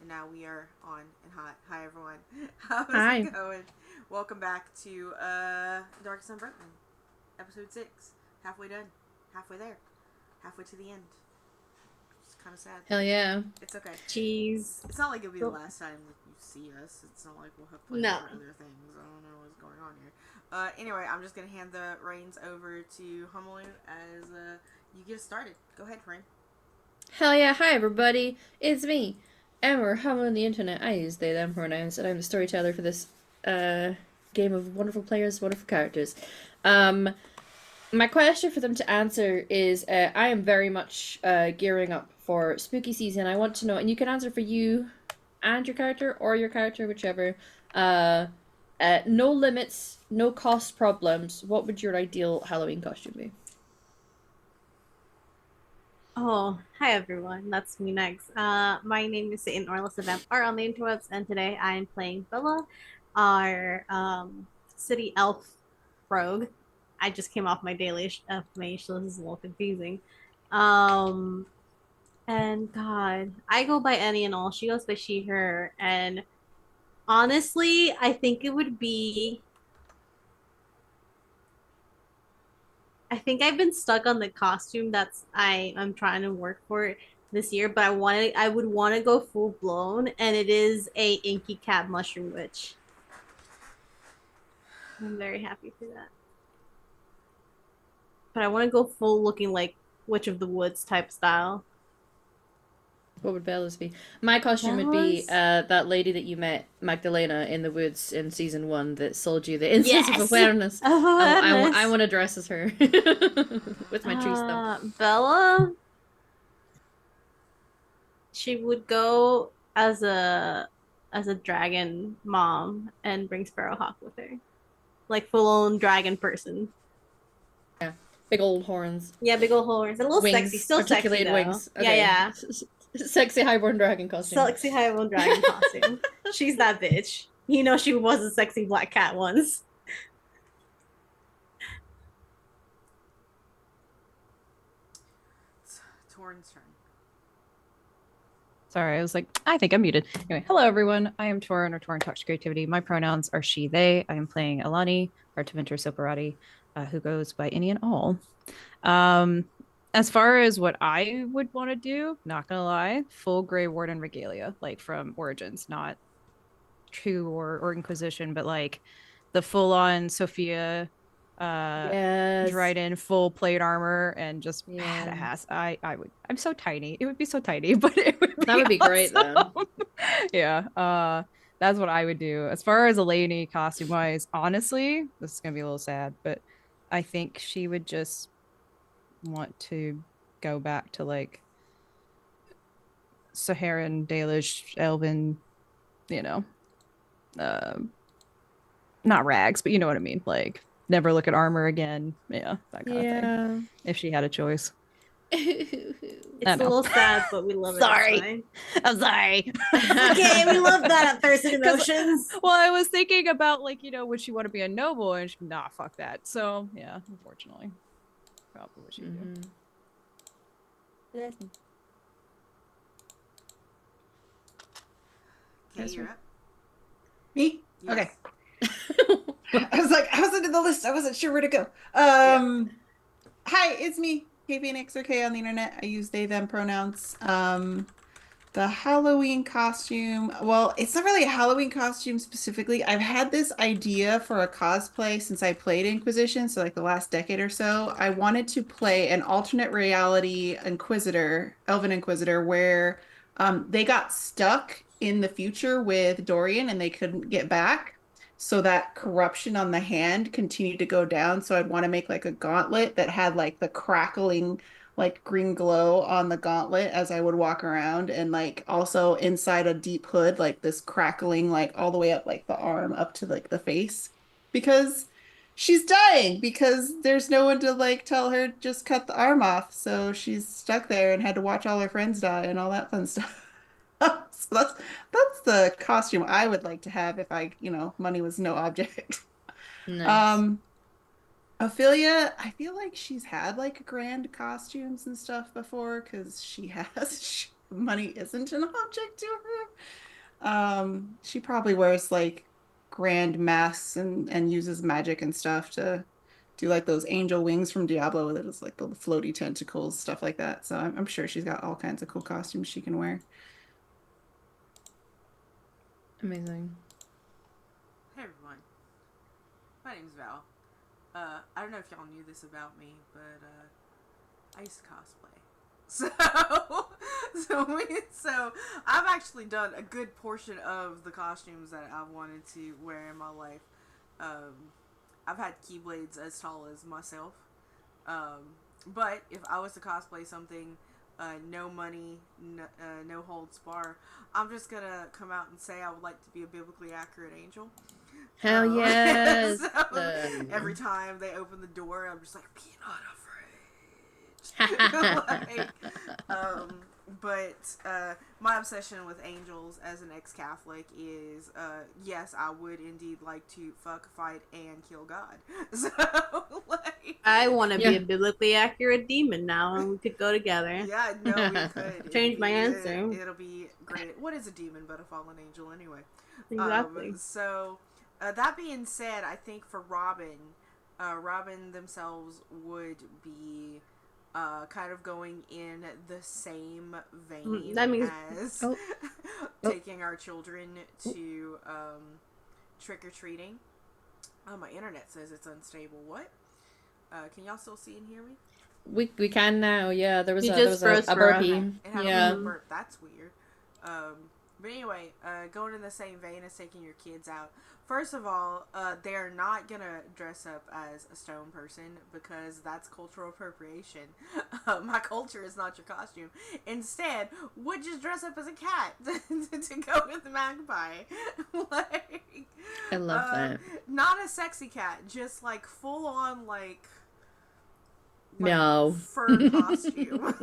now we are on and hot. Hi everyone. How's Hi. it going? Welcome back to Darkest Unbroken, episode 6. Halfway done. Halfway there. Halfway to the end. It's kind of sad. Hell yeah. It's okay. Jeez. It's not like it'll be the last time that you see us. It's not like we'll have plans No. for other things. I don't know what's going on here. Anyway, I'm just gonna hand the reins over to Hummelu as you get started. Go ahead, friend. Hell yeah. Hi, everybody. It's me, Emma, Hum on the internet. I use they, them pronouns, and I'm the storyteller for this game of wonderful players, wonderful characters. Um, my question for them to answer is I am very much gearing up for spooky season. I want to know, and you can answer for you and your character, whichever. Uh, no limits, no cost problems. What would your ideal Halloween costume be? Oh, hi everyone. That's me next. My name is Satan Orlis of are on the interwebs, and today I am playing Bella, our city elf rogue. I just came off my daily mage, so this is a little confusing. Um, and God, I go by any and all. She goes by she, her, and honestly, I think it would be. I think I've been stuck on the costume I'm trying to work for this year, but I would want to go full blown, and it is a inky cat mushroom witch. I'm very happy for that. But I want to go full looking like Witch of the Woods type style. What would Bella's be? My costume would be Bella's? that lady that you met, Magdalena, in the woods in season 1 that sold you the incense of Yes! awareness. Of I awareness. want to dress as her with my tree stump. Bella, she would go as a dragon mom and bring Sparrowhawk with her. Like full on dragon person. Yeah, big old horns, Yeah, big old horns. A little sexy. wings, Still sexy articulated though. wings. Yeah, Okay, yeah. sexy highborn dragon costume. Sexy Highland dragon costume. She's that bitch. You know she was a sexy black cat once. It's Torn's turn. Sorry, I was like, I think I'm muted. Anyway, hello everyone. I am Torin or Torin Talks Creativity. My pronouns are she, they. I am playing Alani, Artavinter Soparati, who goes by any and all. Um, as far as what I would want to do, not gonna lie, full Grey Warden regalia, like from Origins, not True or Inquisition, but like the full on Sophia Yes. Dryden full plate armor and just Yeah. badass. I would. I'm so tiny. It would be so tiny, but it would That be would be great awesome. though. Yeah. That's what I would do. As far as Eleni costume wise, honestly, this is gonna be a little sad, but I think she would just want to go back to like Saharan, Dalish, Elven, you know, uh, not rags, but you know what I mean. Like never look at armor again. Yeah, that kind of thing. Yeah. If she had a choice. It's a little sad, but we love it. Sorry. I'm sorry. Okay, we love that Thirst and Emotions. Well, I was thinking about like, would she want to be a noble? And she, nah, fuck that. So yeah, unfortunately. Probably what she would do. Okay, you're up. Me? Yes. Okay. I was into the list. I wasn't sure where to go. Hi, it's me, K Phoenix or K on the internet. I use they, them pronouns. The Halloween costume. Well, it's not really a Halloween costume specifically. I've had this idea for a cosplay since I played Inquisition, so like the last decade or so. I wanted to play an alternate reality Inquisitor, Elven Inquisitor, where they got stuck in the future with Dorian and they couldn't get back. So that corruption on the hand continued to go down. So I'd want to make like a gauntlet that had like the crackling like green glow on the gauntlet as I would walk around, and like also inside a deep hood like this crackling like all the way up like the arm up to like the face because she's dying because there's no one to like tell her just cut the arm off, so she's stuck there and had to watch all her friends die and all that fun stuff. So that's the costume I would like to have if I, money was no object. Nice. Um, Ophelia, I feel like she's had like grand costumes and stuff before because she has. money isn't an object to her. She probably wears like grand masks and uses magic and stuff to do like those angel wings from Diablo that is like the floaty tentacles, stuff like that. So I'm sure she's got all kinds of cool costumes she can wear. Amazing. Hey everyone, my name's Val. I don't know if y'all knew this about me, but I used to cosplay. So I've actually done a good portion of the costumes that I've wanted to wear in my life. I've had keyblades as tall as myself. But if I was to cosplay something, no money, no holds bar, I'm just gonna come out and say I would like to be a biblically accurate angel. Hell yes. So every time they open the door, I'm just like, be not afraid. But my obsession with angels as an ex-Catholic is, yes, I would indeed like to fuck, fight, and kill God. So, like, I want to Yeah. be a biblically accurate demon now, and we could go together. yeah, no, we could. Change my answer. It'll be great. What is a demon but a fallen angel, anyway? Exactly. That being said, I think for Robin themselves would be kind of going in the same vein That means- as Oh. taking our children to trick-or-treating. My internet says it's unstable. What? Can y'all still see and hear me? We can now. Yeah, there was You a just there was froze a for a burpee. minute. It had Yeah. a little burp. That's weird. But anyway, going in the same vein as taking your kids out. First of all, they are not gonna dress up as a stone person because that's cultural appropriation. My culture is not your costume. Instead, would just dress up as a cat to go with the magpie. Like, I love that. not a sexy cat, just like full on like Meow. fur costume.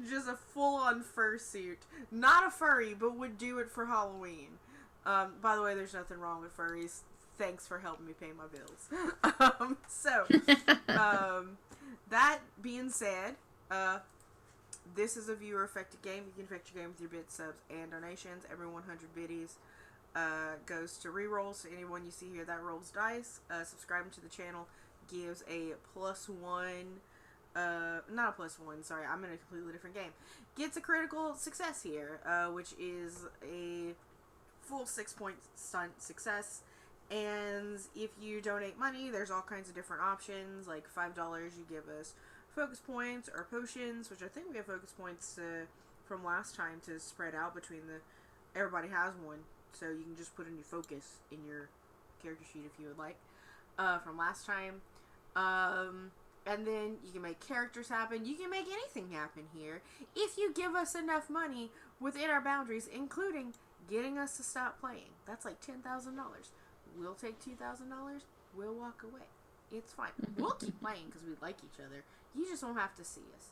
just a full-on fursuit. Not a furry, but would do it for Halloween. By the way, there's nothing wrong with furries. Thanks for helping me pay my bills. That being said, this is a viewer-affected game. You can affect your game with your bits, subs, and donations. Every 100 biddies goes to rerolls. So anyone you see here that rolls dice, subscribing to the channel gives a +1. Not a +1, sorry, I'm in a completely different game. Gets a critical success here, which is a full 6-point stunt success. And if you donate money, there's all kinds of different options. Like $5, you give us focus points or potions, which I think we have focus points from last time to spread out between everybody has one, so you can just put a new focus in your character sheet if you would like, from last time. And then you can make characters happen. You can make anything happen here if you give us enough money within our boundaries, including getting us to stop playing. That's like $10,000. We'll take $2,000. We'll walk away. It's fine. We'll keep playing because we like each other. You just won't have to see us.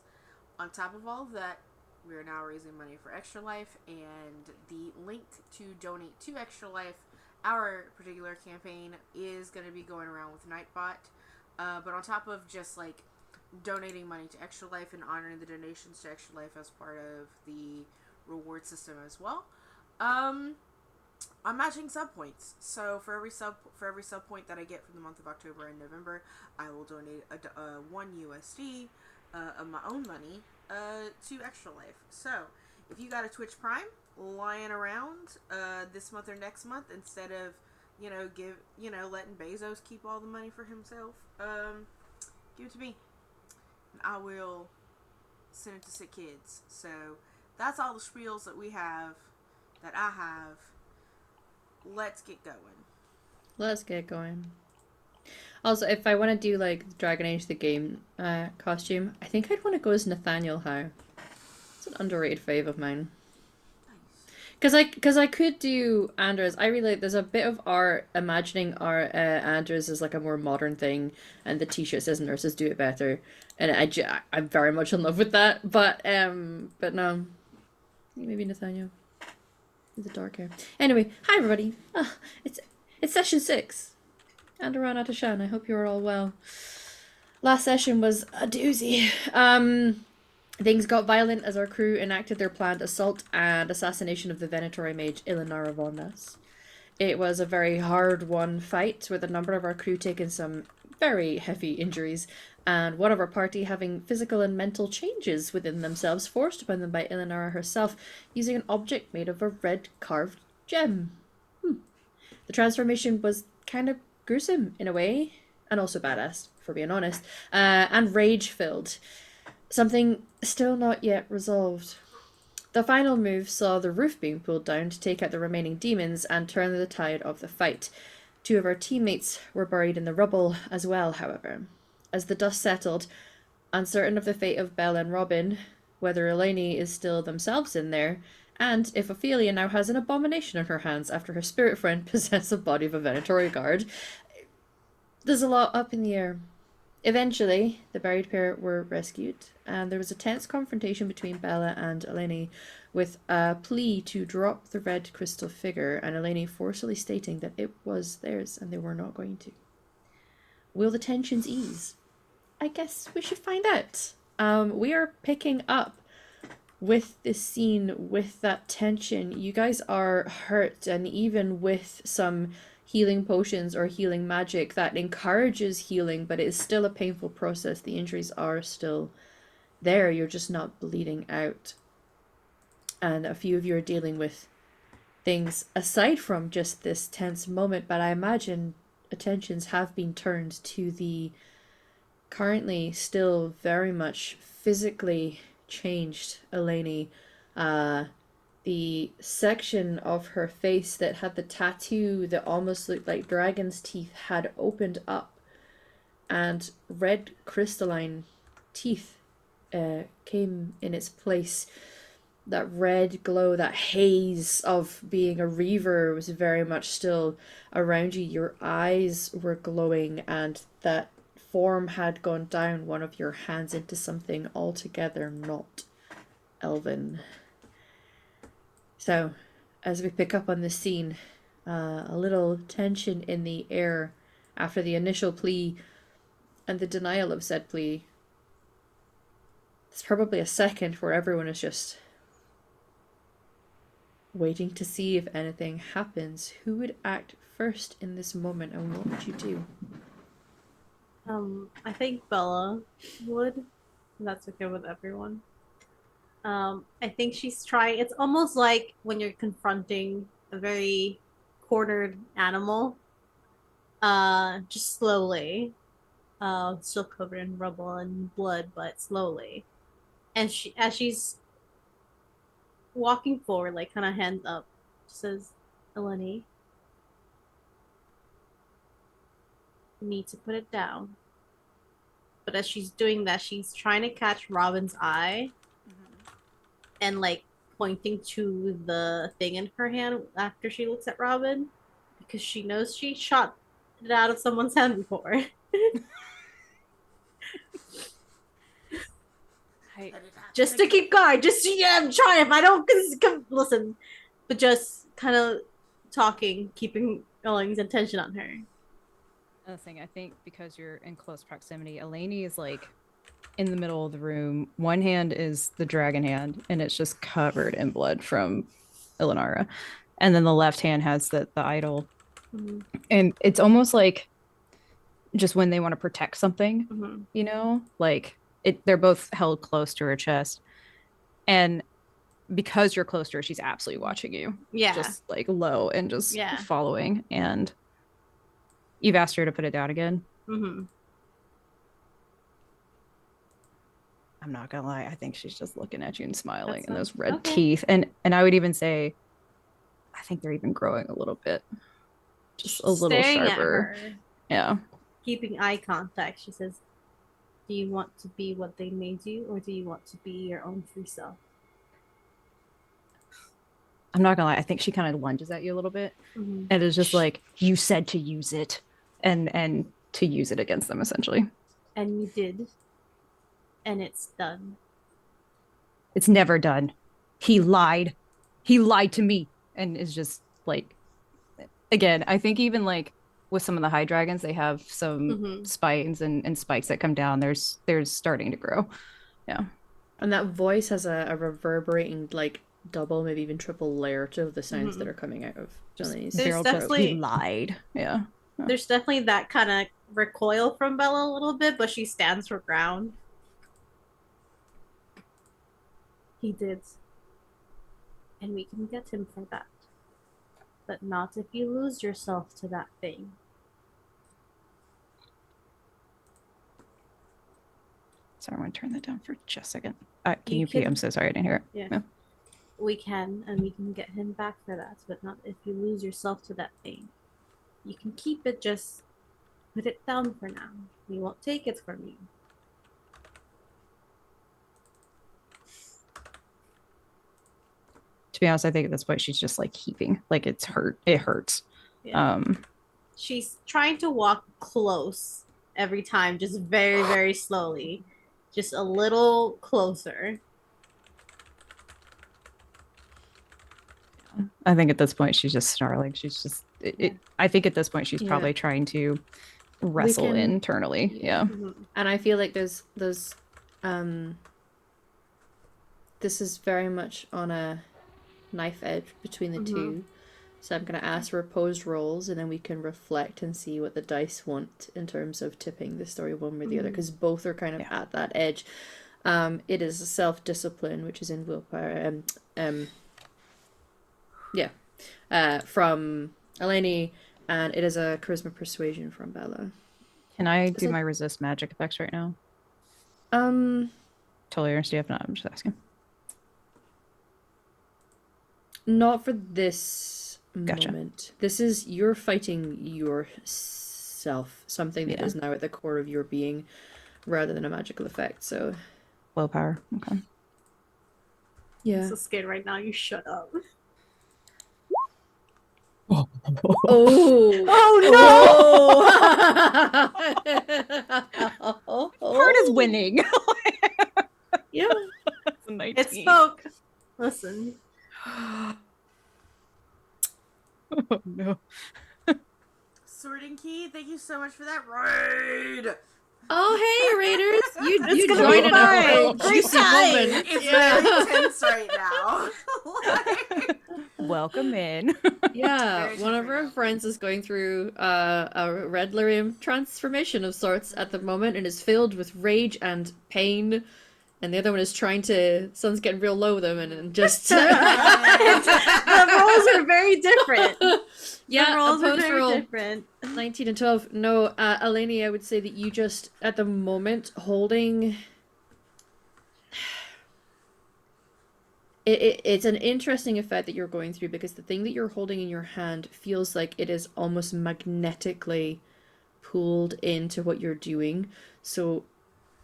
On top of all of that, we are now raising money for Extra Life, and the link to donate to Extra Life, our particular campaign, is going to be going around with Nightbot. But on top of just like donating money to Extra Life and honoring the donations to Extra Life as part of the reward system as well, I'm matching sub points. So for every sub point that I get from the month of October and November, I will donate a 1 USD of my own money to Extra Life. So if you got a Twitch Prime lying around this month or next month, instead of letting Bezos keep all the money for himself, give it to me, and I will send it to sick kids. So that's all the spiels that I have. Let's get going. Let's get going. Also, if I want to do like Dragon Age the game costume, I think I'd want to go as Nathaniel Howe. It's an underrated fave of mine. Because I could do Anders. I really there's a bit of art imagining art Anders as like a more modern thing, and the T-shirt says nurses do it better, and I'm very much in love with that. But no, maybe Nathaniel. The dark hair. Anyway, hi everybody. It's session 6. And Atashan. I hope you're all well. Last session was a doozy. Things got violent as our crew enacted their planned assault and assassination of the Venatori mage Ilinara Vondas. It was a very hard-won fight, with a number of our crew taking some very heavy injuries, and one of our party having physical and mental changes within themselves forced upon them by Ilinara herself, using an object made of a red carved gem. The transformation was kind of gruesome in a way, and also badass, for being honest, and rage-filled. Something still not yet resolved. The final move saw the roof being pulled down to take out the remaining demons and turn the tide of the fight. Two of our teammates were buried in the rubble as well, however. As the dust settled, uncertain of the fate of Belle and Robin, whether Eleni is still themselves in there, and if Ophelia now has an abomination on her hands after her spirit friend possessed the body of a Venatori guard, there's a lot up in the air. Eventually, the buried pair were rescued, and there was a tense confrontation between Bella and Eleni, with a plea to drop the red crystal figure, and Eleni forcefully stating that it was theirs and they were not going to. Will the tensions ease? I guess we should find out. We are picking up with this scene, with that tension. You guys are hurt, and even with some healing potions or healing magic that encourages healing, but it is still a painful process. The injuries are still there, you're just not bleeding out. And a few of you are dealing with things aside from just this tense moment, but I imagine attentions have been turned to the currently still very much physically changed Eleni. The section of her face that had the tattoo that almost looked like dragon's teeth had opened up, and red crystalline teeth came in its place. That red glow, that haze of being a reaver was very much still around you. Your eyes were glowing, and that form had gone down one of your hands into something altogether not elven. So, as we pick up on this scene, a little tension in the air after the initial plea and the denial of said plea. There's probably a second where everyone is just waiting to see if anything happens. Who would act first in this moment, and what would you do? I think Bella would. If that's okay with everyone. I think she's trying. It's almost like when you're confronting a very cornered animal. Just slowly. Still covered in rubble and blood, but slowly. And as she's walking forward, like kind of hands up, she says, "Eleni, you need to put it down." But as she's doing that, she's trying to catch Robin's eye and like pointing to the thing in her hand after she looks at Robin, because she knows she shot it out of someone's hand before. Just to keep guard, I'm trying. If I don't listen, but just kind of talking, keeping Elaine's attention on her. Another thing, I think because you're in close proximity, Eleni is like in the middle of the room. One hand is the dragon hand, and it's just covered in blood from Ilinara. And then the left hand has the idol. Mm-hmm. And it's almost like just when they want to protect something, Mm-hmm. you know, like they're both held close to her chest. And because you're close to her, she's absolutely watching you. Yeah. Just like low and just following. And you've asked her to put it down again. Mm-hmm. I'm not gonna lie, I think she's just looking at you and smiling, and those red teeth. And I would even say, I think they're even growing a little bit, just a little sharper. Yeah. Keeping eye contact, she says, "Do you want to be what they made you, or do you want to be your own free self?" I'm not gonna lie, I think she kind of lunges at you a little bit, and it's just like, you said to use it, and to use it against them, essentially. And you did. And it's done. It's never done. He lied. He lied to me. And it's just like, again, I think even like with some of the high dragons, they have some spines and spikes that come down. There's starting to grow. Yeah. And that voice has a reverberating, like, double, maybe even triple layer to the sounds that are coming out of Elaine's There's Beryl definitely- he lied. Yeah. There's definitely that kind of recoil from Bella a little bit, but she stands her ground. He did. And we can get him for that. But not if you lose yourself to that thing. Sorry, I'm gonna turn that down for just a second. Can You you repeat? can- I'm so sorry, I didn't hear it. Yeah. We can, and we can get him back for that, but not if you lose yourself to that thing. You can keep it, just put it down for now. We won't take it from you. To be honest, I think at this point she's just like heaving. Like it's hurt. It hurts. Yeah. She's trying to walk close every time, just very, very slowly. Just a little closer. I think at this point she's just snarling. She's just. I think at this point she's Yeah. probably trying to wrestle can- internally. Yeah. Mhm. And I feel like there's this is very much on a knife edge between the two. So I'm gonna ask for opposed rolls, and then we can reflect and see what the dice want in terms of tipping the story one way or the other, because both are kind of at that edge. It is self-discipline, which is in willpower. From Eleni, and it is a charisma persuasion from Bella. Can I do it- my resist magic effects right now? Totally understand. If not, I'm just asking. Not for this Gotcha. moment. This is you're fighting yourself, something that is now at the core of your being, rather than a magical effect. So Willpower. Okay. I'm yeah. so scared right now. You shut up. Oh. Oh Part is winning. Yeah. That's a 19. It spoke. Listen. Oh no. Sword and Key, thank you so much for that raid. Oh hey Raiders, you It's gonna joined be in a fine. real Great juicy time. moment. It's Yeah. very tense right now. Like, Welcome in. Yeah, Very one of different our now. friends is going through a red lyrium transformation of sorts at the moment and is filled with rage and pain. And the other one is trying to. Sun's getting real low with him and just. The roles are very different. Yeah, The roles are opposed very roll. different. 19 and 12. No, Eleni, I would say that you just, at the moment, holding. It's an interesting effect that you're going through because the thing that you're holding in your hand feels like it is almost magnetically pulled into what you're doing. So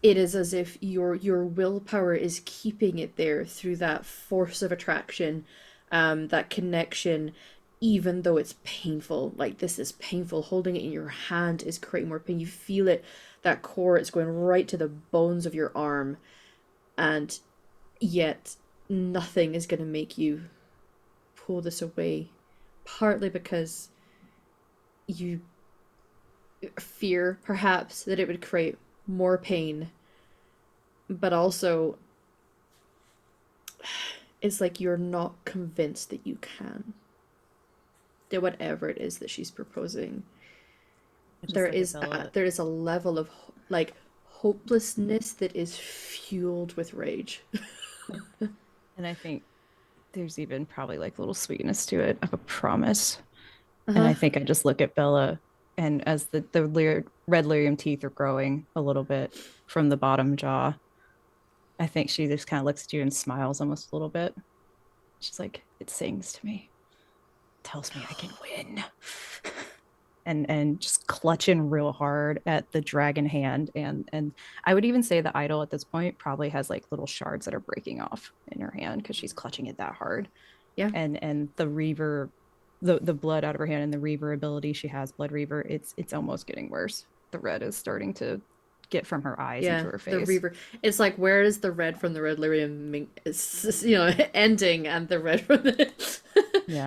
it is as if your willpower is keeping it there through that force of attraction, that connection, even though it's painful. Like, this is painful. Holding it in your hand is creating more pain. You feel it, that core, it's going right to the bones of your arm. And yet nothing is going to make you pull this away. Partly because you fear, perhaps, that it would create more pain. But also, it's like you're not convinced that you can. That whatever it is that she's proposing, there is a level of like hopelessness that is fueled with rage. And I think there's even probably like a little sweetness to it of a promise. And I think I just look at Bella, and as the red lyrium teeth are growing a little bit from the bottom jaw, I think she just kind of looks at you and smiles almost a little bit. She's like, it sings to me, tells me I can win. And just clutching real hard at the dragon hand. And I would even say the idol at this point probably has like little shards that are breaking off in her hand because she's clutching it that hard. Yeah. And the reaver, the blood out of her hand and the reaver ability she has, blood reaver, it's almost getting worse. The red is starting to get from her eyes into her face. The reaver. It's like, where is the red from the red lyrium ending and the red from the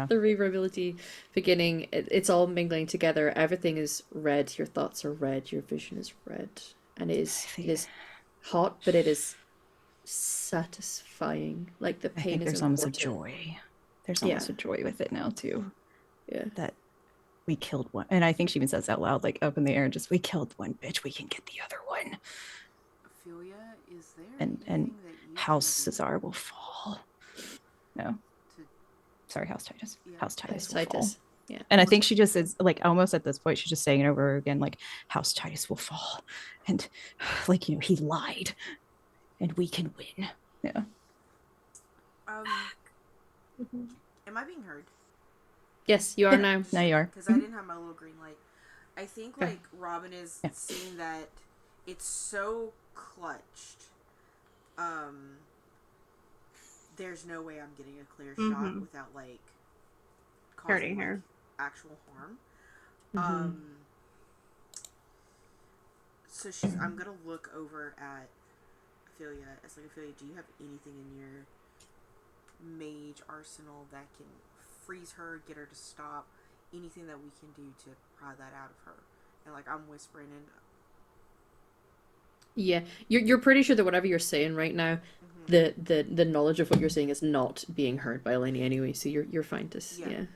the reaver ability beginning? It's all mingling together. Everything is red. Your thoughts are red. Your vision is red, and it is hot, but it is satisfying. Like the I pain think is there's almost a important. joy. There's almost Yeah. a joy with it now too. Yeah. That we killed one, and I think she even says out loud, like up in the air, just we killed one bitch. We can get the other one, Ophelia, is there and anything that you House can do Cesar will fall. No, to, sorry, House Titus. yeah, House Titus House will fall. Titus. Yeah. And I think she just is like almost at this point, she's just saying it over again, like House Titus will fall, and like he lied, and we can win. Yeah. Mhm. am I being heard? Yes, you are Yeah. now. Now you are. Because I didn't have my little green light. I think Okay. like Robin is Yeah. seeing that it's so clutched. There's no way I'm getting a clear shot Mhm. without like Hurting causing her. like, actual harm. Mhm. So I'm gonna look over at Ophelia. It's like, Ophelia, do you have anything in your mage arsenal that can freeze her, get her to stop? Anything that we can do to pry that out of her? And like I'm whispering in. Yeah. You're pretty sure that whatever you're saying right now, the knowledge of what you're saying is not being heard by Eleni anyway, so you're fine to Yeah.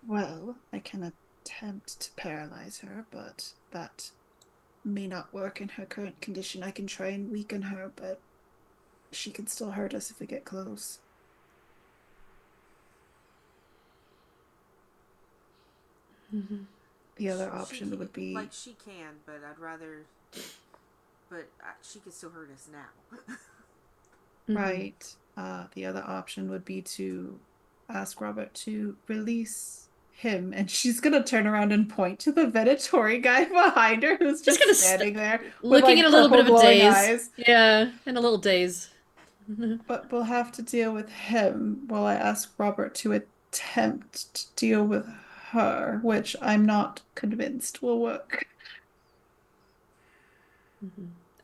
Well, I can attempt to paralyze her, but that may not work in her current condition. I can try and weaken her, but she can still hurt us if we get close. The other option would be like she can, but I'd rather. But she can still hurt us now. right. The other option would be to ask Robert to release him, and she's gonna turn around and point to the Venatori guy behind her, who's just gonna standing there with looking in like a little bit purple of a glowing daze. eyes. Yeah, in a little daze. But we'll have to deal with him while I ask Robert to attempt to deal with her, which I'm not convinced will work.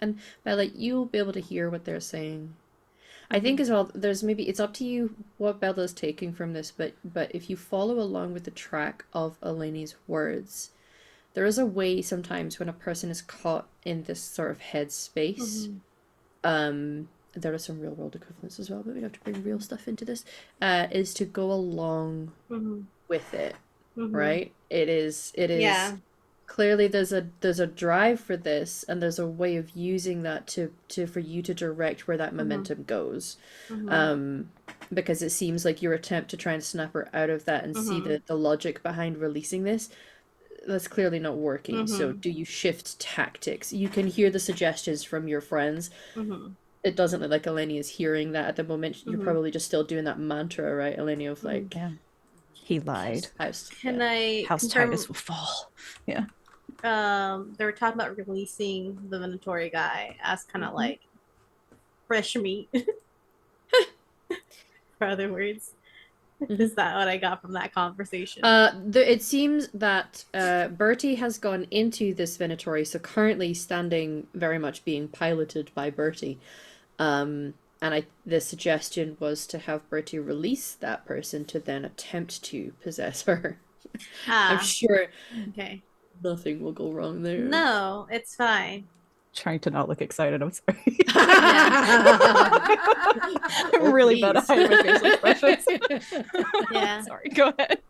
And Bella, you'll be able to hear what they're saying. I think as well, there's maybe it's up to you what Bella's taking from this, but if you follow along with the track of Eleni's words, there is a way sometimes when a person is caught in this sort of headspace. There are some real world equivalents as well, but we have to bring real stuff into this. Is to go along with it, right? It is Yeah. clearly there's a drive for this, and there's a way of using that to for you to direct where that momentum goes. Because it seems like your attempt to try and snap her out of that and see the logic behind releasing this, that's clearly not working. So do you shift tactics? You can hear the suggestions from your friends. It doesn't look like Eleni is hearing that at the moment. You're probably just still doing that mantra, right, Eleni, of like, Yeah. He lied. Can I House confirm? Titus will fall. Yeah. They were talking about releasing the Venatori guy as kind of like fresh meat. For other words, is that what I got from that conversation? It seems that Bertie has gone into this Venatori, so currently standing very much being piloted by Bertie. And the suggestion was to have Bertie release that person to then attempt to possess her. I'm sure Okay. nothing will go wrong there. No, it's fine. Trying to not look excited. I'm sorry. Oh, I'm really bad at please. hiding my facial expressions. Yeah. Sorry. Go ahead.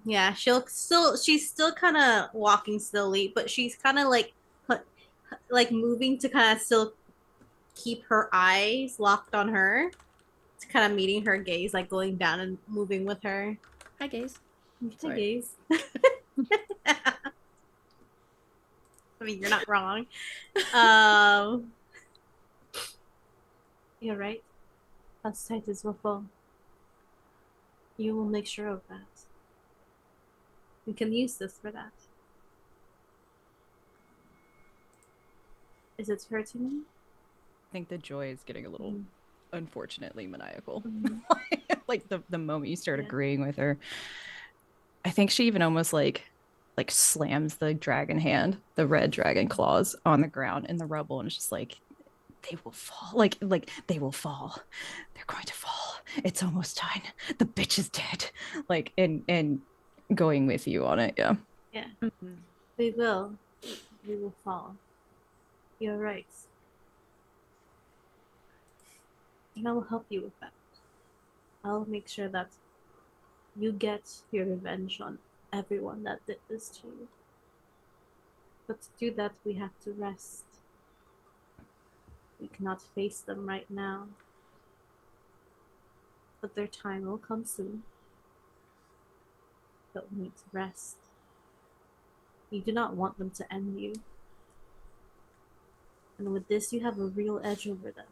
Yeah, she's still kind of walking slowly, but she's kind of like moving to kind of still keep her eyes locked on her, to kind of meeting her gaze, like going down and moving with her. Hi, gaze. Hi, gaze. I mean, you're not wrong. You're right. As tight as will fall. You will make sure of that. We can use this for that. Is it hurting me? I think the joy is getting a little, unfortunately, maniacal. Mhm. Like the moment you start agreeing with her, I think she even almost like slams the dragon hand, the red dragon claws on the ground in the rubble, and it's just like, they will fall. Like they will fall. They're going to fall. It's almost time. The bitch is dead. Like and going with you on it. Yeah. Yeah. We will. we will fall. You're right. And I will help you with that. I'll make sure that you get your revenge on everyone that did this to you. But to do that, we have to rest. We cannot face them right now. But their time will come soon. But we need to rest. You do not want them to end you. And with this, you have a real edge over them.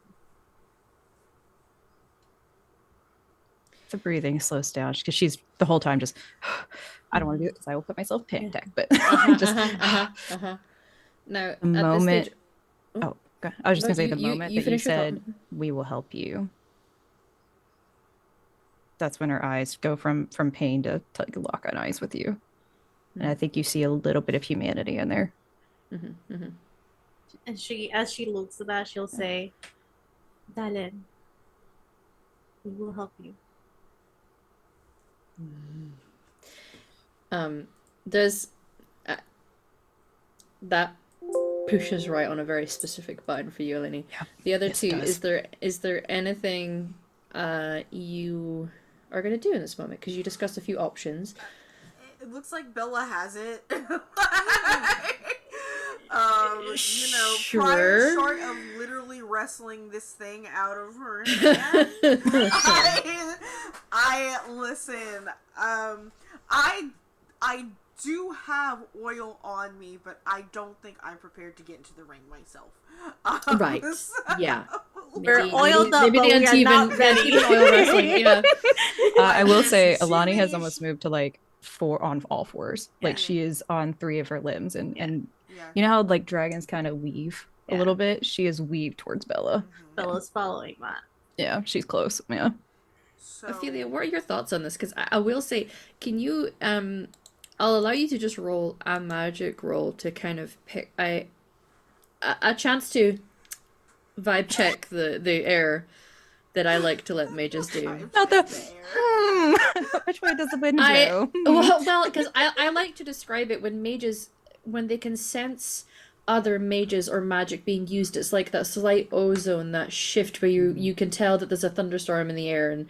The breathing slows down because she's the whole time just, I don't want to do it because I will put myself in panic attack. But just Now, the at moment. this stage, Oh, okay. I was just No, gonna say you- the you- moment you that you finish your thought. said we will help you. That's when her eyes go from pain to like lock on eyes with you, and I think you see a little bit of humanity in there. And as she looks at that, she'll say, Dalen, we will help you. There's that pushes right on a very specific button for you, Eleni. Yeah. The other Yes, it two, does. is there anything you are going to do in this moment? Because you discussed a few options. It looks like Bella has it. You know, prior Sure. short of literally wrestling this thing out of her hand, I listen. I do have oil on me, but I don't think I'm prepared to get into the ring myself. Right. Yeah. We're oiled up, maybe but the we are not uneven, ready. the uneven oil wrestling. Yeah. I will say She Alani has may- almost moved to like 4 on all fours. Like Yeah. she is on 3 of her limbs, and Yeah. you know how like dragons kind of weave a Yeah. little bit. She is weaved towards Bella. Bella's following that. Yeah, she's close. Yeah. So, Ophelia, what are your thoughts on this? Because I will say, can you I'll allow you to just roll a magic roll to kind of pick a chance to vibe check the air that I like to let mages do. Not the there. which way does the wind I go? well, because I like to describe it when mages, when they can sense other mages or magic being used, it's like that slight ozone, that shift where you can tell that there's a thunderstorm in the air, and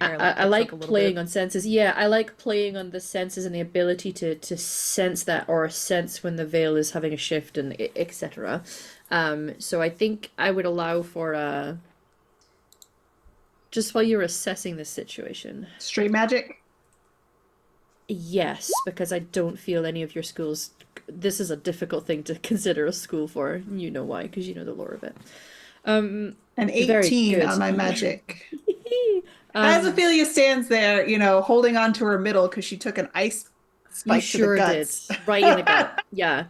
Your hair, I kicks like up a little playing bit. on senses. Yeah, I like playing on the senses and the ability to sense that, or sense when the veil is having a shift, and etc. So I think I would allow for just while you're assessing this situation. Straight magic. Yes, because I don't feel any of your schools. This is a difficult thing to consider a school for. You know why? Because you know the lore of it. An Very 18 good. on my magic. As Ophelia stands there, you know, holding on to her middle because she took an ice You spike sure to the did. guts. Right in the gut. Yeah.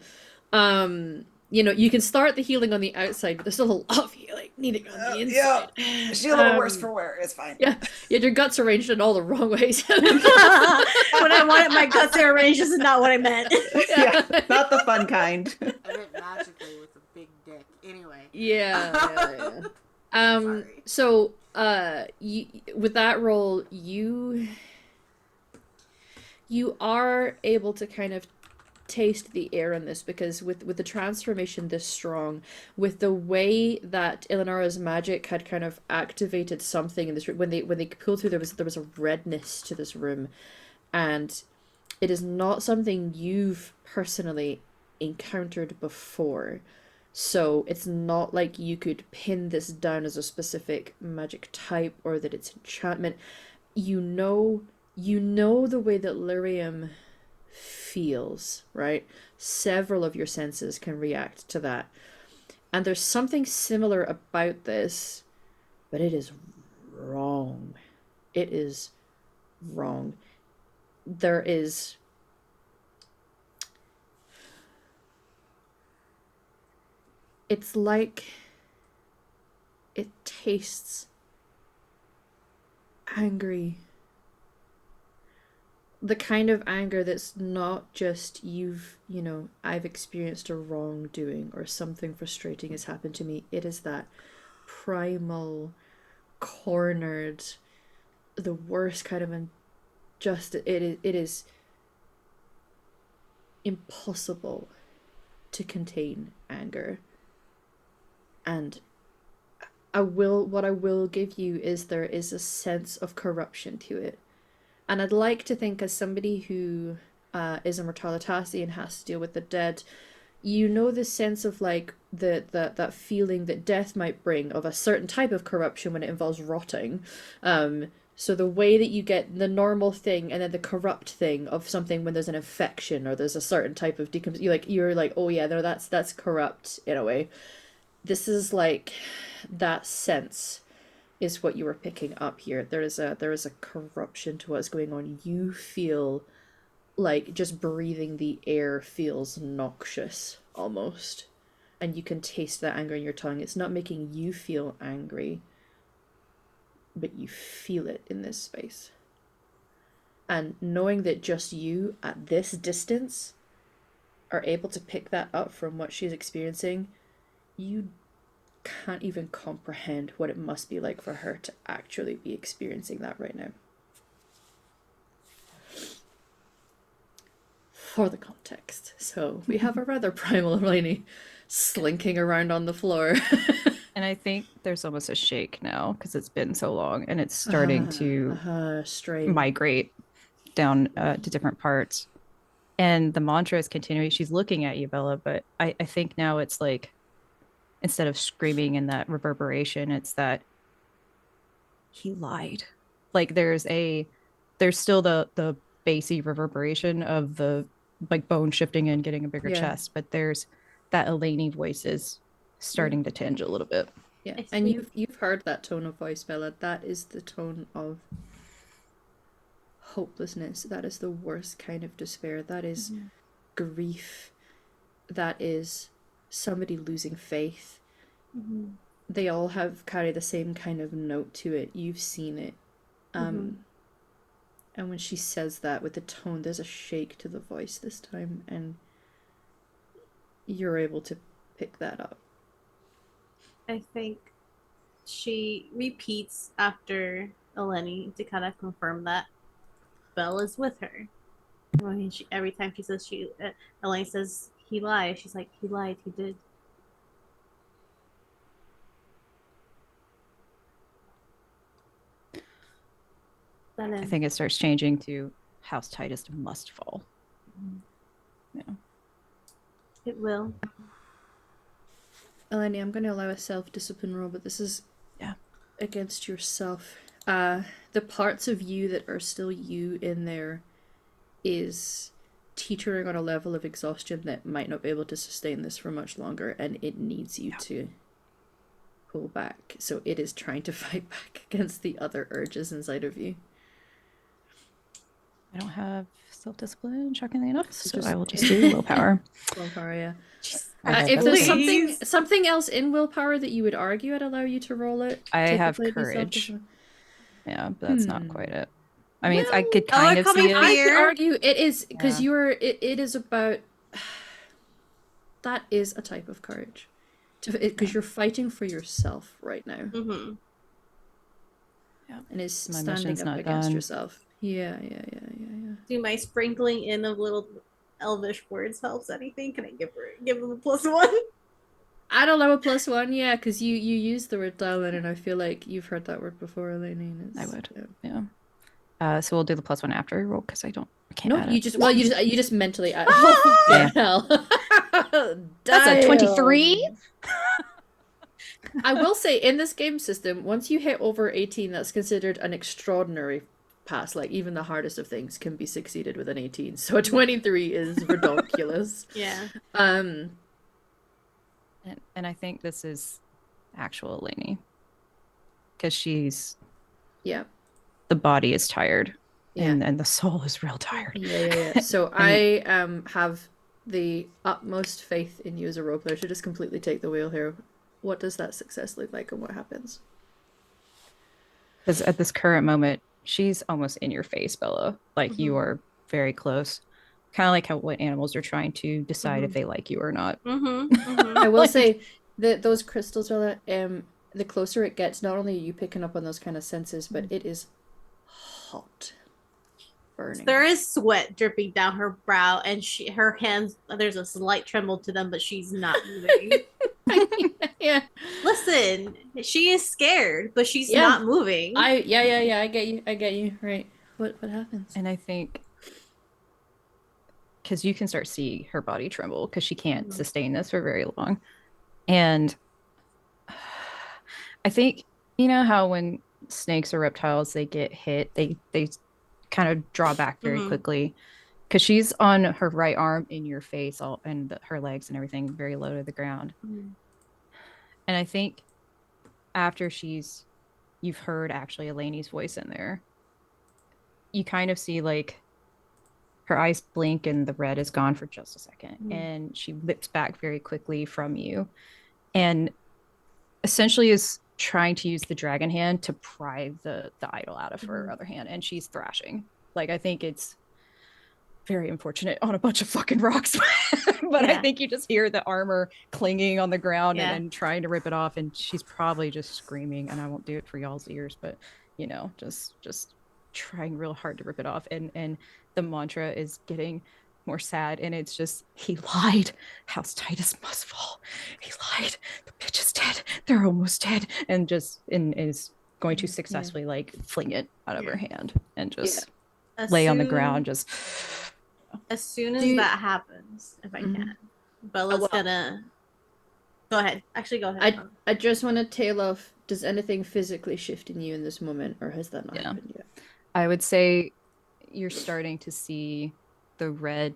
You know, you can start the healing on the outside, but there's still a lot of healing needing on the inside. She's a little worse for wear. It's fine. Yeah, your guts arranged in all the wrong ways. When I wanted my guts to arrange, this is not what I meant. Yeah, not the fun kind. I meant magically with a big dick. Anyway. Yeah. Sorry. So, with that roll, you are able to kind of taste the air in this, because with the transformation this strong, with the way that Eleonora's magic had kind of activated something in this room, when they pulled through, there was a redness to this room, and it is not something you've personally encountered before. So it's not like you could pin this down as a specific magic type, or that it's enchantment. You know the way that lyrium feels, right? Several of your senses can react to that. And there's something similar about this, but it is wrong. It is wrong. There is... It's like it tastes angry. The kind of anger that's not just I've experienced a wrongdoing or something frustrating has happened to me. It is that primal, cornered, the worst kind of injustice. It is impossible to contain anger. And what I will give you is there is a sense of corruption to it. And I'd like to think, as somebody who is a mortalitasi and has to deal with the dead, you know the sense of like that feeling that death might bring of a certain type of corruption when it involves rotting. So the way that you get the normal thing and then the corrupt thing of something when there's an infection or there's a certain type of you're like, oh yeah, no, that's corrupt in a way. This is like that sense is what you were picking up here. There is a corruption to what's going on. You feel like just breathing the air feels noxious almost. And you can taste that anger in your tongue. It's not making you feel angry, but you feel it in this space. And knowing that just you at this distance are able to pick that up from what she's experiencing, you can't even comprehend what it must be like for her to actually be experiencing that right now. For the context. So we have a rather primal Lainey slinking around on the floor. And I think there's almost a shake now because it's been so long and it's starting to strain. migrate down to different parts. And the mantra is continuing. She's looking at you, Bella, but I think now it's like, instead of screaming in that reverberation, it's that he lied. Like there's still the bassy reverberation of the like bone shifting and getting a bigger chest, but there's that Eleni voice is starting to tinge a little bit. Yeah, and you've heard that tone of voice, Bella. That is the tone of hopelessness. That is the worst kind of despair. That is grief. That is somebody losing faith. They all carry the same kind of note to it. You've seen it. And when she says that with the tone, there's a shake to the voice this time, and you're able to pick that up. I think she repeats after Eleni to kind of confirm that Bella's with her. When every time she says Eleni says he lied, she's like, he lied, he did. I think it starts changing to house tightest must fall. Yeah. It will. Eleni, I'm going to allow a self-discipline roll, but this is against yourself. The parts of you that are still you in there is teetering on a level of exhaustion that might not be able to sustain this for much longer, and it needs you to pull back. So it is trying to fight back against the other urges inside of you. I don't have self-discipline, shockingly enough, so I will just do willpower. Willpower, yeah. If there's something else in willpower that you would argue, I'd allow you to roll it. I have courage. Yeah, but that's not quite it. I mean, I could kind of see it. I could argue it is because it is about. That is a type of courage, because you're fighting for yourself right now. Yeah, and is standing up against yourself. Yeah. Do my sprinkling in of little elvish words helps anything? Can I give him a +1? I'd allow a +1, yeah, because you use the word dial-in, and I feel like you've heard that word before, Eleni. I would, yeah. So we'll do the +1 after I roll because I can't. No, you just mentally add. Oh, hell! That's a 23. I will say, in this game system, once you hit over 18, that's considered an extraordinary pass. Like, even the hardest of things can be succeeded with an 18. So a 23 is ridiculous. Yeah. And I think this is actual Eleni. Because she's... Yeah. The body is tired. Yeah. And the soul is real tired. Yeah. So I have the utmost faith in you as a role player to just completely take the wheel here. What does that success look like and what happens? Because at this current moment, she's almost in your face, Bella. Like, you are very close. Kind of like what animals are trying to decide if they like you or not. I will say that those crystals, Bella, the closer it gets, not only are you picking up on those kind of senses, but it is hot. burning. There is sweat dripping down her brow, and her hands, there's a slight tremble to them, but she's not moving. Yeah. Listen, she is scared, but she's Yeah. not moving. I get you. Right. What happens? And I think because you can start to see her body tremble because she can't sustain this for very long. And I think you know how when snakes or reptiles they get hit, they kind of draw back very quickly because she's on her right arm in your face, all and her legs and everything very low to the ground. And I think after you've heard actually Eleni's voice in there, you kind of see like her eyes blink and the red is gone for just a second, and she whips back very quickly from you, and essentially is trying to use the dragon hand to pry the idol out of her other hand, and she's thrashing. Like I think it's very unfortunate on a bunch of fucking rocks, but I think you just hear the armor clinging on the ground and trying to rip it off, and she's probably just screaming. And I won't do it for y'all's ears, but you know, just trying real hard to rip it off, and the mantra is getting more sad, and it's just he lied. House Titus must fall. He lied. The bitch is dead. They're almost dead, and just is going to successfully like fling it out of her hand and just lay on the ground. Just as soon as that happens, if I can, Bella's gonna go ahead. Actually, go ahead. I just want to tail off. Does anything physically shift in you in this moment, or has that not happened yet? I would say you're starting to see the red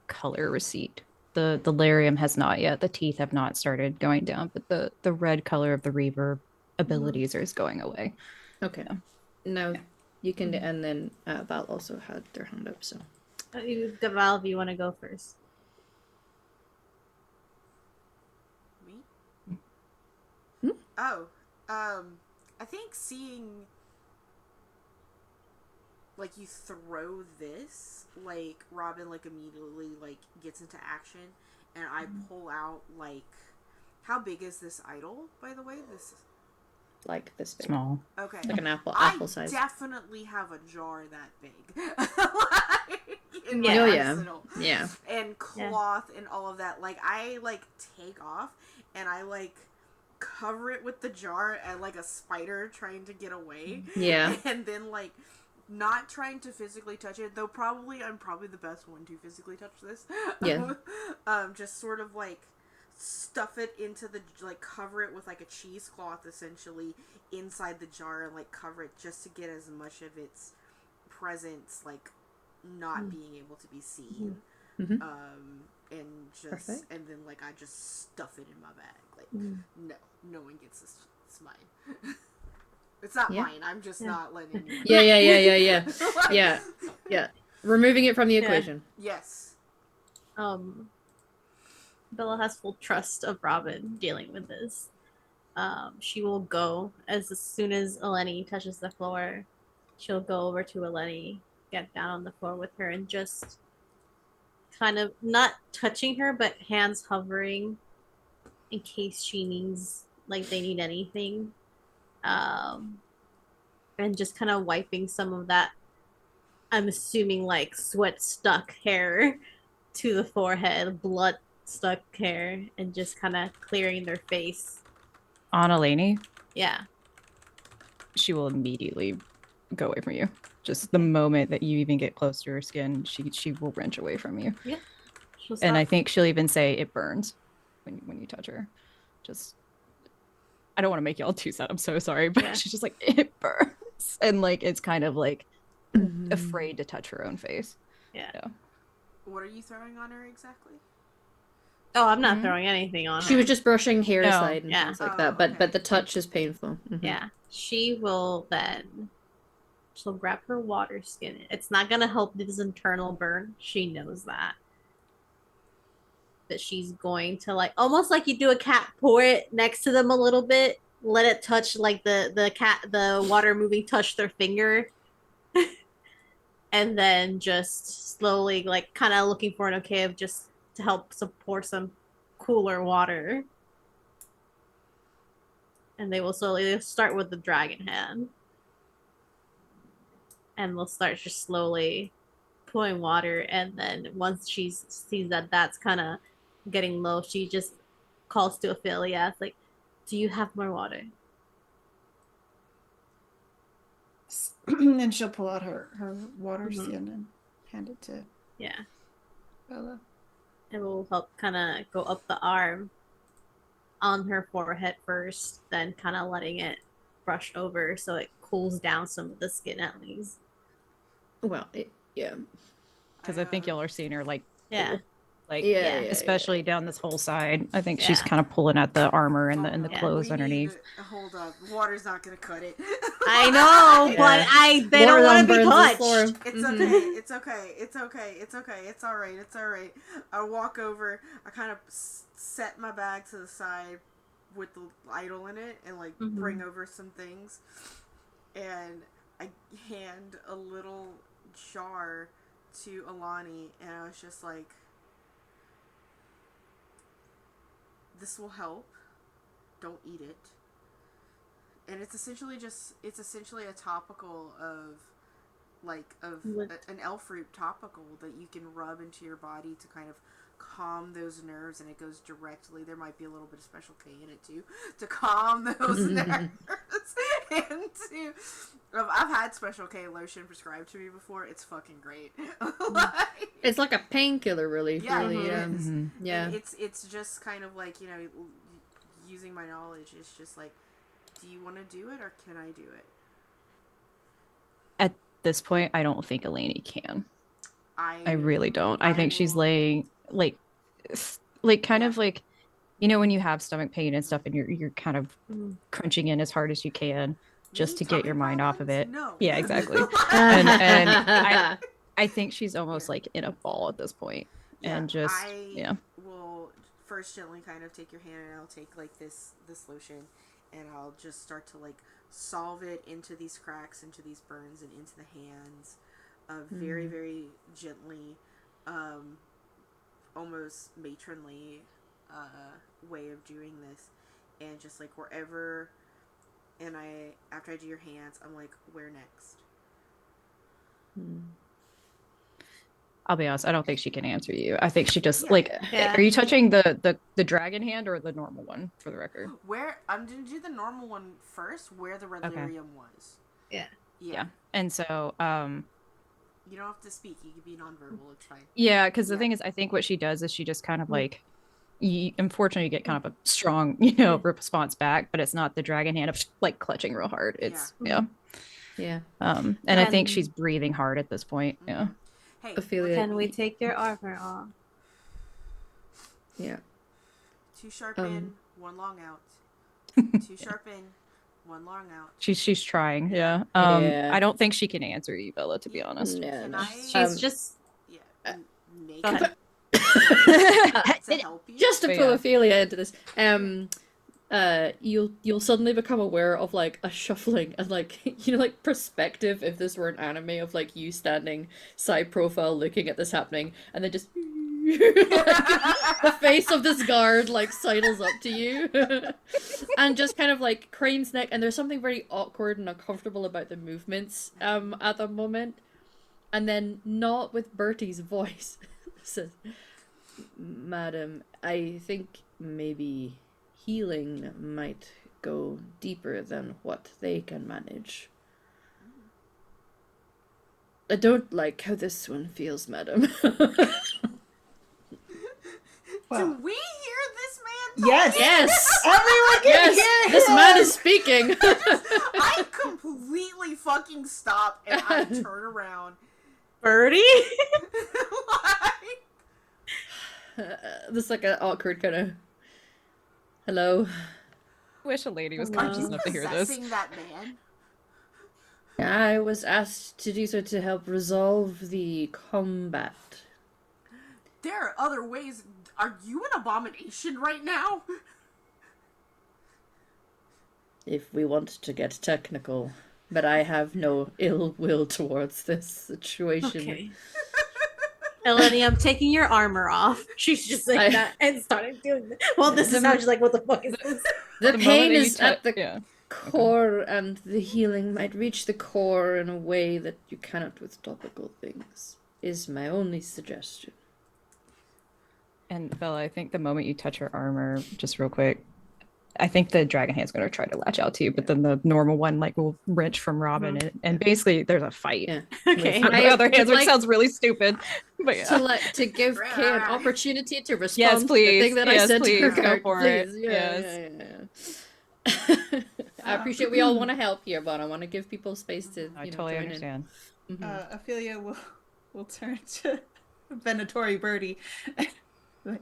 color recede. The lyrium has not yet. The teeth have not started going down, but the red color of the reverb abilities is going away. Okay. Now you can, and then Val also had their hand up, so. Val, if you want to go first. Me? Oh, I think seeing like you throw this, like Robin like immediately like gets into action, and I pull out like, how big is this idol, by the way? This like this big. Small. Okay. Like an apple size. I definitely have a jar that big. Like, in my arsenal. Yeah. And cloth and all of that. Like I like take off and I like cover it with the jar and like a spider trying to get away. Yeah. And then like not trying to physically touch it, though I'm probably the best one to physically touch this. Yeah. Just sort of like stuff it into the, like cover it with like a cheesecloth essentially inside the jar and like cover it just to get as much of its presence like not being able to be seen. And just Perfect. and then like I just stuff it in my bag, like no one gets this. It's mine. It's not mine. I'm just not letting anyone. Yeah. Yeah. Removing it from the equation. Yes. Bella has full trust of Robin dealing with this. She will go as soon as Eleni touches the floor. She'll go over to Eleni, get down on the floor with her, and just kind of not touching her, but hands hovering in case she needs, like they need anything. And just kind of wiping some of that, I'm assuming like sweat stuck hair to the forehead, blood stuck hair, and just kind of clearing their face. On Eleni, Yeah. she will immediately go away from you. Just the moment that you even get close to her skin, she will wrench away from you. Yeah. And I think she'll even say it burns when you touch her. Just, I don't want to make y'all too sad. I'm so sorry, but she's just like, it burns. And like, it's kind of like afraid to touch her own face. Yeah. What are you throwing on her exactly? Oh, I'm not throwing anything on her. She was just brushing hair aside and things like that, okay. but the touch is painful. Yeah. She will then, she'll grab her water skin. It's not going to help this internal burn. She knows that. But she's going to like, almost like you do a cat, pour it next to them a little bit, let it touch like the water moving touch their finger. And then just slowly like kind of looking for an okay of just to help support some cooler water. And they will slowly start with the dragon hand. and will start just slowly pouring water. And then once she sees that that's kind of getting low, she just calls to Ophelia. It's like, "Do you have more water?" And she'll pull out her water Mhm. skin and hand it to Yeah, Bella. it will help kind of go up the arm on her forehead first, then kind of letting it brush over so it cools down some of the skin at least. Well, yeah. Because I think y'all are seeing her like Yeah. pull, like Yeah, especially down this whole side. I think she's Yeah. kind of pulling at the armor and the Yeah. clothes We underneath. need to- hold up. Water's not gonna cut it. I know, Yeah. but they Water don't want to burns be the touched. floor. It's Mhm. okay. It's okay. It's okay. It's okay. It's all right. It's all right. I walk over. I kind of set my bag to the side with the idol in it, and like Mhm. bring over some things, and I hand a little jar to Alani, and I was just like, "This will help. Don't eat it." And it's essentially a topical of an elf root topical that you can rub into your body to kind of calm those nerves, and it goes directly. There might be a little bit of Special K in it too to calm those nerves. And to, I've had Special K lotion prescribed to me before. It's fucking great. It's like a painkiller, really. Yeah, really. it is. Yeah. And it's just kind of like, using my knowledge. It's just like, do you want to do it or can I do it? At this point, I don't think Eleni can. I really don't. I think she's will- laying like kind of like, when you have stomach pain and stuff and you're kind of Mhm. crunching in as hard as you can just Me, to get tummy your mind off of it. problems? No. Yeah, exactly. And I think she's almost like in a ball at this point. And just I will first gently kind of take your hand, and I'll take like this lotion, and I'll just start to like solve it into these cracks, into these burns, and into the hands, very very gently, almost matronly way of doing this, and just like wherever. And after I do your hands, I'm like, where next? I'll be honest, I don't think she can answer you. I think she just Yeah. Are you touching the dragon hand or the normal one, for the record? Where I'm gonna do the normal one first, where the red lyrium was. Yeah. And so you don't have to speak, you can be nonverbal, it's fine. yeah, because the thing is, I think what she does is she just kind of like, unfortunately, you get kind of a strong, response back, but it's not the dragon hand of like clutching real hard. It's Yeah. and I think she's breathing hard at this point. Yeah. Hey, Ophelia. Can we take your armor off? Yeah. 2 sharp in, 1 long out. 2 sharp in, 1 long out. She's trying. Yeah. Yeah. I don't think she can answer you, Bella, to be honest. Yeah, Can no. I? She's just naked. go ahead. To help you. Just to But pull yeah. Ophelia into this, you'll suddenly become aware of like a shuffling and like like perspective if this were an anime of like you standing side profile looking at this happening, and then just the face of this guard like sidles up to you and just kind of like cranes neck, and there's something very awkward and uncomfortable about the movements at the moment, and then not with Bertie's voice says, "Madam, I think maybe healing might go deeper than what they can manage. I don't like how this one feels, madam." Do we hear this man? Yes. Yes! Everyone can hear This him! man is speaking! I completely fucking stop and I turn around. Birdie? This like an awkward kind of hello. Wish a lady was Are conscious you enough to hear this. possessing that man? I was asked to do so to help resolve the combat. There are other ways. Are you an abomination right now? If we want to get technical, but I have no ill will towards this situation. Okay. Eleni, I'm taking your armor off. She's just saying that and started doing that. Well, this is how she's like, what the fuck is this? The The pain moment that is you at the yeah. core and the healing might reach the core in a way that you cannot with topical things, is my only suggestion. And Bella, I think the moment you touch her armor, just real quick, I think the dragon hand's going to try to latch out to you, but then the normal one like will wrench from Robin, and basically there's a fight. Yeah. Okay. With the other hands, which like- sounds really stupid, but yeah. To give Kay an opportunity to respond Yes, to the please. thing that I Yes, said to her please. Go character. for it. Please. Yes. Yeah. I appreciate we all want to help here, but I want to give people space to I totally join understand. in. Mhm. Ophelia will turn to Venatori Birdie. Like,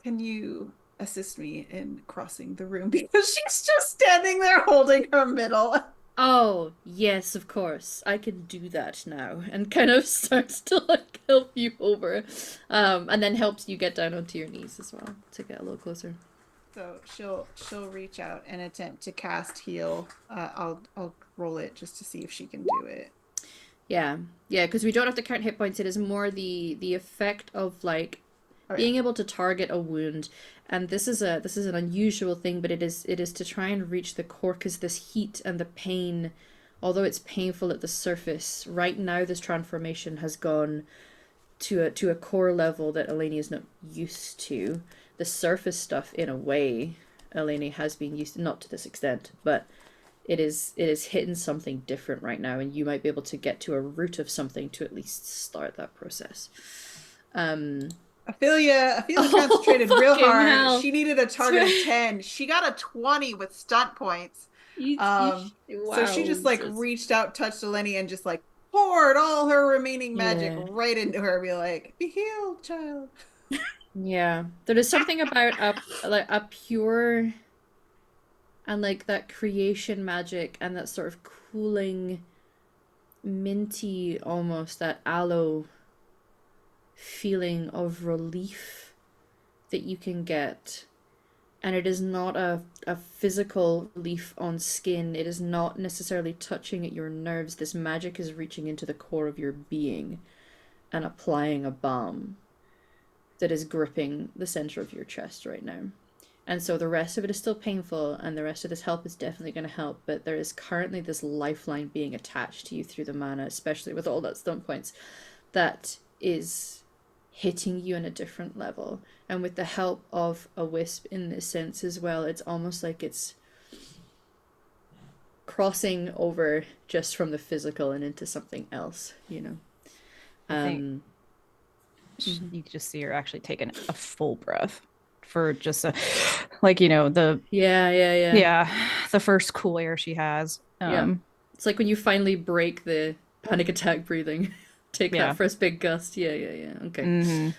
can you assist me in crossing the room? Because she's just standing there holding her middle. Oh, yes, of course. I can do that now. And kind of starts to like help you over. And then helps you get down onto your knees as well to get a little closer. So she'll reach out and attempt to cast heal. I'll roll it just to see if she can do it. Yeah, because we don't have to count hit points. It is more the effect of like Oh, being able to target a wound, and this is an unusual thing, but it is to try and reach the core, because this heat and the pain, although it's painful at the surface, right now this transformation has gone to a core level that Eleni is not used to. The surface stuff, in a way, Eleni has been used to, not to this extent, but it is hitting something different right now, and you might be able to get to a root of something to at least start that process. Ophelia concentrated real fucking hard. hell. She needed a target of 10. She got a 20 with stunt points. So she just like reached out, touched Eleni, and just like poured all her remaining magic right into her. Be like, be healed, child. Yeah, there is something about a pure and like that creation magic and that sort of cooling, minty, almost that aloe feeling of relief that you can get. And it is not a physical relief on skin. It is not necessarily touching at your nerves. This magic is reaching into the core of your being and applying a balm that is gripping the center of your chest right now. And so the rest of it is still painful, and the rest of this help is definitely going to help, but there is currently this lifeline being attached to you through the mana, especially with all that stunt points, that is hitting you on a different level. And with the help of a wisp in this sense as well, it's almost like it's crossing over just from the physical and into something else, you know. I think you could just see her actually taking a full breath for just a, like, you know, the the first cool air she has. It's like when you finally break the panic attack breathing. Take that first big gust. Okay.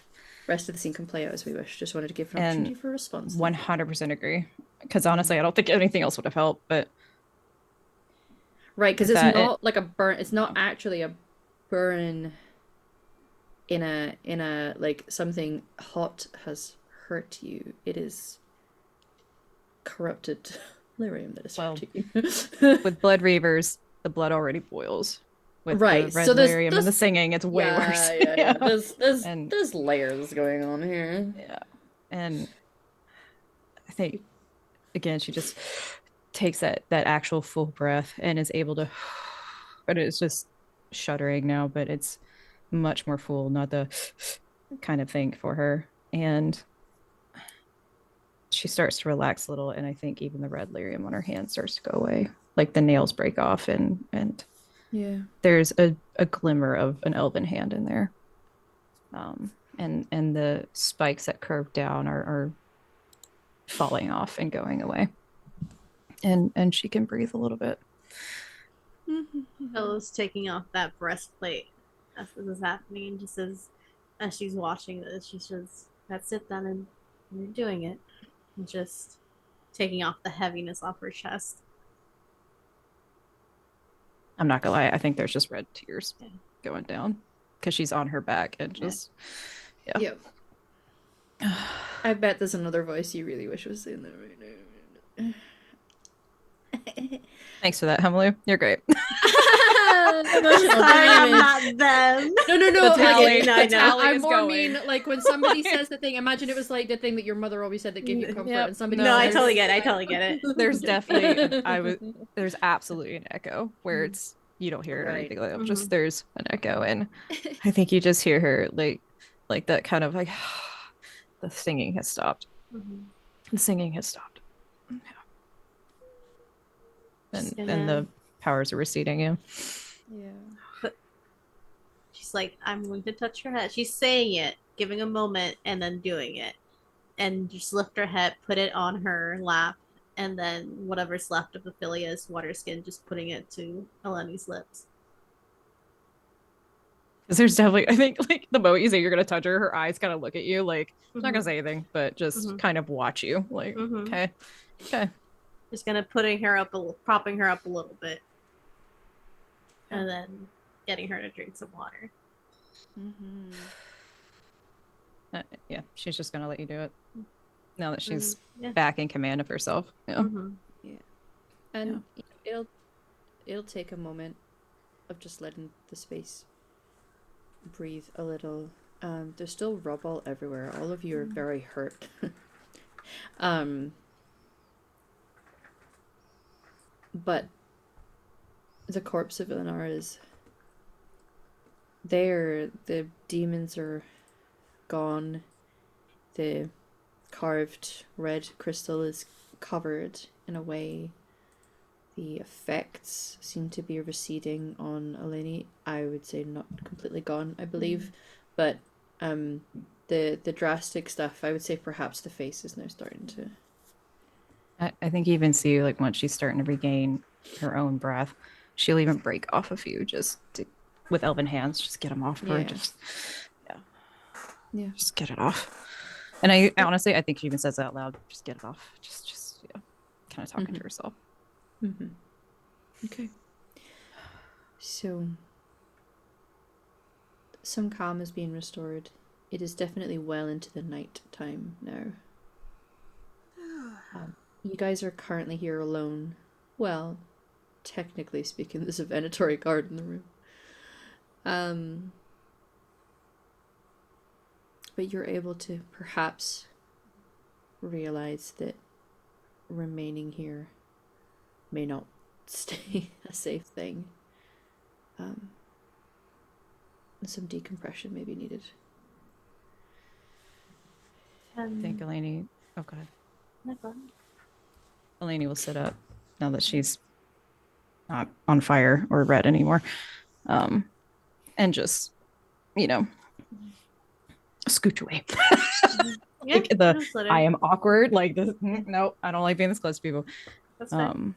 Rest of the scene can play out as we wish. Just wanted to give an opportunity for a response. 100% agree. Because honestly, I don't think anything else would have helped. But right, because it's not like a burn. It's not actually a burn. In a like something hot has hurt you. It is corrupted lyrium that is hurting you. With blood reavers, the blood already boils. With the red lyrium and the singing, it's way worse. Yeah. There's layers going on here. Yeah. And I think, again, she just takes that actual full breath and is able to, but it's just shuddering now, but it's much more full, not the kind of thing for her. And she starts to relax a little, and I think even the red lyrium on her hand starts to go away. Like the nails break off, and there's a glimmer of an elven hand in there. And the spikes that curve down are falling off and going away. And she can breathe a little bit. Bella's taking off that breastplate as this is happening, just as she's watching this, she says, "That's it then, and you're doing it." And just taking off the heaviness off her chest. I'm not gonna lie, I think there's just red tears going down because she's on her back and just Yep. I bet there's another voice you really wish was in there right now. Thanks for that, Hamalu. You're great. Sorry, I'm not with them. No, no, no. The Like, tally- the tally I is more going. mean like when somebody says the thing. Imagine it was like the thing that your mother always said that gave you comfort, Yep. and somebody. No, I says totally get it. I totally get it. There's definitely there's absolutely an echo where it's you don't hear it or Right. anything like that. Mhm. Just there's an echo, and I think you just hear her like that kind of like the singing has stopped. Mhm. The singing has stopped. Yeah. Just And gonna- the powers are receding. Yeah. Yeah. She's like, I'm going to touch her head. She's saying it, giving a moment, and then doing it. And just lift her head, put it on her lap, and then whatever's left of Ophelia's water skin, just putting it to Eleni's lips. Because there's definitely, I think, like the moment you say you're gonna touch her, her eyes kind of look at you, like she's not gonna say anything, but just Mhm. kind of watch you, like, Mhm. okay, okay. Just gonna propping her up a little bit, and then getting her to drink some water. Mm-hmm. Yeah, she's just gonna let you do it now that she's Yeah. back in command of herself. Yeah. Mhm. And it'll take a moment of just letting the space breathe a little. There's still rubble everywhere. All of you are very hurt. But the corpse of Eleanor is there. The demons are gone. The carved red crystal is covered in a way. The effects seem to be receding on Eleni. I would say not completely gone, I believe, but the drastic stuff, I would say perhaps the face is now starting to. I think you even see like once she's starting to regain her own breath, she'll even break off a few with elven hands, just get them off of her. Just just get it off. And I honestly, I think she even says that out loud. Just get it off. Just kind of talking to herself. Mm-hmm. Okay. So, some calm is being restored. It is definitely well into the night time now. You guys are currently here alone. Well, technically speaking, there's a venatory guard in the room. But you're able to perhaps realize that remaining here may not stay a safe thing. Some decompression may be needed. I think Eleni. Oh god. No, go ahead. Eleni will sit up now that she's not on fire or red anymore, and just scooch away. Yeah, Like just let her. I am awkward. Like this. No, I don't like being this close to people. That's fine.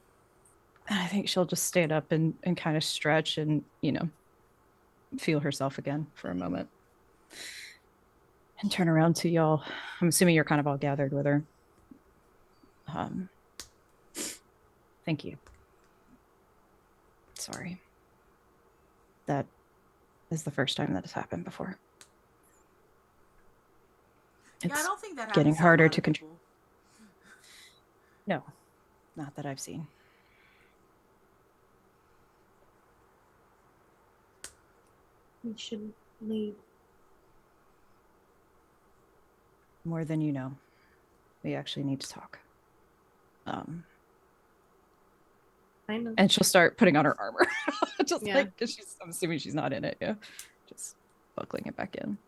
And I think she'll just stand up and kind of stretch and feel herself again for a moment, and turn around to y'all. I'm assuming you're kind of all gathered with her. Thank you. Sorry. That is the first time that has happened before. Yeah, I don't think that getting happens to a harder lot to of control. people. No, not that I've seen. We should leave. More than you know. We actually need to talk. I know. And she'll start putting on her armor. Just Yeah. like, because I'm assuming she's not in it. Yeah. Just buckling it back in.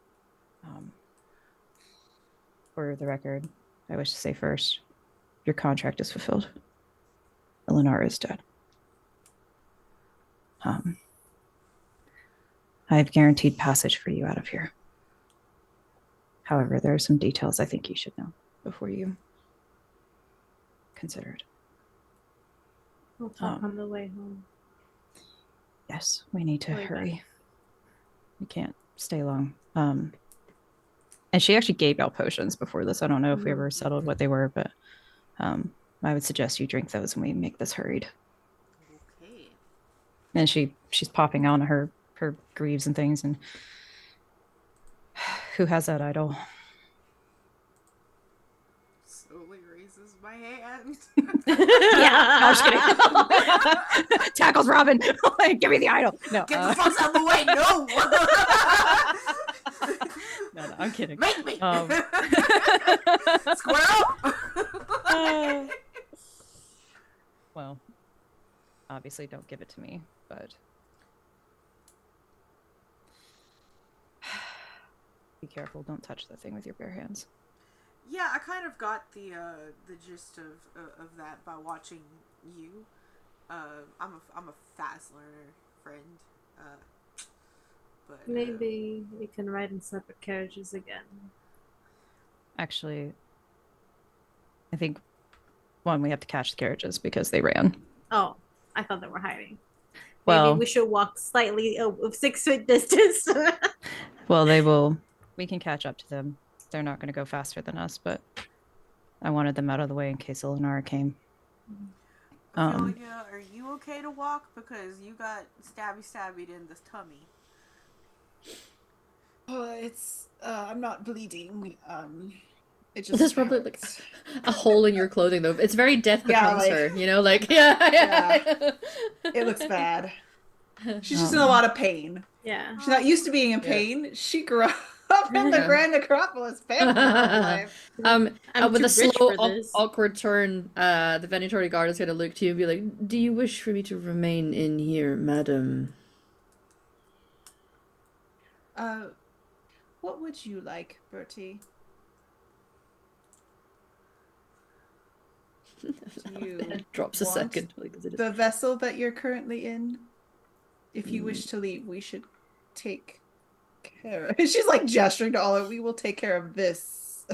For the record, I wish to say first, your contract is fulfilled. Eleanor is dead. I've guaranteed passage for you out of here. However, there are some details I think you should know before you consider it. We'll talk on the way home. Yes, we need to Way hurry. back. We can't stay long. And she actually gave out potions before this. I don't know if we ever settled what they were, but I would suggest you drink those and we make this hurried. Okay. And she's popping on her greaves and things. And who has that idol? Slowly raises my hand. Yeah, no, I'm just kidding. Tackles Robin. Like, give me the idol. No, Get the fuck out of the way. No. no, I'm kidding. Make me. Square up. Well, obviously don't give it to me, but be careful. Don't touch the thing with your bare hands. Yeah, I kind of got the gist of that by watching you. I'm a fast learner, friend. But Maybe we can ride in separate carriages again. Actually, I think one, we have to catch the carriages because they ran. Oh, I thought they were hiding. Well, Maybe we should walk slightly of 6 foot distance. well, they will. We can catch up to them. They're not going to go faster than us, but I wanted them out of the way in case Eleonora came. Ophelia, are you okay to walk? Because you got stabby in the tummy. It's I'm not bleeding. It just There's probably like hurts. a hole in your clothing though. It's very Death Yeah, Becomes like- Her, you know, like yeah. It looks bad. She's just in a lot of pain. Yeah. She's not used to being in Yeah. pain. She grew up in the Grand Necropolis family her whole life. I'm with too a rich slow, for this. awkward turn, the Venatori guard is going to look to you and be like, "Do you wish for me to remain in here, madam?" What would you like, Bertie? You It drops a want second. Like, is it the vessel that you're currently in? If you wish to leave, we should take care of. She's like gesturing to all of. We will take care of this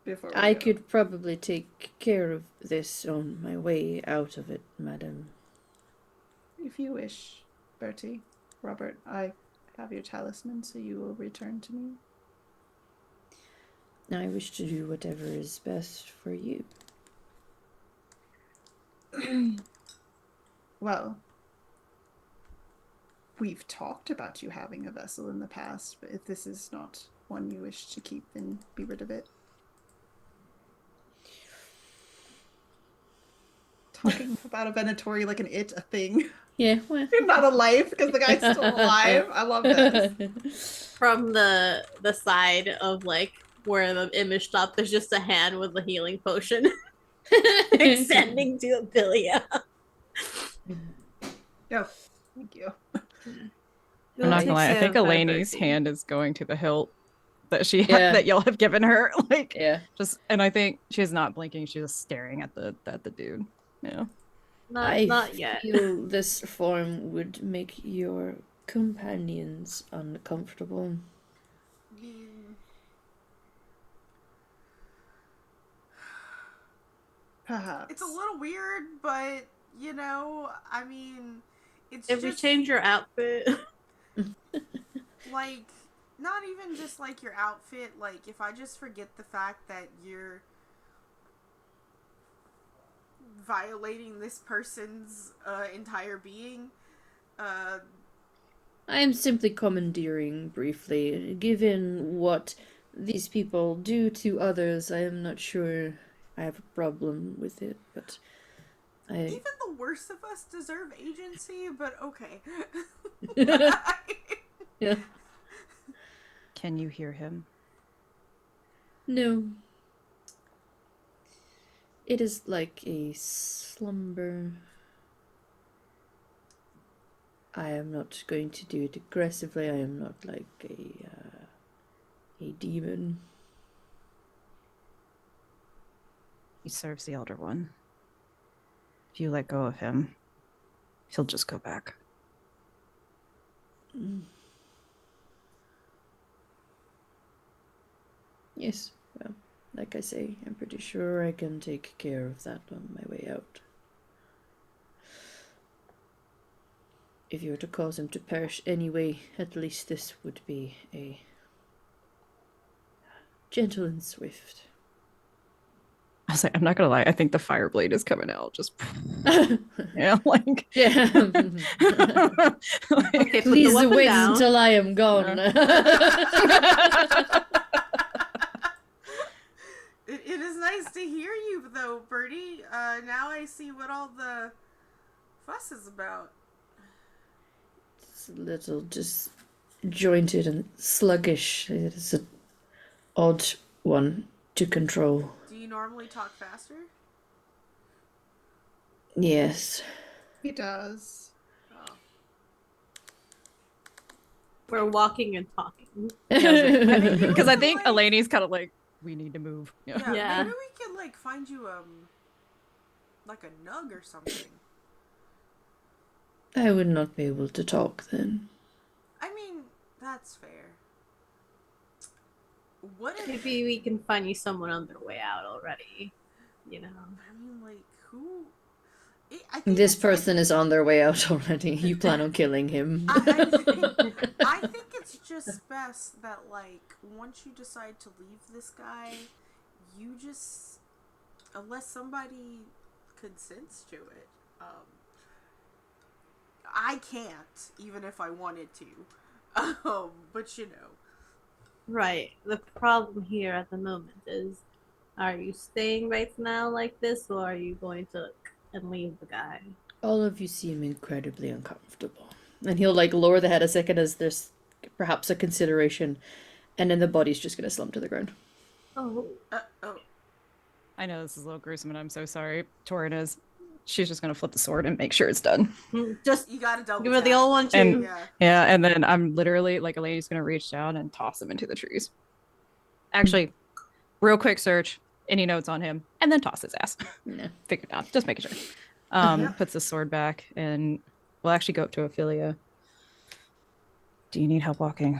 before. I go. could probably take care of this on my way out of it, madam. If you wish, Bertie. Robert, I have your talisman, so you will return to me. I wish to do whatever is best for you. Well, we've talked about you having a vessel in the past, but if this is not one you wish to keep, then be rid of it. Talking about a Venatori like a thing. Yeah, well. Not a life, because the guy's still alive. I love this. From the side of like where the image stopped, there's just a hand with a healing potion extending to Ophelia. Oh, thank you. I'm not gonna lie. I think Eleni's hand is going to the hilt that she that y'all have given her. Like, and I think she's not blinking. She's just staring at the dude. Yeah. Not yet. I feel this form would make your companions uncomfortable. Perhaps. It's a little weird, but you know, I mean, it's If just you change your outfit. like not even just like your outfit, like if I just forget the fact that you're violating this person's entire being, I am simply commandeering briefly. Given what these people do to others, I am not sure I have a problem with it, but even the worst of us deserve agency, but okay. Yeah. Can you hear him? No. It is like a slumber. I am not going to do it aggressively. I am not like a demon. He serves the Elder One. If you let go of him, he'll just go back. Yes, well, like I say, I'm pretty sure I can take care of that on my way out. If you were to cause him to perish anyway, at least this would be a gentle and swift. I was like, I'm not gonna lie, I think the fire blade is coming out. Just yeah, like Yeah. Okay, Please wait until I am gone. It is nice to hear you, though, Bertie. Now I see what all the fuss is about. It's a little just jointed and sluggish. It is an odd one to control. Do you normally talk faster? Yes. He does. Oh. We're walking and talking. Because I think Eleni's kind of like, we need to move. Yeah, Yeah. maybe we can, like, find you, like a nug or something. I would not be able to talk then. I mean, that's fair. What if... Maybe we can find you someone on their way out already. You know. I mean, like, who... I think This it's, person is on their way out already. You plan on killing him. I think it's just best that, like, once you decide to leave this guy, you just... Unless somebody consents to it. I can't, even if I wanted to. But you know. Right. The problem here at the moment is, are you staying right now like this, or are you going to and leave the guy? All of you seem incredibly uncomfortable. And he'll like lower the head a second as there's perhaps a consideration, and then the body's just gonna slump to the ground. Oh. Oh. I know this is a little gruesome, and I'm so sorry. Torin is. She's just gonna flip the sword and make sure it's done. Just You gotta double give her the tap. old one too. And- Yeah. Yeah, and then I'm literally like, Eleni's gonna reach down and toss him into the trees. Actually, real quick search, any notes on him, and then toss his ass. No. Figured out, just making sure. Yeah. Puts the sword back, and we'll actually go up to Ophelia. Do you need help walking?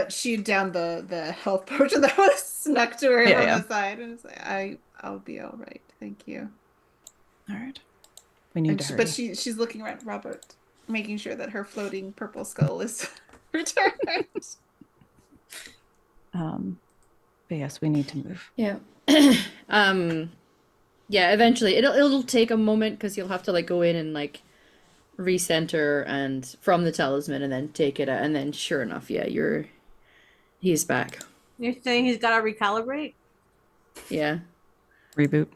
She down the health potion that was snuck to her Yeah, from yeah. the side, and it's like, I'll be all right, thank you. All right, we need And to hurry. but she's looking at Robert, making sure that her floating purple skull is returned. But yes, we need to move. Yeah. Yeah, eventually it'll take a moment because you'll have to like go in and like recenter and from the talisman and then take it out, and then sure enough, yeah, he's back. You're saying he's got to recalibrate? Yeah. Reboot.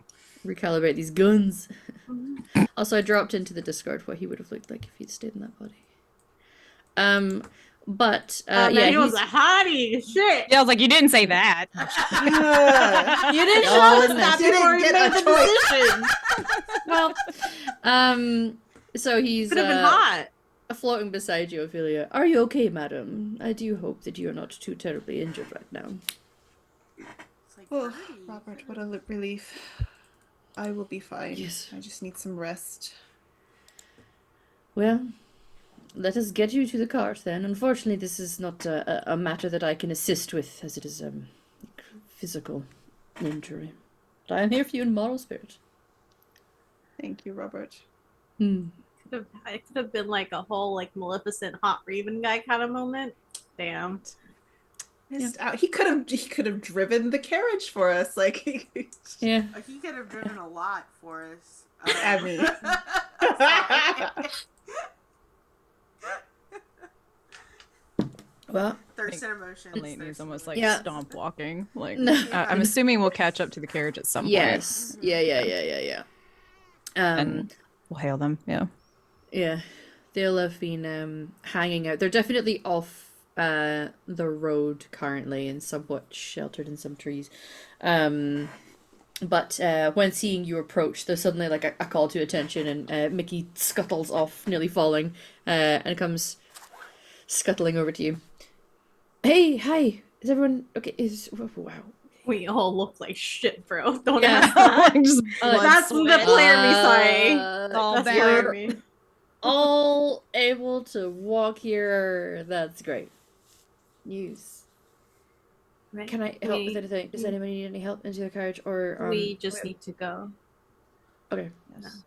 Recalibrate these guns. Mhm. Also, I dropped into the Discord what he would have looked like if he'd stayed in that body. But Man, yeah, he was he's- a hottie. Shit. Yeah, I was like, you didn't say that. You didn't show Oh, us goodness. that You before didn't you get made a the choice. decision. well, so he's Could have been hot. floating beside you, Ophelia. Are you okay, madam? I do hope that you are not too terribly injured right now. It's like, Oh, Bertie, Robert, what a relief. I will be fine. Yes. I just need some rest. Well, let us get you to the cart then. Unfortunately, this is not a matter that I can assist with, as it is physical injury. But I am here for you in moral spirit. Thank you, Robert. Hmm. It could have been like a whole like Maleficent hot Raven guy kind of moment. Damn. Missed out. He could have driven the carriage for us. Like Yeah. He could have driven a lot for us. I mean. Sorry. Well, Thirst and emotions. Eleni's thirst almost and like Yeah. stomp walking. Like, No. I'm assuming we'll catch up to the carriage at some point. yes. Yeah. And we'll hail them. Yeah. Yeah. They'll have been hanging out. They're definitely off the road currently and somewhat sheltered in some trees. But when seeing you approach, there's suddenly like a call to attention, and Mickey scuttles off, nearly falling, and comes scuttling over to you. Hey, hi. Is everyone okay? Wow. We all look like shit, bro. Don't Yeah. ask that. Like, just blood That's the sweat. player me, sorry. all That's bad. player me. All able to walk here. That's great news. Right. Can I help with anything? Does anybody need any help into the carriage, or We just need to go. okay? Yes.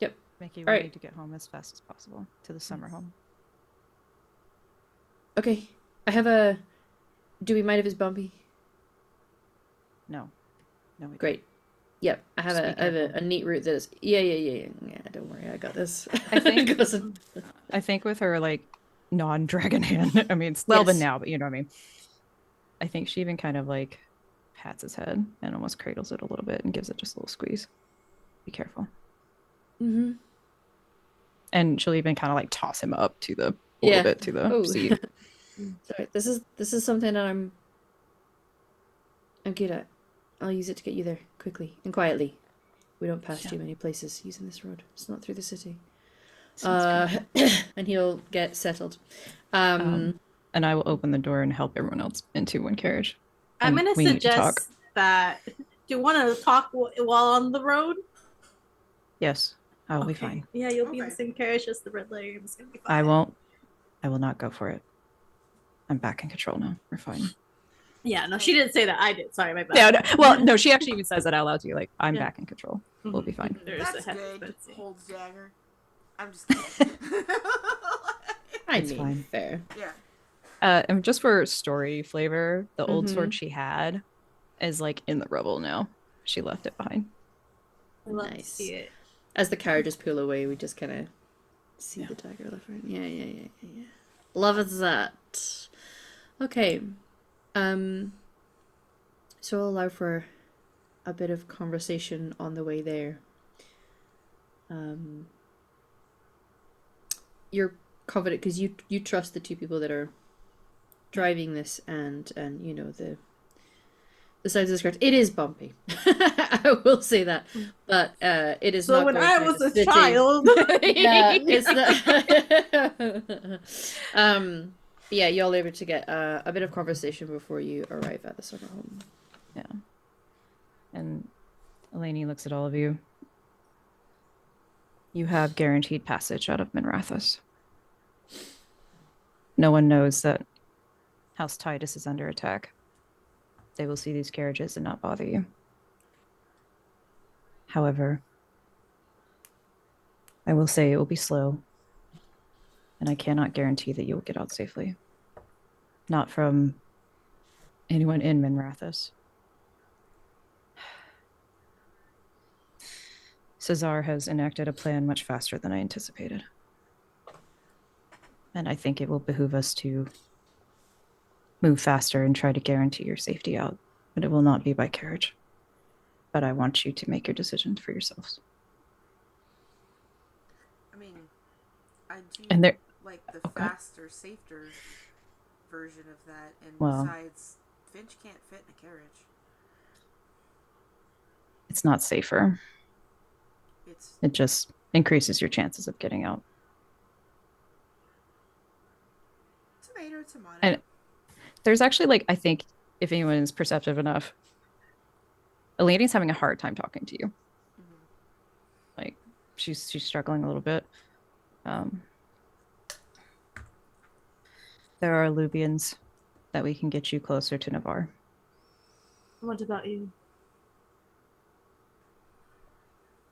Yep. Mickey, we All right. need to get home as fast as possible to the summer home. Okay. I have a. Do we mind if it's bumpy? No. No, we Great. Yep. I have Just a be I have careful. a neat route that is. Yeah. Don't worry. I got this. I think- Goes- I think with her like non-dragon hand, I mean it's Lelvin Yes. now, but you know what I mean. I think she even kind of like pats his head and almost cradles it a little bit and gives it just a little squeeze. Be careful. Mm-hmm. And she'll even kind of like toss him up to the a Yeah. little bit to the Oh. seat. Sorry, this is something that I'm good at. I'll use it to get you there quickly and quietly. We don't pass too many places using this road. It's not through the city. And he'll get settled. And I will open the door and help everyone else into one carriage. I'm And gonna we need to talk. suggest that. Do you want to talk while on the road? Yes, I will be Okay. fine. Yeah, you'll be in Okay. the same carriage as the red lady. It's gonna be fine. I won't. I will not go for it. I'm back in control now. We're fine. Yeah, no, she didn't say that. I did. Sorry, my bad. Yeah. No, well, no, she actually even says that out loud to you. Like, I'm Yeah. back in control. We'll be fine. There's That's a good. hesitancy. Holds dagger. I'm just kidding. I It's mean, fine. fair. Yeah. And just for story flavor, the old Mhm. sword she had is like in the rubble now. She left it behind. I love to Nice. see it. As the carriages pull away, we just kind of see the dagger left. Right. Yeah. Love that. Okay. So I'll allow for a bit of conversation on the way there. You're confident because you trust the two people that are driving this, and you know the sides of the script. It is bumpy. I will say that, but it is So not when going I through was the a city. child, Yeah, it's not. Yeah, y'all able to get a bit of conversation before you arrive at the summer home. Yeah. And Eleni looks at all of you. You have guaranteed passage out of Minrathus. No one knows that House Titus is under attack. They will see these carriages and not bother you. However, I will say it will be slow, and I cannot guarantee that you will get out safely. Not from anyone in Minrathus. Cesar has enacted a plan much faster than I anticipated. And I think it will behoove us to move faster and try to guarantee your safety out. But it will not be by carriage. But I want you to make your decisions for yourselves. I mean, I do And there, like the okay. faster, safer version of that. And Well, besides, Finch can't fit in a carriage. it's not safer. It's It just increases your chances of getting out. tomato. And there's actually, like, I think if anyone is perceptive enough, Eleni's having a hard time talking to you. Mm-hmm. Like, she's struggling a little bit. There are Lubians that we can get you closer to Navarre. what about you?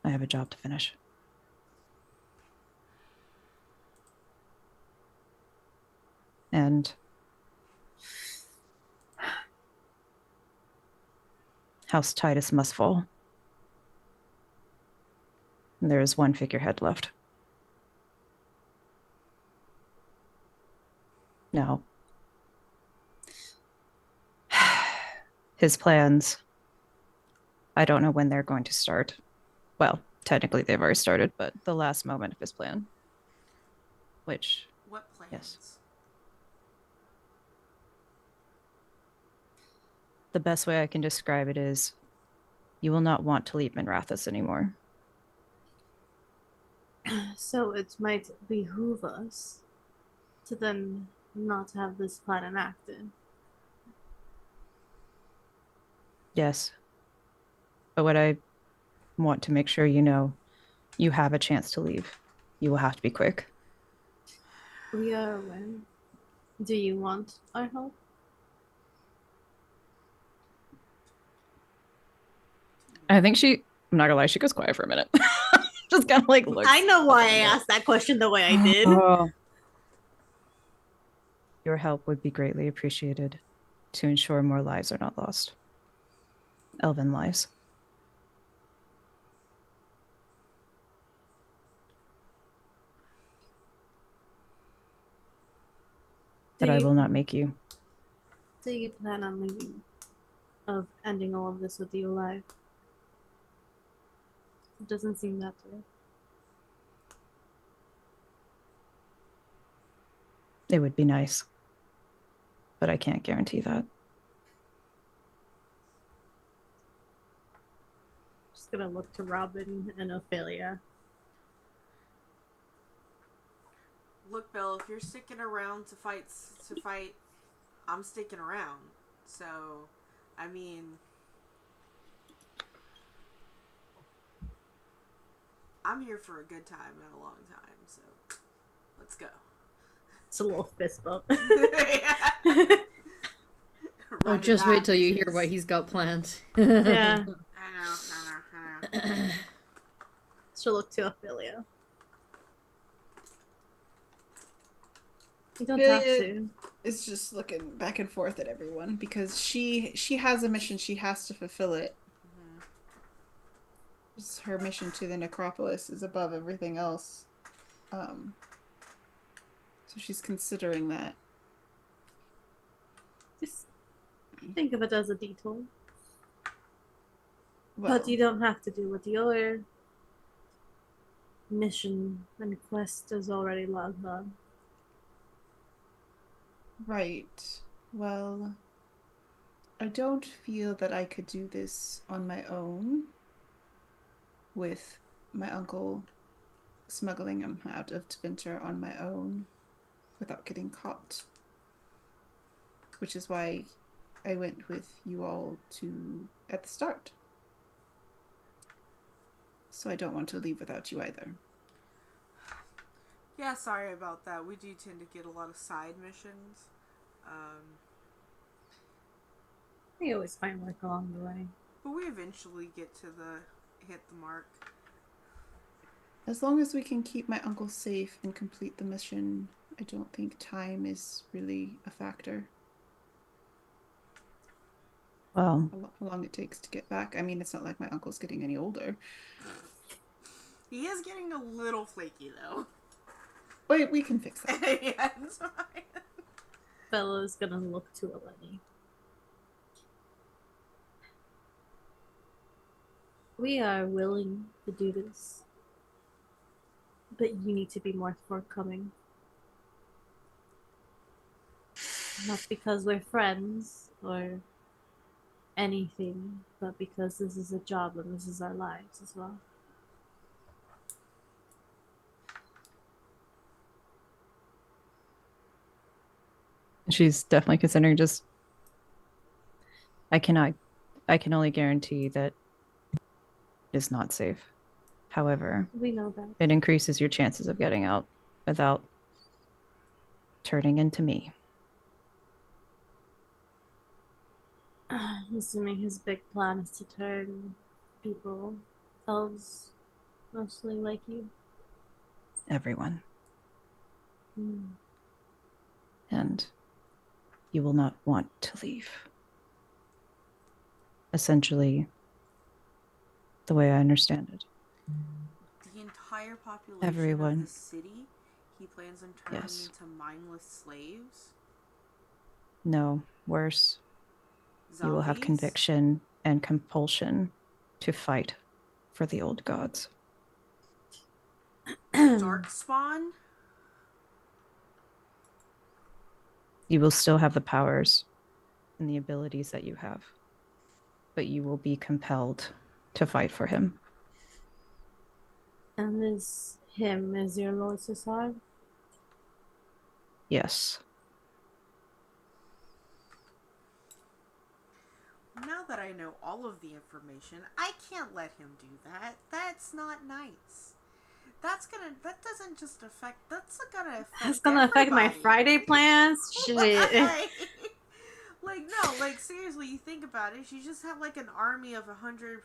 I have a job to finish. And House Titus must fall. And there is one figurehead left. Now, his plans, I don't know when they're going to start. Well, technically they've already started, but the last moment of his plan, which, What plans? yes. The best way I can describe it is you will not want to leave Minrathus anymore. So it might behoove us to then not have this plan enacted. Yes. But what I want to make sure you know, you have a chance to leave. You will have to be quick. We are aware. Do you want our help? I think I'm not gonna lie, she goes quiet for a minute. Just kind of like looks. I know why I asked that question the way I did. Oh. Your help would be greatly appreciated to ensure more lives are not lost. Elven lives. But I will not make you. Do you plan on leaving of ending all of this with you alive. It doesn't seem that way. It would be nice, but I can't guarantee that. Just gonna look to Robin and Ophelia. Look, Bill, if you're sticking around to fight, I'm sticking around. So, I mean, I'm here for a good time and a long time. So, let's go. It's a little fist bump. Oh, just wait till you hear what he's got planned. Yeah. I know. She'll look to Ophelia. You don't have to. Is just looking back and forth at everyone because she has a mission. She has to fulfill it. Her mission to the necropolis is above everything else. So she's considering that. Just think of it as a detour. Well, But you don't have to do what your mission and quest is already logged on. right. Well, I don't feel that I could do this on my own with my uncle smuggling him out of Winter on my own without getting caught. Which is why I went with you all at the start. So I don't want to leave without you either. Yeah, sorry about that. We do tend to get a lot of side missions. We always find work along the way. But we eventually hit the mark. As long as we can keep my uncle safe and complete the mission, I don't think time is really a factor. Well, How long it takes to get back. I mean, it's not like my uncle's getting any older. He is getting a little flaky, though. Wait, we can fix that. Yeah, it's fine. Bella's gonna look to Eleni. We are willing to do this, but you need to be more forthcoming. Not because we're friends or anything, but because this is a job and this is our lives as well. she's definitely considering just. I can only guarantee that it is not safe. However, We know that. it increases your chances of getting out without turning into me. Assuming his big plan is to turn people, elves, mostly like you. Everyone. Mm. And you will not want to leave. Essentially, the way I understand it. The entire population Everyone. of the city, he plans on turning into mindless slaves? No, worse. Zombies? You will have conviction and compulsion to fight for the old gods. Darkspawn? You will still have the powers and the abilities that you have, but you will be compelled to fight for him. And is your Lord Cesar? Yes. Now that I know all of the information, I can't let him do that. That's not nice. That's gonna affect my everybody. Friday plans. Shit. Like seriously, you think about it. You just have like an army of 100%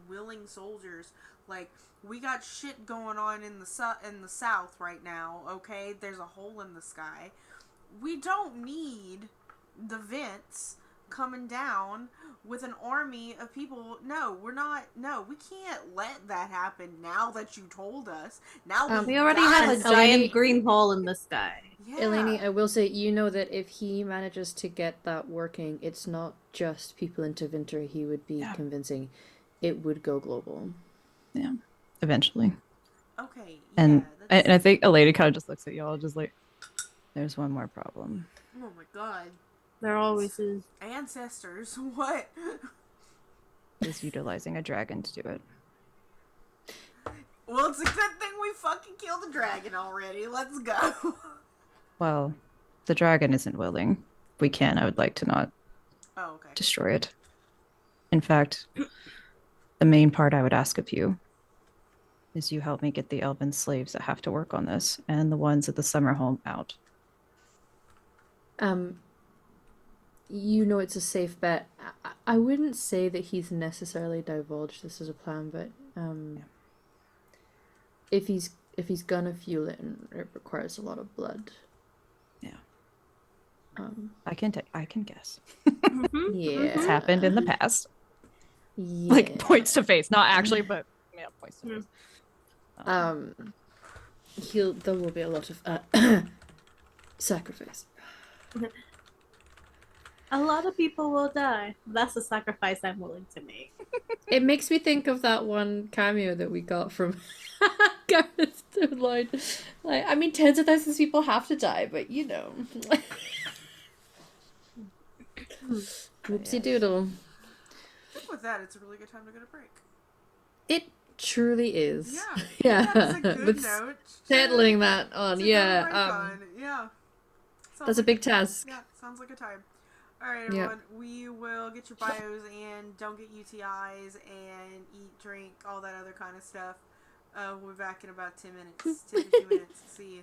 willing soldiers. Like we got shit going on in the south right now. Okay, there's a hole in the sky. We don't need the vents coming down with an army of people. No, we're not. No, we can't let that happen now that you told us. Now We already got have a it. giant green hole in the sky. Yeah. Eleni, I will say, you know that if he manages to get that working, it's not just people into Winter he would be convincing. It would go global. Yeah, eventually. Okay. And Yeah. I think a lady kind of just looks at y'all, just like, there's one more problem. Oh my god. There always is. Ancestors. What? Is utilizing a dragon to do it. Well, it's a good thing we fucking killed the dragon already. Let's go. Well, the dragon isn't willing. If we can, I would like to not Oh, okay. destroy it. In fact, the main part I would ask of you is you help me get the elven slaves that have to work on this and the ones at the summer home out. You know it's a safe bet. I wouldn't say that he's necessarily divulged this as a plan, but if he's gonna fuel it, and it requires a lot of blood. Yeah. I can guess. Yeah. It's happened in the past. Yeah. Like points to face, not actually, but yeah, points to face. There will be a lot of sacrifice. A lot of people will die. That's a sacrifice I'm willing to make. It makes me think of that one cameo that we got from Gareth Lloyd. Like, I mean, tens of thousands of people have to die, but you know. Whoopsie doodle. I think with that, it's a really good time to go to break. It truly is. Yeah. Yeah. That is a good With note. settling that on, To go to yeah. break on. Yeah. Sounds That's a like big task. Yeah, sounds like a time. All right, Yeah. everyone. We will get your bios and don't get UTIs and eat, drink, all that other kind of stuff. We'll be back in about 10 minutes. 10 to 15 minutes. See you.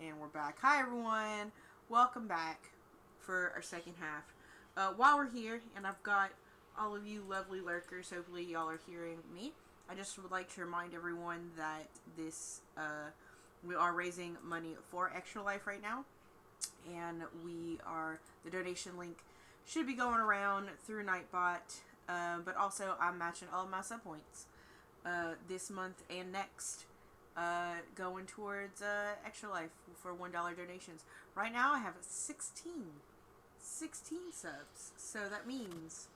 And we're back. Hi, everyone. Welcome back for our second half. While we're here, and I've got all of you lovely lurkers, hopefully y'all are hearing me, I just would like to remind everyone that we are raising money for Extra Life right now. And the donation link should be going around through Nightbot. But also, I'm matching all of my sub points this month and next, going towards Extra Life for $1 donations. Right now, I have 16 subs, so that means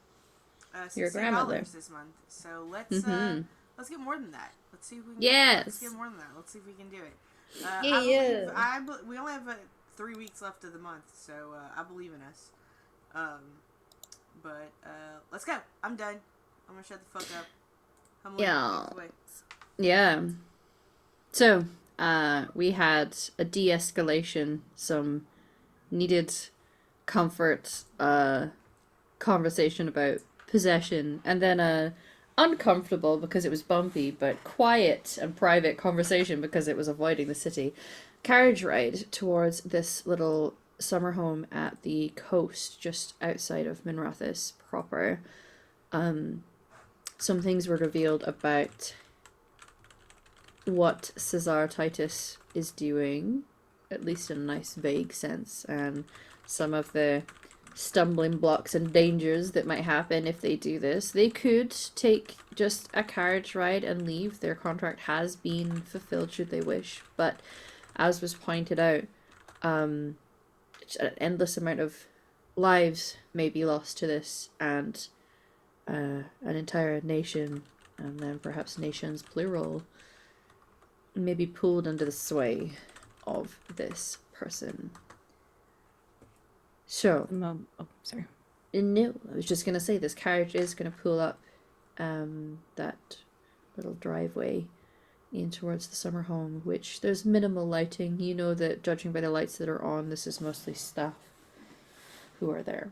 Your $16 grandmother. this month. So let's get more than that. Let's see if we can. Yes. Let's get more than that. Let's see if we can do it. We only have 3 weeks left of the month, so I believe in us. But let's go. I'm done. I'm gonna shut the fuck up. Yeah. So, we had a de-escalation, some needed comfort, conversation about possession, and then a uncomfortable, because it was bumpy, but quiet and private conversation because it was avoiding the city, carriage ride towards this little summer home at the coast just outside of Minrathis proper. Some things were revealed about what Cesar Titus is doing, at least in a nice vague sense, and some of the stumbling blocks and dangers that might happen if they do this. They could take just a carriage ride and leave. Their contract has been fulfilled should they wish, but as was pointed out, an endless amount of lives may be lost to this, and an entire nation, and then perhaps nations plural, may be pulled under the sway of this person. So, sorry. no, I was just gonna say this carriage is gonna pull up that little driveway in towards the summer home, which there's minimal lighting. You know that judging by the lights that are on, this is mostly staff who are there.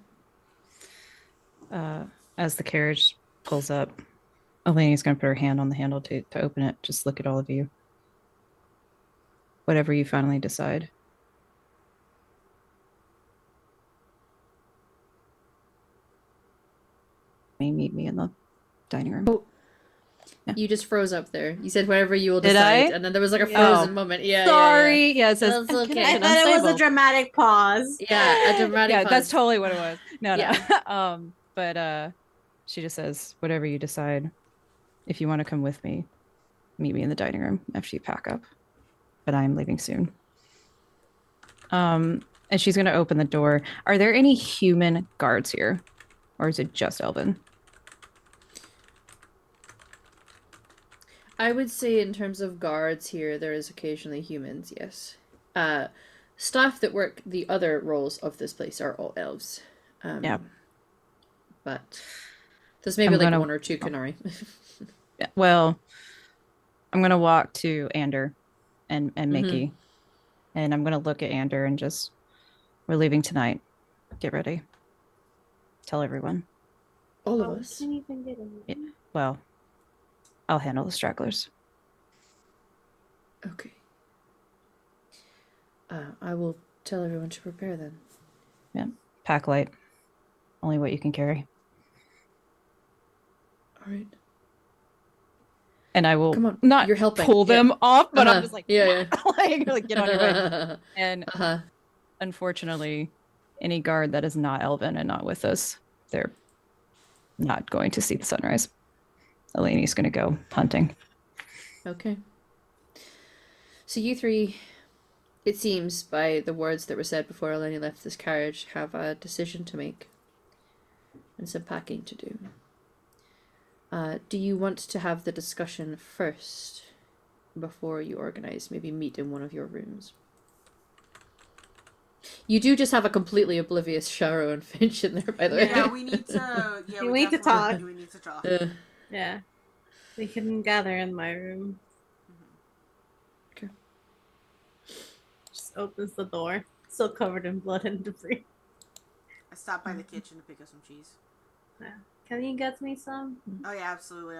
As the carriage pulls up, Eleni's going to put her hand on the handle to open it. Just look at all of you. Whatever you finally decide. Meet me in the dining room. Oh, yeah. You just froze up there. You said whatever you will Did decide, I? and then there was like a frozen moment. Yeah, sorry. Yeah, it says that's okay. I thought it was a dramatic pause. Yeah, a dramatic pause. That's totally what it was. No. Yeah. But she just says, whatever you decide. If you want to come with me, meet me in the dining room after you pack up. But I am leaving soon. And she's going to open the door. Are there any human guards here? Or is it just Elvin? I would say in terms of guards here, there is occasionally humans, yes. Staff that work the other roles of this place are all elves. Yeah. But there's maybe one or two Kenari. Yeah, well, I'm going to walk to Ander and Mickey. And I'm going to look at Ander and just, we're leaving tonight. Get ready. Tell everyone. All of us. Can't even get in. Yeah, well, I'll handle the stragglers. Okay. I will tell everyone to prepare then. Yeah. Pack light. Only what you can carry. All right. And I will Come on, not you're helping. pull them off, but I'm just like, yeah. like, get on your way. And unfortunately, any guard that is not Elvin and not with us, they're not going to see the sunrise. Eleni's going to go hunting. Okay. So you three, it seems, by the words that were said before Eleni left this carriage, have a decision to make and some packing to do. Do you want to have the discussion first before you organize? Maybe meet in one of your rooms. You do just have a completely oblivious Sharo and Finch in there, by the way. Yeah, we need to. Yeah, we need to talk. We need to talk. Yeah, we can gather in my room. Okay. Just opens the door, still covered in blood and debris. I stopped by the kitchen to pick up some cheese. Yeah. Can you get me some? Oh yeah, absolutely.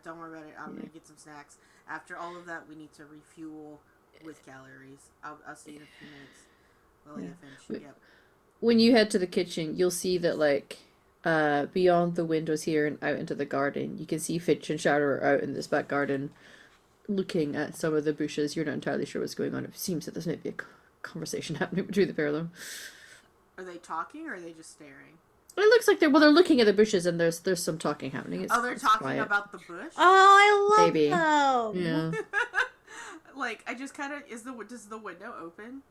Don't worry about it. I'm gonna get some snacks. After all of that, we need to refuel with calories. I'll see you in a few minutes. Lilia Finch. Yep. When you head to the kitchen, you'll see that like beyond the windows here and out into the garden, you can see Fitch and Shadow are out in this back garden looking at some of the bushes. You're not entirely sure what's going on. It seems that there's maybe a conversation happening between the pair of them. Are they talking or are they just staring? It looks like they're looking at the bushes and there's some talking happening. They're talking quiet. About the bush. Oh, I love Maybe. them. Yeah. Like I just kind of does the window open?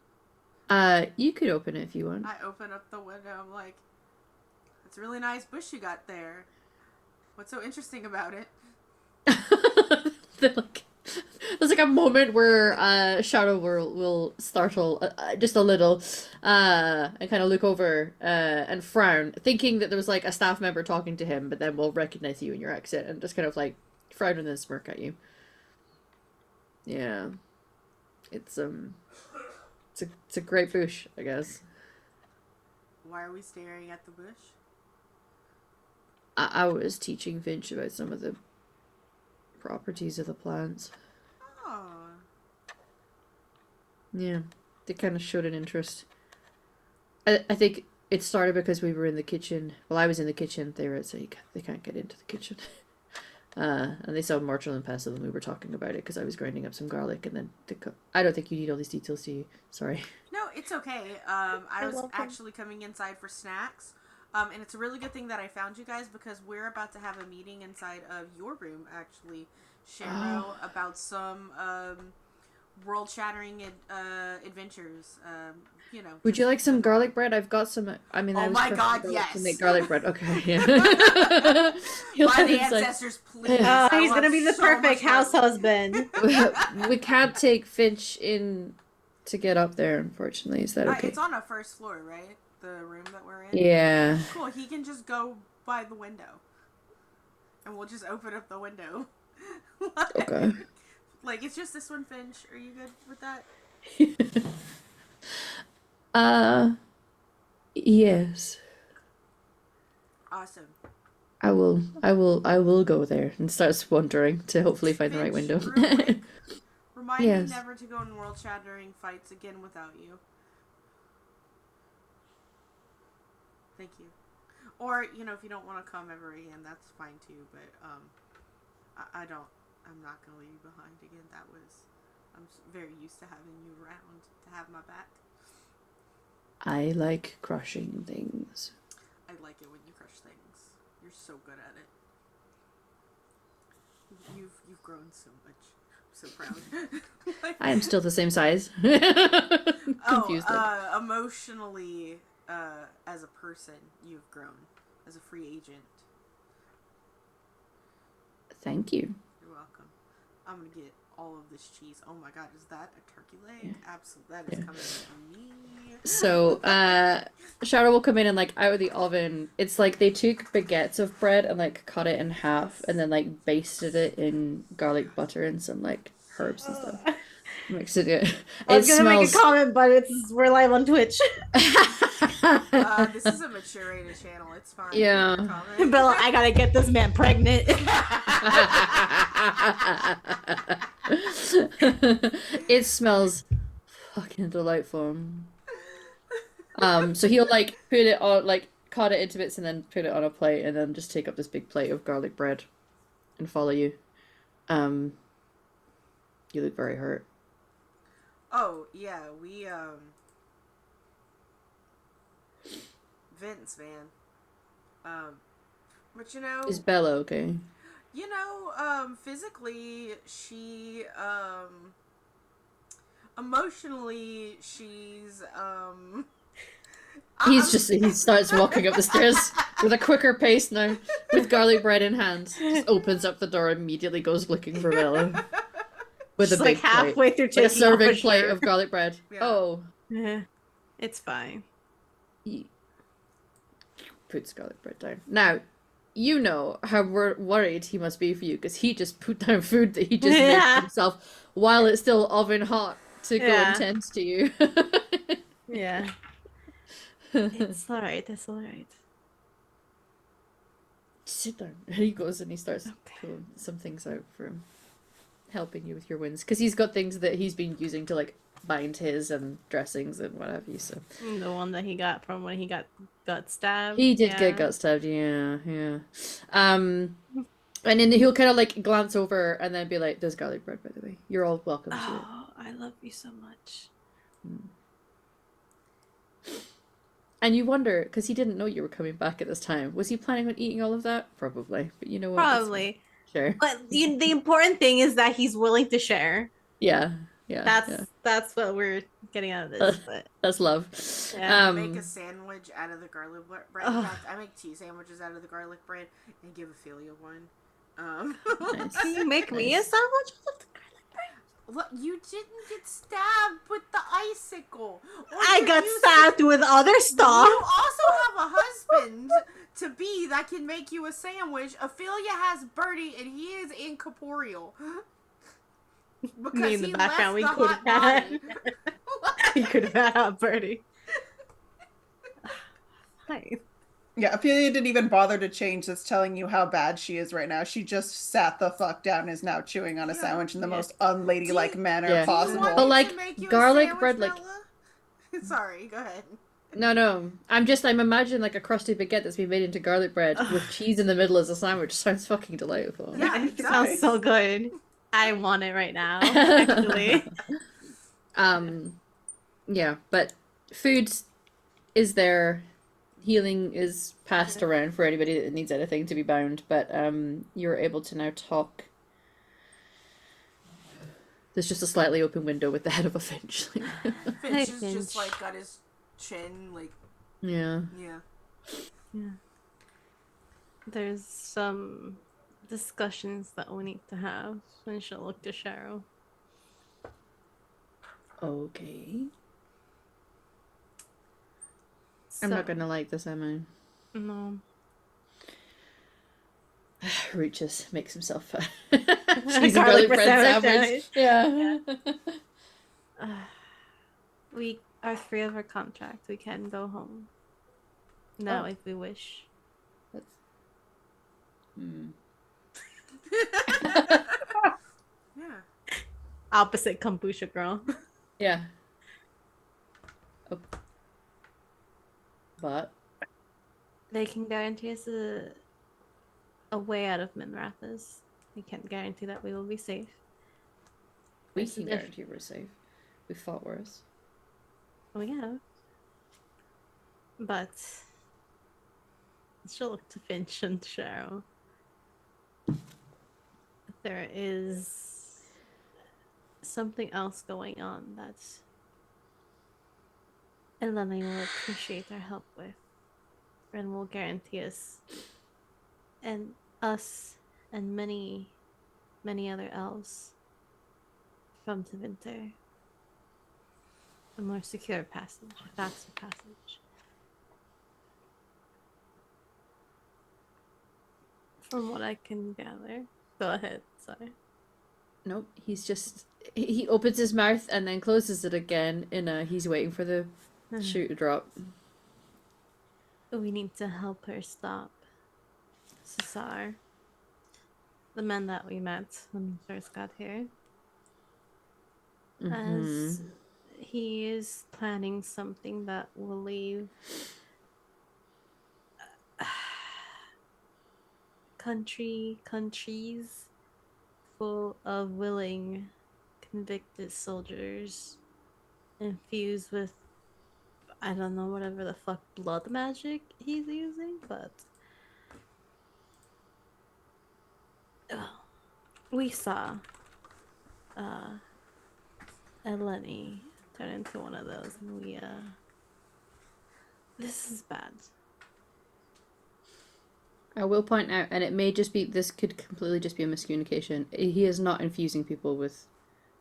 You could open it if you want. I open up the window. I'm like, it's a really nice bush you got there. What's so interesting about it? There's like a moment where Shadow will startle just a little and kind of look over and frown, thinking that there was like a staff member talking to him, but then will recognize you in your exit and just kind of like frown and then smirk at you. Yeah, it's a great bush, I guess. Why are we staring at the bush? I was teaching Finch about some of the properties of the plants. Oh. Yeah, they kind of showed an interest. I think it started because we were in the kitchen. Well, I was in the kitchen. They were outside. They can't get into the kitchen. And they saw Marshall and Pestle, and we were talking about it because I was grinding up some garlic, and then I don't think you need all these details, do you? Sorry. No, it's okay. I was actually coming inside for snacks. And it's a really good thing that I found you guys because we're about to have a meeting inside of your room, actually, Sharo, about some world-shattering adventures. You know. Would you like some garlic bread? I've got some. I mean, oh my God, yes! To make garlic bread. Okay. Yeah. By the ancestors, please. He's gonna be the perfect house husband. We can't take Finch in to get up there, unfortunately. Is that okay? It's on a first floor, right? The room that we're in. Yeah. Cool. He can just go by the window, and we'll just open up the window. Okay. Like it's just this one, Finch. Are you good with that? Yes. Awesome. I will go there and start wandering to hopefully find the right window. Real quick, remind Yes. me never to go in world-shattering fights again without you. Thank you. Or, if you don't want to come ever again, that's fine too, but, I'm not going to leave you behind again. I'm very used to having you around to have my back. I like crushing things. I like it when you crush things. You're so good at it. You've grown so much. I'm so proud. I am still the same size. Confused. Emotionally, as a person, you've grown as a free agent. Thank you. You're welcome. I'm gonna get all of this cheese. Oh my God, is that a turkey leg? Yeah. Absolutely, that is coming from me. So, Shadow will come in and, like, out of the oven, it's like they took baguettes of bread and, like, cut it in half and then, like, basted it in garlic butter and some, like, herbs and stuff. Mixed it in. I was gonna make a comment, but we're live on Twitch. This is a mature rated channel. It's fine. Yeah. Bella, I gotta get this man pregnant. It smells fucking delightful. So he'll like put it on, like cut it into bits and then put it on a plate and then just take up this big plate of garlic bread and follow you. You look very hurt. Oh, yeah, we, Vince, man. But Is Bella okay? Physically, she, emotionally, she's, He starts walking up the stairs with a quicker pace now, with garlic bread in hand. Just opens up the door, immediately goes looking for Bella. With She's a big like halfway plate. through Like a taking serving off her plate shirt. of garlic bread. Yeah. Oh. It's fine. He puts garlic bread down. Now, you know how worried he must be for you, because he just put down food that he just made for himself while it's still oven hot to go and tend to you. Yeah. It's alright, it's alright. Sit down. And he goes and he starts pulling some things out for him. helping you with your wounds because he's got things that he's been using to like bind his and dressings and what have you. So The one that he got from when he got gut stabbed. he did get gut stabbed. Yeah. And then he'll kind of like glance over and then be like, "There's garlic bread, by the way. You're all welcome to it." Oh, I love you so much. And you wonder, because he didn't know you were coming back at this time, was he planning on eating all of that? Probably. But you know what? That's Probably. fine. Sure. But the important thing is that he's willing to share. Yeah. That's what we're getting out of this. But That's love. Yeah. Make a sandwich out of the garlic bread. In fact, I make 2 sandwiches out of the garlic bread and give Ophelia one. Nice. can you make me a sandwich out of the garlic bread? Look, you didn't get stabbed with the icicle. I got stabbed with other stuff. You also have a husband to be that can make you a sandwich. Ophelia has Bertie, and he is incorporeal. Because Me in the he background, we left the could hot have body. He could have had a birdie. Fine. Yeah, Ophelia didn't even bother to change this, telling you how bad she is right now. She just sat the fuck down and is now chewing on a sandwich in the most unladylike manner Yeah. possible. But, like, to make you garlic a sandwich, bread, like- Bella? Sorry, go ahead. No. I'm imagining like a crusty baguette that's been made into garlic bread with cheese in the middle as a sandwich. Sounds fucking delightful. Yeah, It sounds does. so good. I want it right now, actually. Yeah, but food is there. Healing is passed around for anybody that needs anything to be bound, but you're able to now talk. There's just a slightly open window with the head of a finch. Finch is Finch. just like got his chin, like, Yeah. Yeah. There's some discussions that we need to have, and she'll look to Cheryl. Okay. I'm not gonna like this, am I? No. Reaches, makes himself A cheese and garlic bread sandwich. Yeah. We are free of our contract. We can go home now if we wish. That's... yeah. Opposite kombucha girl. Yeah. Oh. But They can guarantee us a way out of Minrathas. We can't guarantee that we will be safe. we There's a can diff- guarantee we're safe. We fought worse. We have. But she'll look to Finch and Cheryl. There is something else going on that Eleni will appreciate our help with, and will guarantee us and many, many other elves from Tevinter a more secure passage, a faster passage. From what I can gather. Go ahead, sorry. Nope, he opens his mouth and then closes it again in a he's waiting for the shoe to drop. We need to help her stop Cesar, the man that we met when we first got here. As he is planning something that will leave countries full of willing, convicted soldiers infused with, I don't know, whatever the fuck blood magic he's using, but we saw Eleni turn into one of those, and we this is bad. I will point out, and it may just be, this could completely just be a miscommunication. He is not infusing people with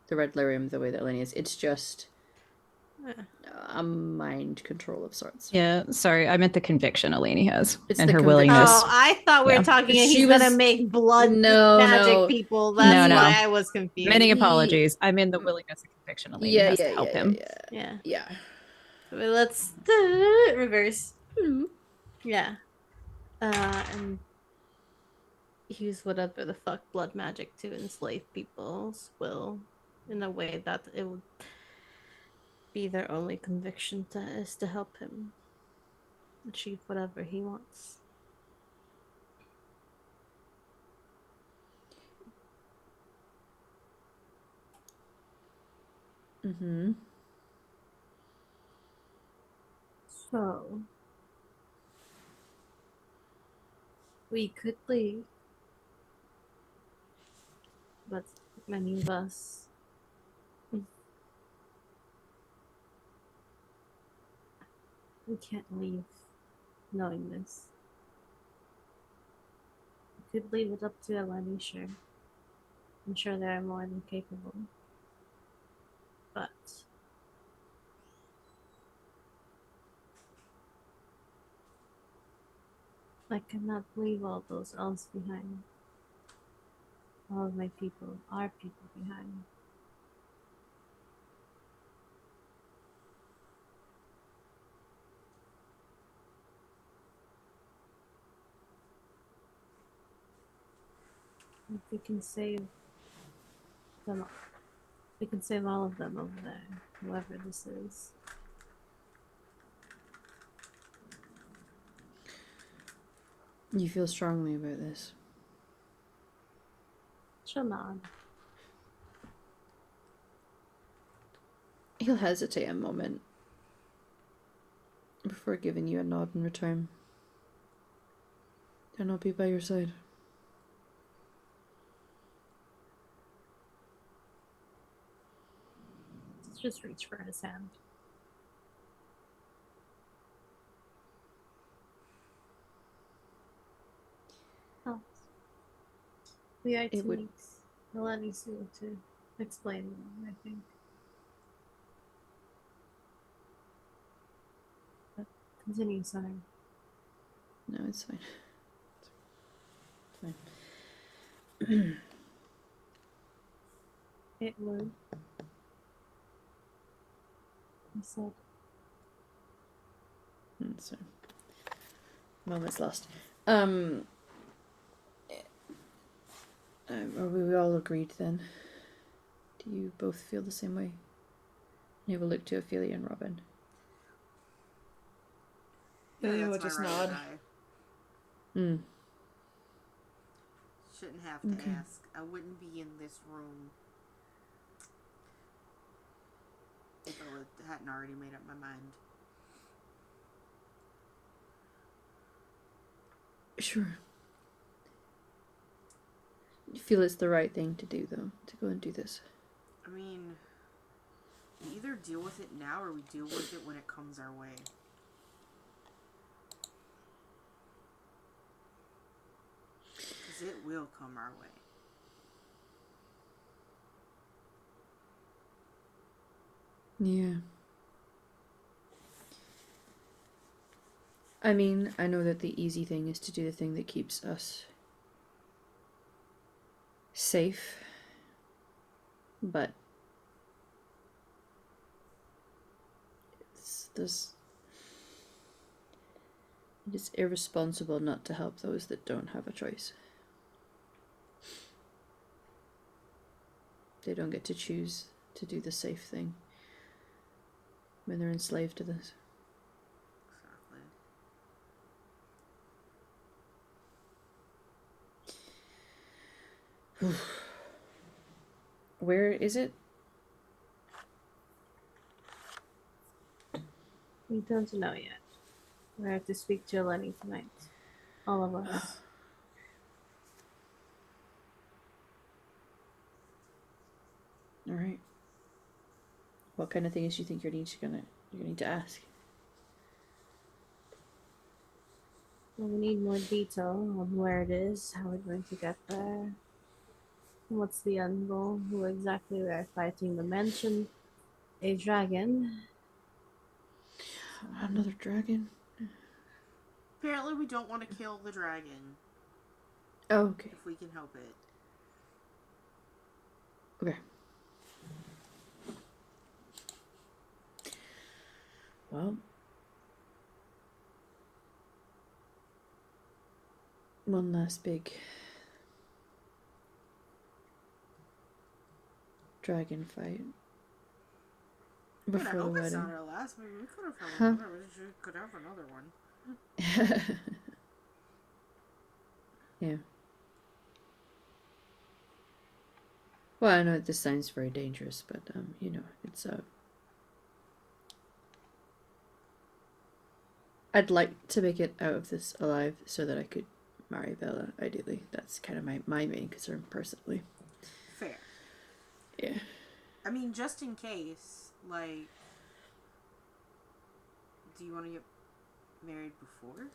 the red lyrium the way that Lenny is. It's just a mind control of sorts. Yeah, sorry, I meant the conviction Eleni has It's and the her conviction. willingness. Oh, I thought we were Yeah. talking. She He's was- gonna make blood No, magic no. people. That's No. why I was confused. Many apologies. I mean the willingness and conviction Eleni has to help him. Yeah. But let's reverse. Mhm. Yeah. And use whatever the fuck blood magic to enslave people's will in a way that it would be their only conviction is to help him achieve whatever he wants. Mm-hmm. So we could leave, but many of us we can't leave knowing this. We could leave it up to Eleni, sure. I'm sure they're more than capable. But I cannot leave all those elves behind. All of my people, our people behind. If we can save them, we can save all of them over there, whoever this is. You feel strongly about this? She'll nod. He'll hesitate a moment before giving you a nod in return. Then I'll be by your side. Let's just reach for his hand. Oh. We are teammates. Eleni soon to explain more, I think. But continue, sorry. No, it's fine. It's fine. It would. I said. So, moment's lost. Are we all agreed then? Do you both feel the same way? You have a look to Ophelia and Robin. Ophelia will that's just my ride or nod. die. Hmm. Shouldn't have to Okay. ask. I wouldn't be in this room if I hadn't already made up my mind. Sure. You feel it's the right thing to do, though, to go and do this. I mean, we either deal with it now or we deal with it when it comes our way. Because it will come our way. Yeah. I mean, I know that the easy thing is to do the thing that keeps us safe, but it is irresponsible not to help those that don't have a choice. They don't get to choose to do the safe thing when they're enslaved to this. Exactly. Where is it? We don't know yet. We have to speak to Eleni tonight. All of us. All right. What kind of things do you think you're gonna need to ask? Well, we need more detail on where it is, how we're going to get there. What's the end goal? Who exactly we are fighting? The mentioned a dragon. Another dragon? Apparently we don't want to kill the dragon. Oh, okay. If we can help it. Okay. Well, one last big dragon fight Man, I before the hope it's not wedding. our last. Maybe we could have found Huh? another. We could have another one. Yeah. Well, I know this sounds very dangerous, but you know, it's I'd like to make it out of this alive so that I could marry Bella, ideally. That's kind of my main concern personally. Fair. Yeah. I mean, just in case, like, do you want to get married before?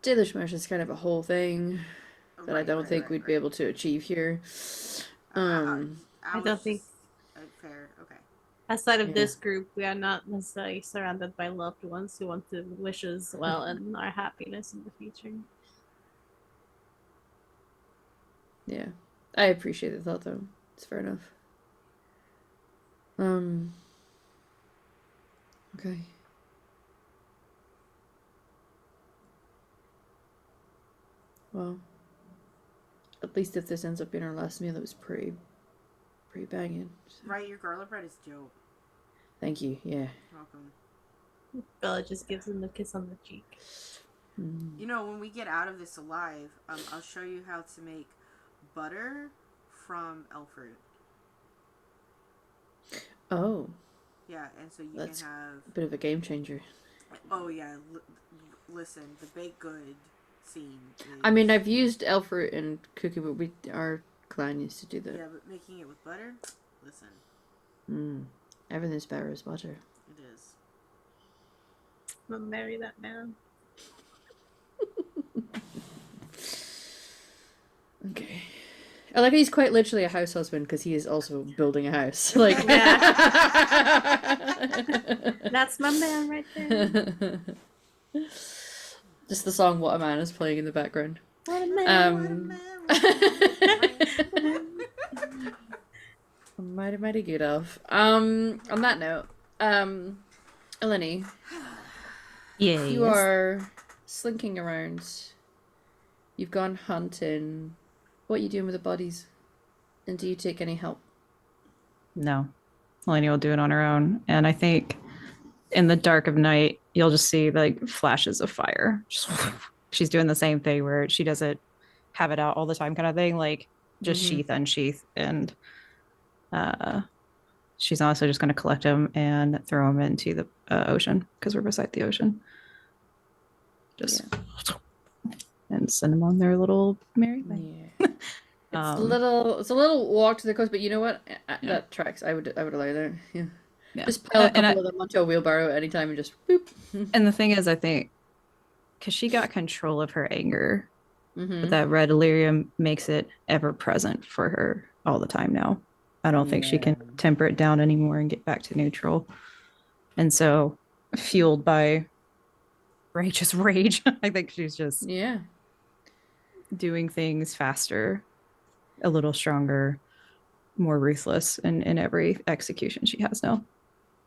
Dalish marriage is kind of a whole thing that I don't think we'd be able to achieve here. I don't think- fair. Okay. Outside of Yeah. this group, we are not necessarily surrounded by loved ones who want to wish us well and our happiness in the future. Yeah. I appreciate the thought though. It's fair enough. Okay. Well, at least if this ends up being our last meal, it was pretty banging. So. Right, your garlic bread is dope. Thank you. Yeah. Welcome. Bella just gives him a kiss on the cheek. You know, when we get out of this alive, I'll show you how to make butter from elf fruit. Oh, Yeah, and so you That's can have. a bit of a game changer. Oh yeah, listen, the baked good scene. Is... I mean, I've used elf fruit and cookie, but our clan used to do that. Yeah, but making it with butter, listen. Everything's better as butter. It is. I'm gonna marry that man. Okay. I like he's quite literally a house husband because he is also building a house. Like, That's my man right there. Just the song "What a Man" is playing in the background. What a man. Mighty good elf. On that note, Eleni, Yeah. you are slinking around. You've gone hunting. What are you doing with the bodies? And do you take any help? No. Eleni will do it on her own. And I think in the dark of night, you'll just see like flashes of fire. She's doing the same thing where she doesn't have it out all the time kind of thing, like just sheath, unsheath. And she's also just going to collect them and throw them into the ocean because we're beside the ocean. Just and send them on their little merry way. Yeah. It's a little walk to the coast, but you know what? Yeah. That tracks. I would allow that. Yeah. Yeah. Just pile a couple of them onto a wheelbarrow at any time and just boop. And the thing is, I think because she got control of her anger, but that red delirium makes it ever present for her all the time now. I don't think she can temper it down anymore and get back to neutral. And so, fueled by righteous rage, I think she's just doing things faster, a little stronger, more ruthless in every execution she has now.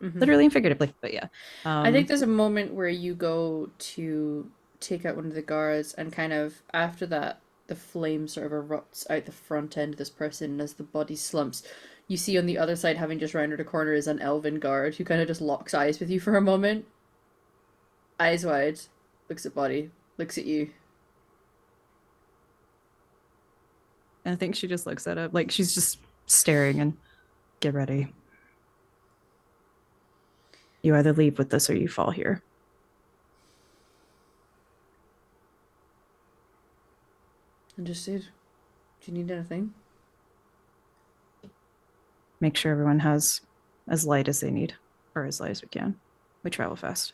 Literally and figuratively, but yeah. I think there's a moment where you go to take out one of the guards, and kind of after that, the flame sort of erupts out the front end of this person, and as the body slumps, you see on the other side, having just rounded a corner, is an elven guard who kind of just locks eyes with you for a moment. Eyes wide, looks at body, looks at you. And I think she just looks at it like she's just staring and get ready. You either leave with this or you fall here. Understood. Do you need anything? Make sure everyone has as light as they need, or as light as we can. We travel fast.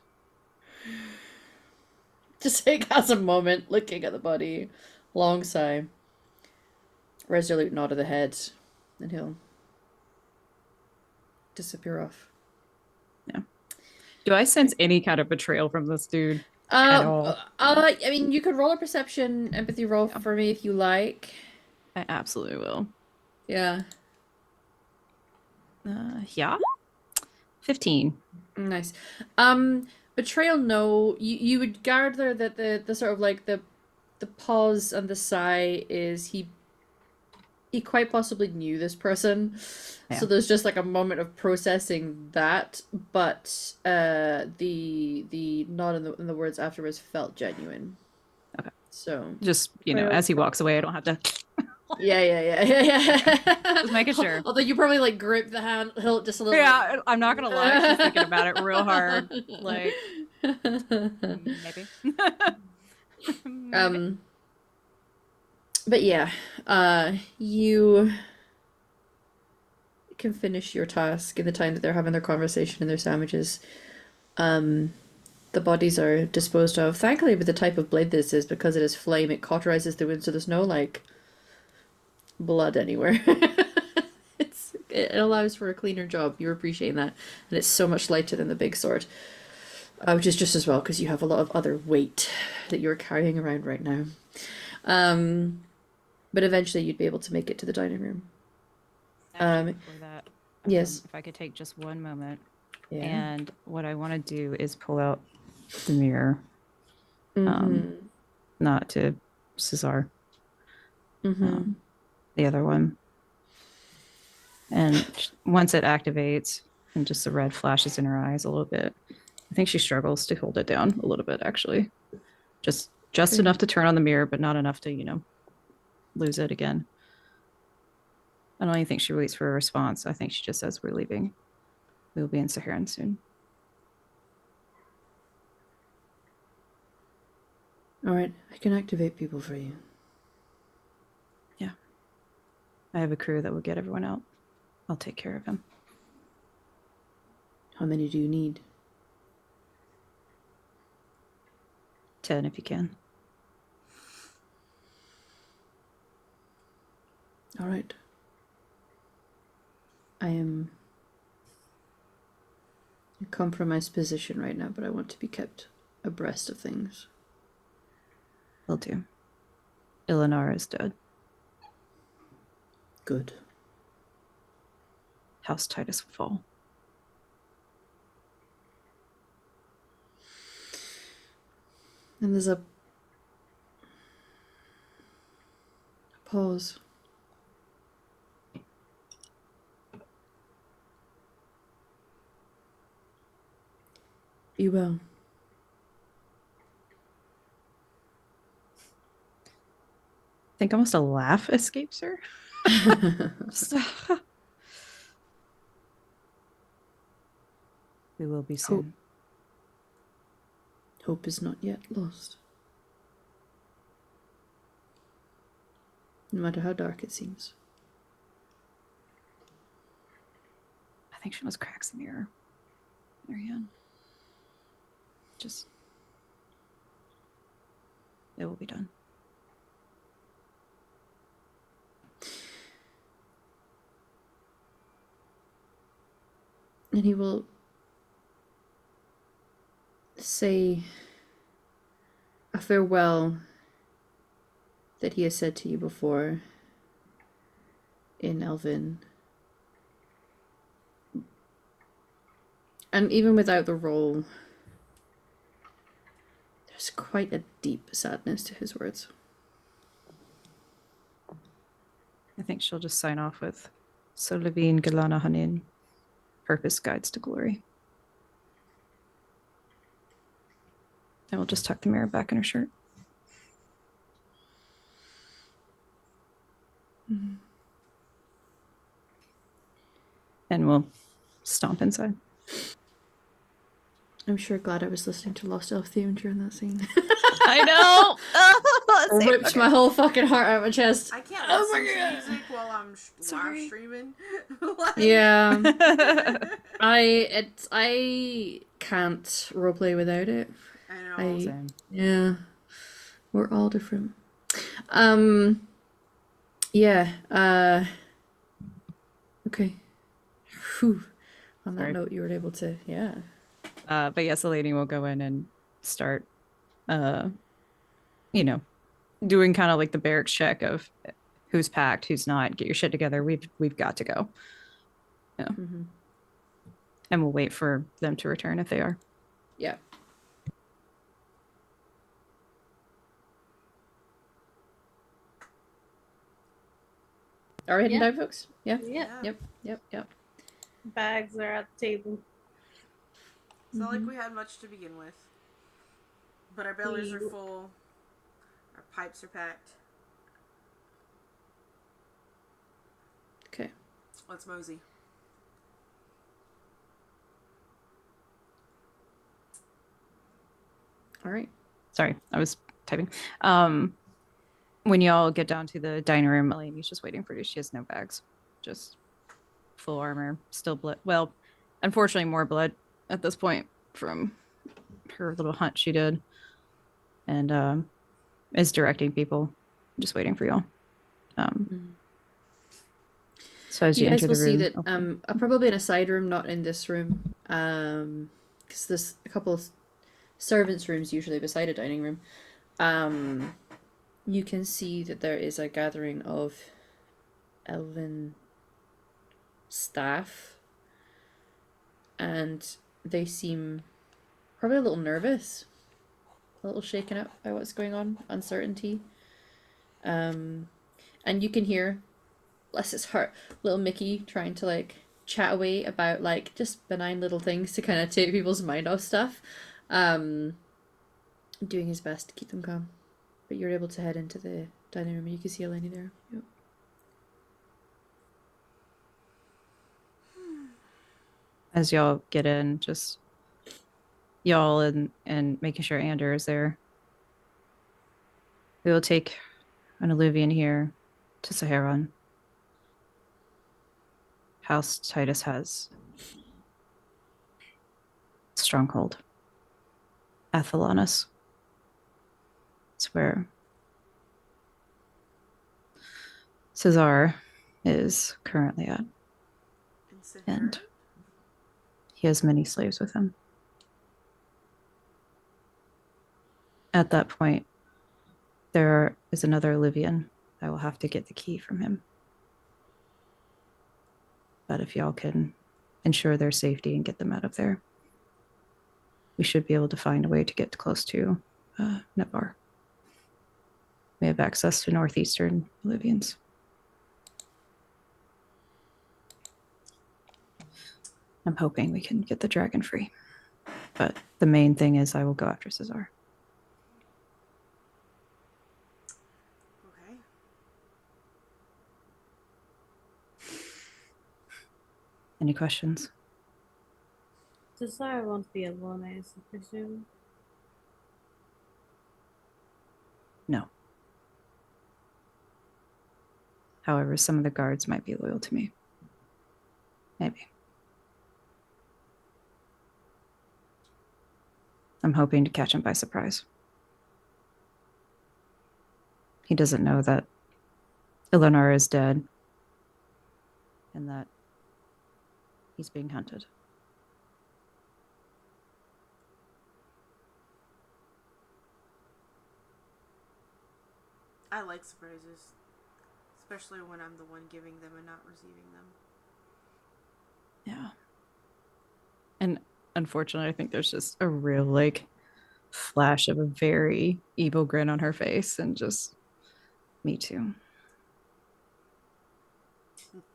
Just has a moment looking at the body, long sigh, resolute nod of the head, and he'll disappear off. Yeah. Do I sense any kind of betrayal from this dude at all? I mean, you could roll a perception empathy roll for me if you like. I absolutely will. Yeah. Yeah. 15. Nice. Betrayal, no. You would gather that the sort of like the pause and the sigh is he quite possibly knew this person. Yeah. So there's just like a moment of processing that, but the nod and the words afterwards felt genuine. Okay. So Just, Betrayal, as he walks away, I don't have to. yeah. Just making sure. Although you probably like grip the hand hilt just a little. Yeah, I'm not gonna lie. She's thinking about it real hard. Like, maybe. Maybe. But yeah, you can finish your task in the time that they're having their conversation and their sandwiches. The bodies are disposed of. Thankfully, with the type of blade this is, because it is flame, it cauterizes the wound, so there's no like blood anywhere. It allows for a cleaner job. You're appreciating that, and it's so much lighter than the big sword, which is just as well because you have a lot of other weight that you're carrying around right now. But eventually you'd be able to make it to the dining room. Actually, before that, yes. If I could take just one moment, Yeah. and what I want to do is pull out the mirror. Mm-hmm. Not to Cesar. Mm-hmm. The other one. And once it activates and just the red flashes in her eyes a little bit, I think she struggles to hold it down a little bit, actually. Just Okay. enough to turn on the mirror, but not enough to, lose it again. I don't even think she waits for a response. I think she just says, "We're leaving. We'll be in Saharan soon." All right, I can activate people for you. Yeah. I have a crew that will get everyone out. I'll take care of him. How many do you need? 10 if you can. All right. I am in a compromised position right now, but I want to be kept abreast of things. Will do. Ilinara is dead. Good. House Titus will fall. And there's a pause. Be well. I think almost a laugh escapes her. We will be soon. Hope is not yet lost. No matter how dark it seems. I think she must crack the mirror. Marianne. Just. It will be done. And he will say a farewell that he has said to you before in Elven. And even without the role, there's quite a deep sadness to his words. I think she'll just sign off with Solivine Galana Hanin. Purpose guides to glory. And we'll just tuck the mirror back in her shirt. Mm-hmm. And we'll stomp inside. I'm sure glad I was listening to Lost Elf theme during that scene. I know. Ripped my whole fucking heart out of my chest. I can't listen to music while I'm live streaming. Like... Yeah. I can't roleplay without it. I know. Yeah. We're all different. Yeah. Okay. Whew. On that Sorry. note, you were able to, yeah. But yes, the lady will go in and start, doing kind of like the barracks check of who's packed, who's not. Get your shit together. We've got to go. Yeah. Mm-hmm. And we'll wait for them to return if they are. Yeah. Are we heading Yeah. down, folks? Yeah. Yeah. Yep. Bags are at the table. It's not like we had much to begin with. But our bellies are We- full. Our pipes are packed. Okay. Let's mosey. All right. Sorry, I was typing. When y'all get down to the dining room, Elaine's just waiting for you. She has no bags, just full armor, still blood. Well, unfortunately, more blood at this point from her little hunt she did, and is directing people. Just waiting for y'all. So as you You guys enter will the see room, that probably in a side room, not in this room, because there's a couple of servants' rooms usually beside a dining room. You can see that there is a gathering of elven staff, and they seem probably a little nervous, a little shaken up by what's going on, uncertainty. And you can hear, bless his heart, little Mickey trying to like chat away about like just benign little things to kind of take people's mind off stuff. Doing his best to keep them calm. But you're able to head into the dining room and you can see Eleni there. Yep. as y'all get in, just y'all and making sure Ander is there. We will take an Olivian here to Saharan. House Titus has stronghold. Athelanus. It's where Cesar is currently at. And he has many slaves with him. At that point, there is another Olivian. I will have to get the key from him. But if y'all can ensure their safety and get them out of there, we should be able to find a way to get close to Nevar. We have access to northeastern Olivians. I'm hoping we can get the dragon free. But the main thing is I will go after Cesar. Okay. Any questions? Cesar won't be alone, I presume. No. However, some of the guards might be loyal to me. Maybe. I'm hoping to catch him by surprise. He doesn't know that Eleanor is dead and that he's being hunted. I like surprises, especially when I'm the one giving them and not receiving them. Yeah. And unfortunately, I think there's just a real, like, flash of a very evil grin on her face, and just, me too.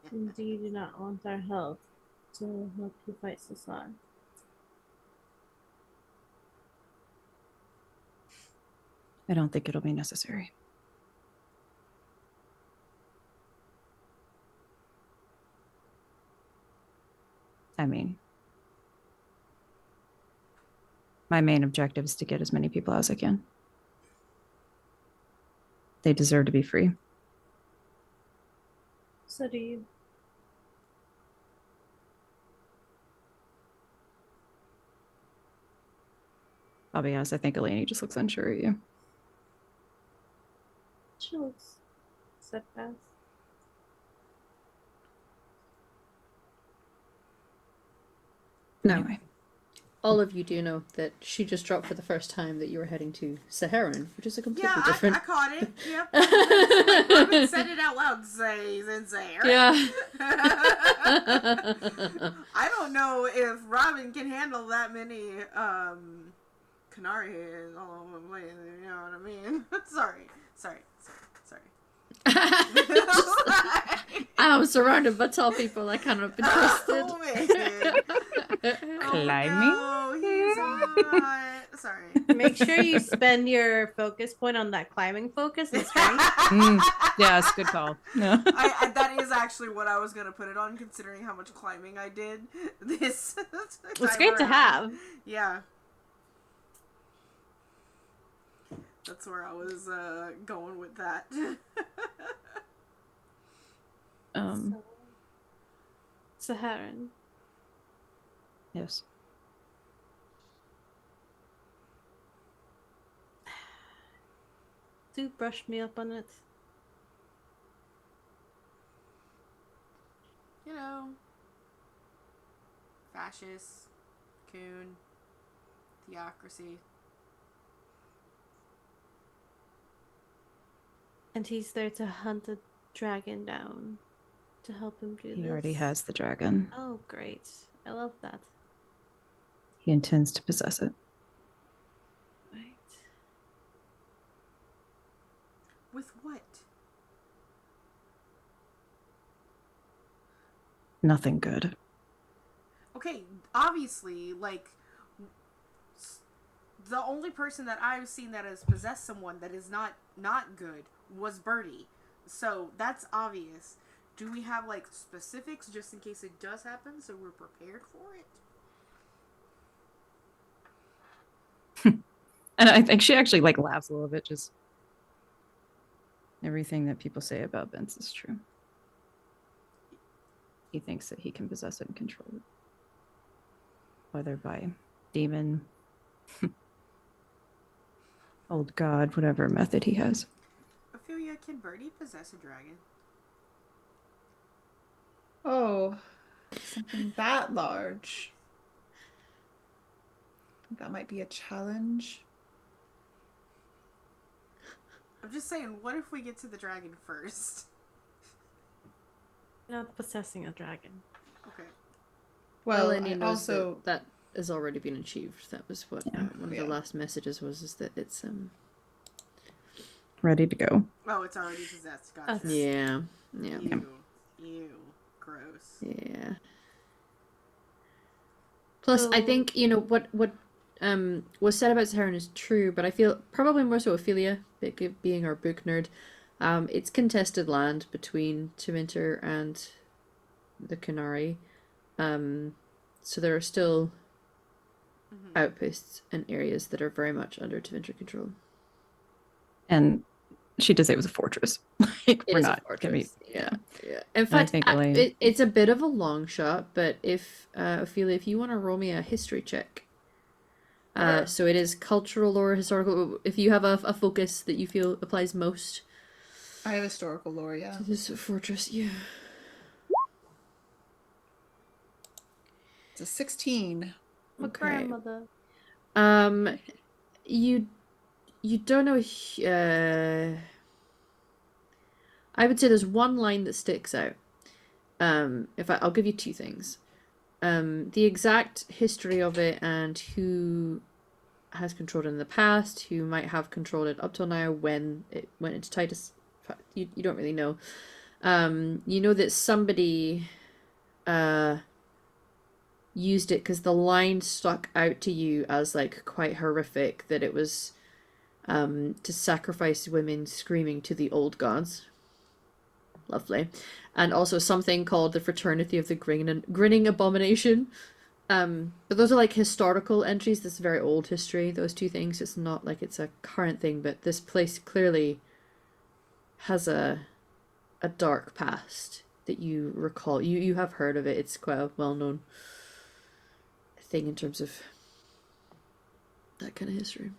Do you do not want our help to help you fight Cesar? I don't think it'll be necessary. I mean, my main objective is to get as many people as I can. They deserve to be free. So do you. I'll be honest, I think Eleni just looks unsure at you. She looks steadfast. No. Anyway. All of you do know that she just dropped for the first time that you were heading to Saharan, which is a completely Yeah, different. I caught it. Yep. Like, Robin said it out loud. Say, Yeah. I don't know if Robin can handle that many canary heads all over the place. You know what I mean? Sorry. I'm surrounded by tall people. I cannot be trusted. Oh, man. Climbing? Oh, no, he's hot. Sorry. Make sure you spend your focus point on that climbing focus and strength. Yes, good call. No. That is actually what I was gonna put it on, considering how much climbing I did this. It's great to have. Yeah. That's where I was going with that. Saharan. Yes. Do brush me up on it. You know, fascist, coon, theocracy. And he's there to hunt the dragon down. To help him do this. He already has the dragon. Oh, great. I love that. He intends to possess it. Right. With what? Nothing good. Okay, obviously, like, the only person that I've seen that has possessed someone that is not good was Birdie. So that's obvious. Do we have, like, specifics just in case it does happen so we're prepared for it? And I think she actually like laughs a little bit. Just everything that people say about Vince is true. He thinks that he can possess it and control it, whether by demon, old god, whatever method he has. Ophelia, can Birdie possess a dragon? Oh, something that large. That might be a challenge. I'm just saying, what if we get to the dragon first? Not possessing a dragon. Okay. Well, Eleni I knows also that has already been achieved. That was what one of the last messages was, is that it's Ready to go. Oh, it's already possessed. Gotcha. yeah. Ew. Gross. Yeah. Plus, I think what was said about Saharan is true, but I feel probably more so Ophelia, being our book nerd. It's contested land between Tevinter and the Canary, so there are still outposts and areas that are very much under Tevinter control. And she does say it was a fortress. Like, It we're is not a fortress. Yeah. In fact, think Elaine- it's a bit of a long shot, but if Ophelia, if you want to roll me a history check, so it is cultural or historical. If you have a focus that you feel applies most I have historical lore, yeah. to this fortress, yeah. It's a 16. My Okay. grandmother. You don't know. I would say there's one line that sticks out. I'll give you two things. The exact history of it and who has controlled it in the past, who might have controlled it up till now when it went into Titus. You don't really know. You know that somebody used it because the line stuck out to you as like quite horrific, that it was to sacrifice women screaming to the old gods. Lovely. And also something called the Fraternity of the Grinning Abomination. But those are like historical entries. This is very old history, those two things. It's not like it's a current thing, but this place clearly has a dark past that you recall. You have heard of it. It's quite a well-known thing in terms of that kind of history.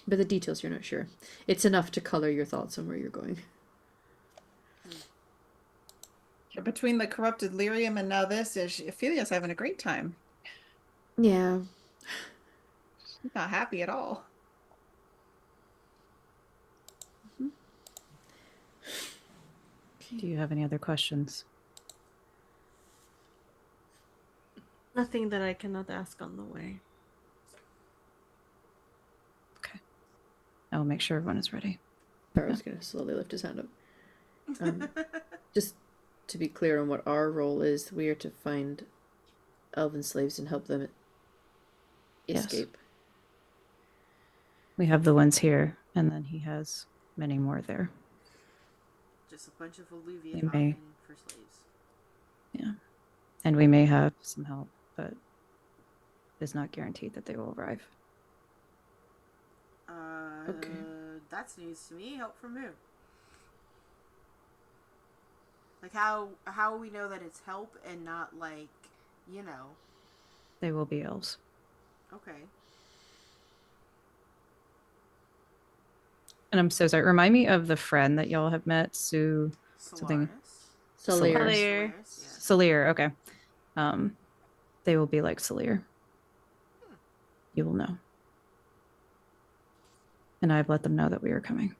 But the details you're not sure. It's enough to color your thoughts on where you're going. Between the corrupted lyrium and now this, Ophelia's having a great time. Yeah. She's not happy at all. Do you have any other questions? Nothing that I cannot ask on the way. I will make sure everyone is ready. Pharaoh's gonna slowly lift his hand up. Just to be clear on what our role is, we are to find elven slaves and help them Yes. escape. We have the ones here, and then he has many more there. Just a bunch of Olivia They may. talking for slaves. Yeah. And we may have some help, but it's not guaranteed that they will arrive. Okay. That's news to me. Help from who? Like how we know that it's help and not like, you know. They will be elves. Okay. And I'm so sorry. Remind me of the friend that y'all have met, Sue. Something. Salir. Salir. Yes. Salir. Okay. They will be like Salir. You will know. And I've let them know that we are coming.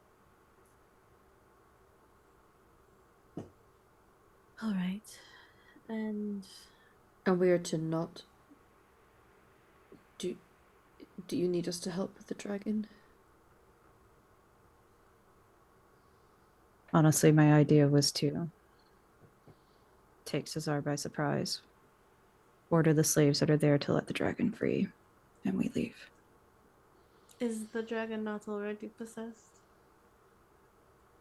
All right. And we are to not. Do you need us to help with the dragon? Honestly, my idea was to take Cesar by surprise, order the slaves that are there to let the dragon free, and we leave. is the dragon not already possessed?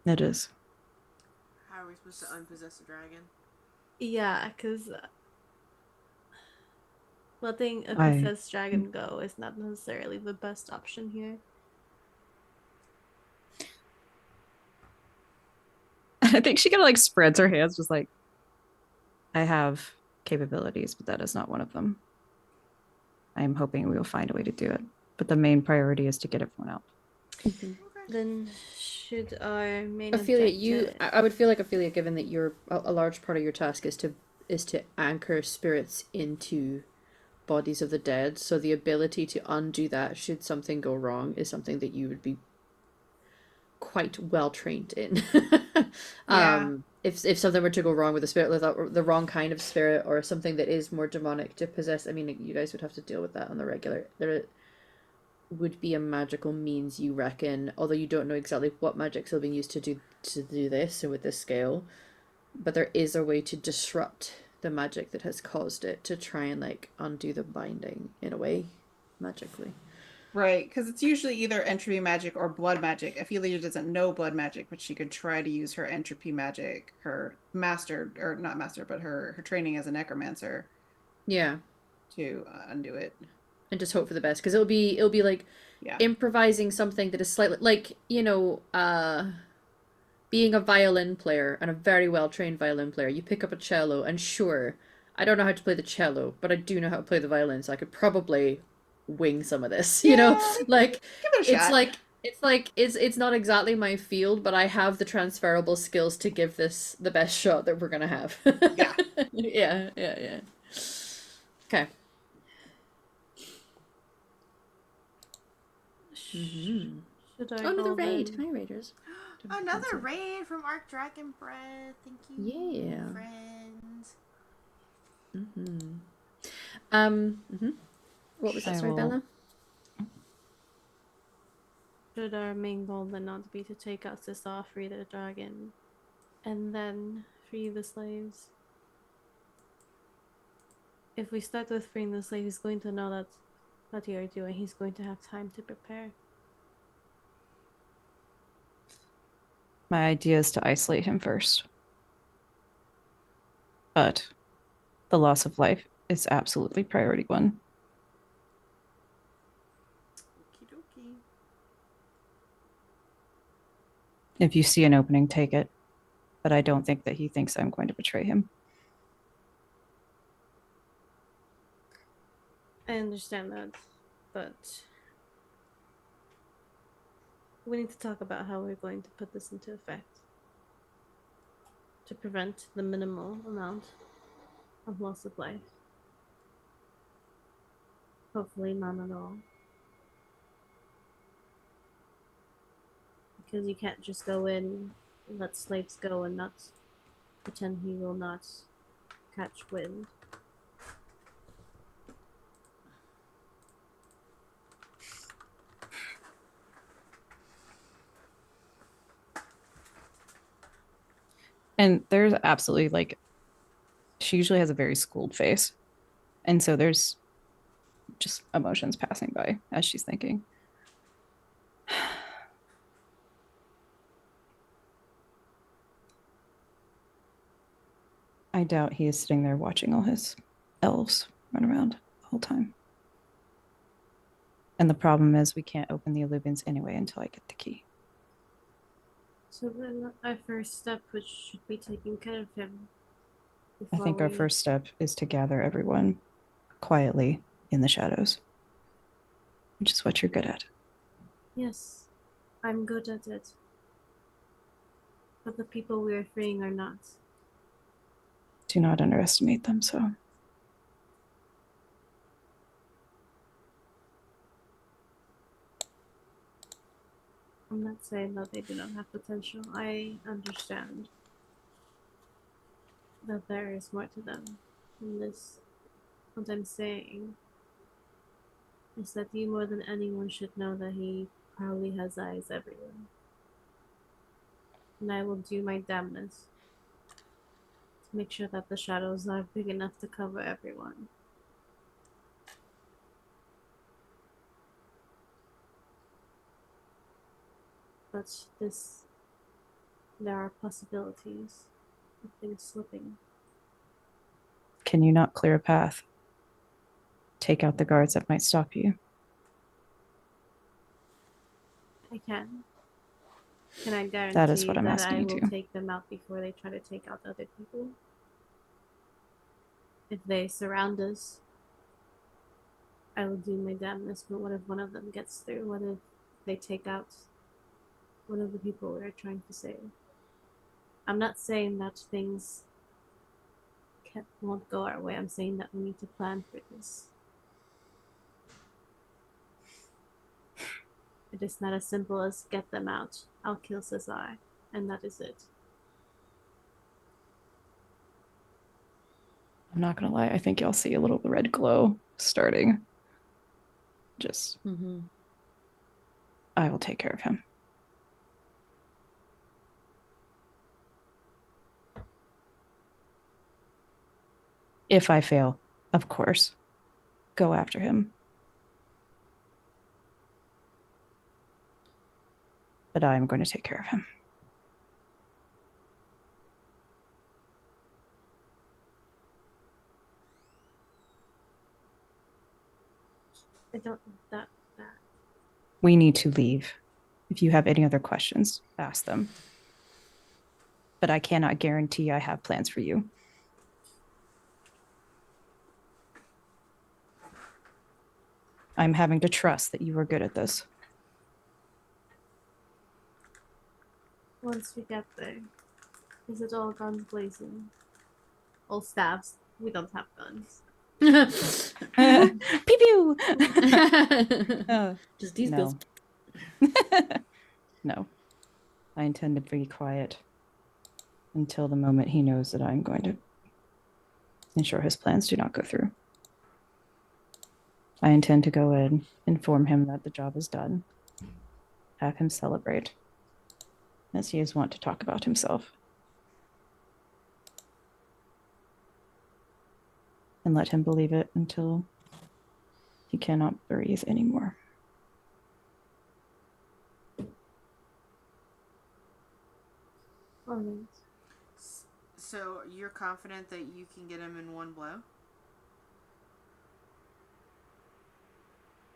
It is. How are we supposed to unpossess a dragon? Yeah, because letting a I- possessed dragon go is not necessarily the best option here. I think she kind of like spreads her hands, just like, I have capabilities, but that is not one of them. I am hoping we will find a way to do it. But the main priority is to get everyone out. Okay. Then should our main Ophelia, objective... I would feel like Ophelia, given that you're a large part of your task is to anchor spirits into bodies of the dead. So the ability to undo that should something go wrong is something that you would be quite well trained in. Yeah. If something were to go wrong with a spirit, like the wrong kind of spirit, or something that is more demonic to possess, I mean, you guys would have to deal with that on the regular. There would be a magical means, you reckon, although you don't know exactly what magic's still being used to do this and with this scale, but there is a way to disrupt the magic that has caused it to try and like undo the binding in a way, magically. Right, because it's usually either entropy magic or blood magic. Ophelia doesn't know blood magic, but she could try to use her entropy magic, her master, or not master, but her training as a necromancer Yeah, to undo it. and just hope for the best, because it'll be like Yeah. improvising something that is slightly like, being a violin player and a very well trained violin player. You pick up a cello, and sure, I don't know how to play the cello, but I do know how to play the violin, so I could probably wing some of this. Yeah, Like give it a it's shot. like it's not exactly my field, but I have the transferable skills to give this the best shot that we're gonna have. Yeah. Yeah. Okay. Mm-hmm. Should I Oh, another go raid. then? Hi, raiders. Another raid from Arc Dragon Bread. Thank you, Yeah. friends. Mm-hmm. What was that, I sorry, will- Bella? Should our main goal then not be to take out Sissa, free the dragon, and then free the slaves? If we start with freeing the slaves, he's going to know that what you are doing. He's going to have time to prepare. My idea is to isolate him first. But the loss of life is absolutely priority one. Okie dokie. If you see an opening, take it. But I don't think that he thinks I'm going to betray him. I understand that, but we need to talk about how we're going to put this into effect to prevent the minimal amount of loss of life. Hopefully, none at all. Because you can't just go in, let slaves go, and not pretend he will not catch wind. And there's absolutely like she usually has a very schooled face. And so there's just emotions passing by as she's thinking. I doubt he is sitting there watching all his elves run around the whole time. And the problem is we can't open the illusions anyway until I get the key. So then our first step, which should be taking care of him. I think our first step is to gather everyone quietly in the shadows, which is what you're good at. Yes, I'm good at it. But the people we are freeing are not. Do not underestimate them, so. I'm not saying that they do not have potential. I understand that there is more to them. And this, what I'm saying, is that you more than anyone should know that he probably has eyes everywhere. And I will do my damnedest to make sure that the shadows are big enough to cover everyone. But there are possibilities of things slipping. Can you not clear a path? Take out the guards that might stop you. I can. Can I guarantee That is what I'm that asking I you will to. take them out before they try to take out other people? If they surround us, I will do my damnedest, but what if one of them gets through? What if they take out one of the people we are trying to save? I'm not saying that things won't go our way. I'm saying that we need to plan for this. It is not as simple as get them out. I'll kill Cesar, and that is it. I'm not going to lie. I think you'll see a little red glow starting. Just, I will take care of him. If I fail, of course, go after him. But I am going to take care of him. I don't that. We need to leave. If you have any other questions, ask them. But I cannot guarantee I have plans for you. I'm having to trust that you are good at this. Once we get there, is it all guns blazing? All stabs. We don't have guns. Pew pew. Just these no. bills. No. I intend to be quiet until the moment he knows that I'm going to ensure his plans do not go through. I intend to go in, inform him that the job is done, have him celebrate, as he is wont to talk about himself, and let him believe it until he cannot breathe anymore. All right. So you're confident that you can get him in one blow?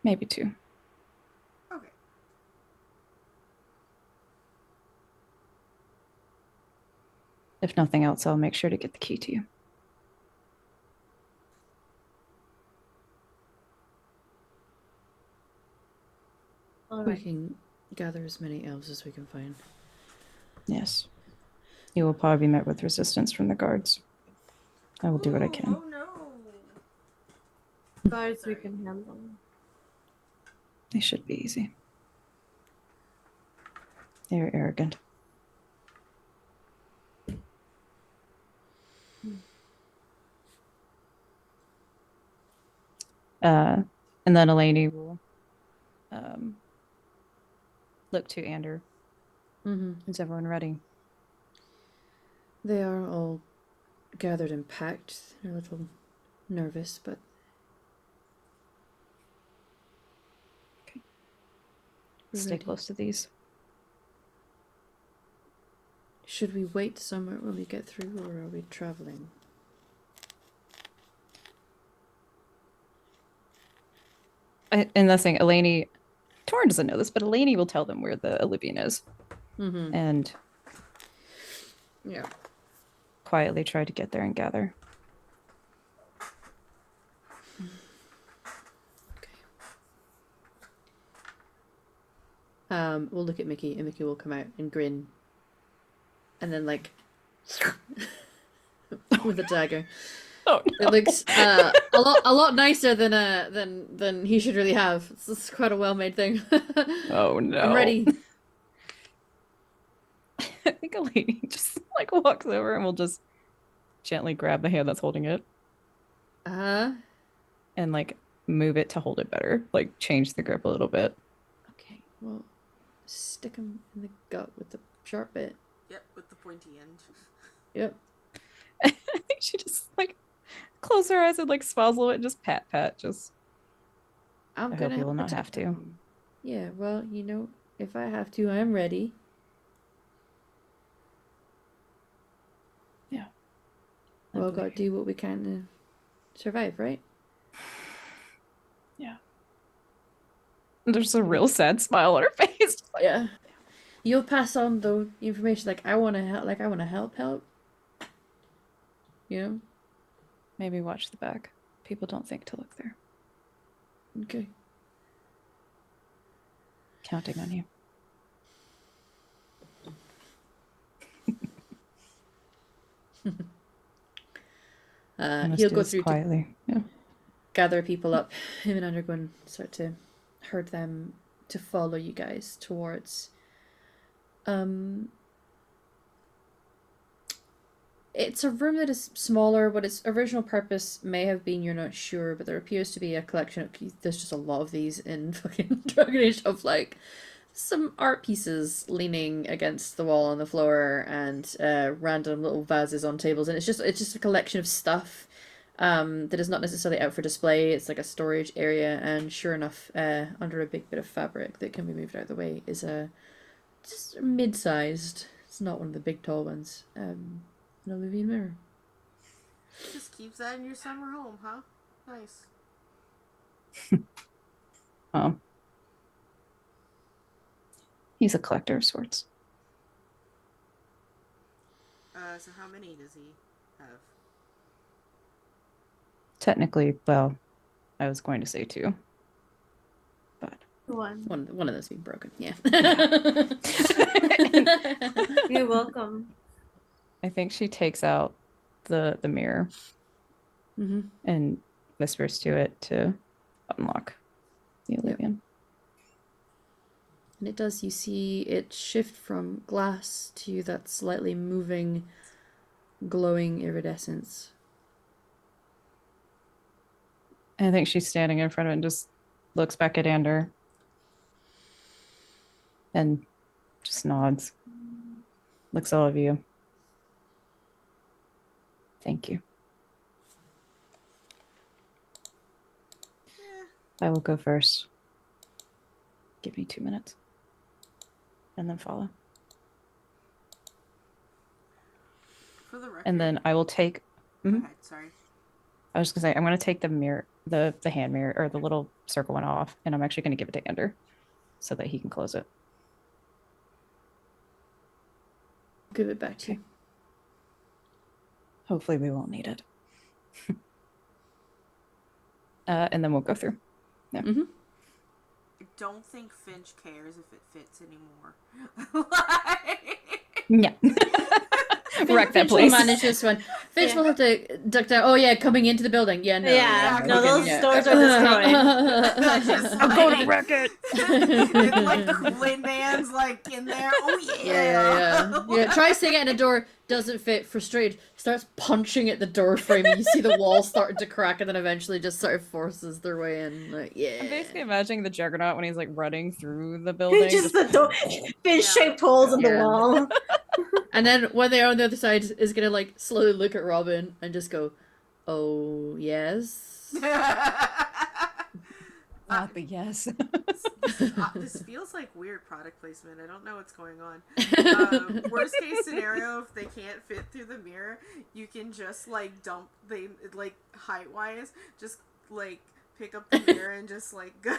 Maybe two. Okay. If nothing else, I'll make sure to get the key to you. All We right. can gather as many elves as we can find. Yes. You will probably be met with resistance from the guards. I will do what I can. Oh no. Guards we can handle. They should be easy. They are arrogant. And then Eleni will look to Ander. Mm-hmm. Is everyone ready? They are all gathered and packed. They're a little nervous, but we're Stay ready. close to these. Should we wait somewhere when we get through, or are we traveling? And the thing, Eleni, Torn doesn't know this, but Eleni will tell them where the Olivian is Mm-hmm. and Yeah. quietly try to get there and gather. We'll look at Mickey, and Mickey will come out and grin, and then like with a dagger. Oh, no. It looks a lot nicer than he should really have. It's quite a well made thing. Oh no. I'm ready. I think Eleni just like walks over and will just gently grab the hand that's holding it and like move it to hold it better, like change the grip a little bit. Okay, well, stick him in the gut with the sharp bit. Yep, with the pointy end. Yep. I think she just like close her eyes and like swazzle it and just pat. Just I'm I hope gonna you will not protect have to. him. Yeah, well, you know, if I have to, I'm ready. Yeah. We all gotta do what we can to survive, right? Yeah. There's a real sad smile on her face. Like, Yeah. You'll pass on the information. Like I want to help. Like I want to help. You know. maybe watch the back. People don't think to look there. Okay. Counting on you. He'll go through to quietly. Yeah. gather people up. Him and Undergun start to herd them to follow you guys towards. It's a room that is smaller, but its original purpose may have been, you're not sure, but there appears to be a collection of, there's just a lot of these in fucking Dragon Age, of like some art pieces leaning against the wall on the floor and random little vases on tables, and it's just a collection of stuff that is not necessarily out for display. It's like a storage area, and sure enough, under a big bit of fabric that can be moved out of the way is a just mid-sized. It's not one of the big tall ones. An Olivian mirror. Just keeps that in your summer home, huh? Nice. He's a collector of sorts. So how many does he have? Technically, well, I was going to say 2. But One. One of those being broken. Yeah. You're welcome. I think she takes out the mirror Mm-hmm. and whispers to it to unlock the Olivian. And it does. You see it shift from glass to that slightly moving, glowing iridescence. And I think she's standing in front of it and just looks back at Ander and just nods. Looks at all of you. Thank you. Yeah. I will go first. Give me 2 minutes. And then follow. For the record. And then I will take... Go ahead, sorry. I was just going to say, I'm going to take the mirror, the hand mirror, or the little circle one off, and I'm actually going to give it to Ander so that he can close it. Give it back to you. Hopefully we won't need it. And then we'll go through. Yeah. Mm-hmm. I don't think Finch cares if it fits anymore. Yeah. Wreck that Finch will place. manage this one. Finch Yeah. will have to duck down. Oh yeah, coming into the building. Yeah, no. Yeah, no, we those can- doors are destroyed. Just I'm going like- to wreck it. With, like Kool-Aid Man's like in there. Oh yeah. Yeah. Tries to get in a door, doesn't fit, frustrated, starts punching at the door frame, and you see the wall starting to crack, and then eventually just sort of forces their way in. Like, yeah. I'm basically imagining the Juggernaut when he's like running through the building. Just the door, fish-shaped holes in the Yeah. wall. And then when they're on the other side, is gonna like slowly look at Robin and just go, "Oh yes." Not the yes. This feels like weird product placement. I don't know what's going on. Worst case scenario, if they can't fit through the mirror, you can just like dump like height wise, just like pick up the mirror and just like go.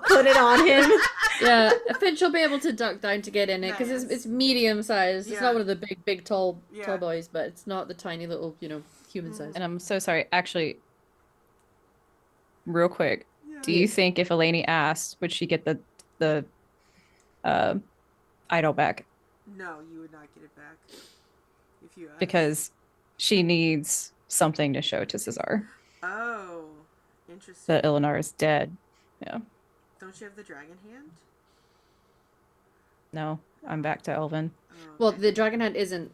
Put it on him. Yeah, Finch will be able to duck down to get in it because Nice. it's medium sized. It's Yeah. not one of the big tall Yeah. boys, but it's not the tiny little human size. And I'm so sorry. Actually, real quick, Yeah. do you think if Eleni asked, would she get the idol back? No, you would not get it back if you asked. Because she needs something to show to Cesar Oh, interesting. that Eleanor is dead. Yeah. Don't you have the dragon hand? No, I'm back to Elvin. Oh, Well, okay. the dragon head isn't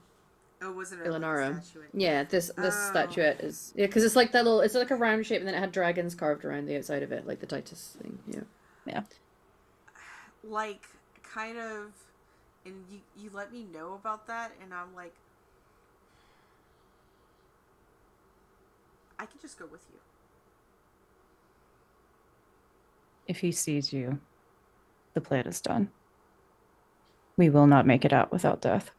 Oh, was it a Eleonora. statuette? Yeah, this Oh. statuette is because it's like that little. It's like a round shape, and then it had dragons carved around the outside of it, like the Titus thing. Yeah. Like, kind of, and you let me know about that, and I'm like, I can just go with you. If he sees you, the plan is done. We will not make it out without death.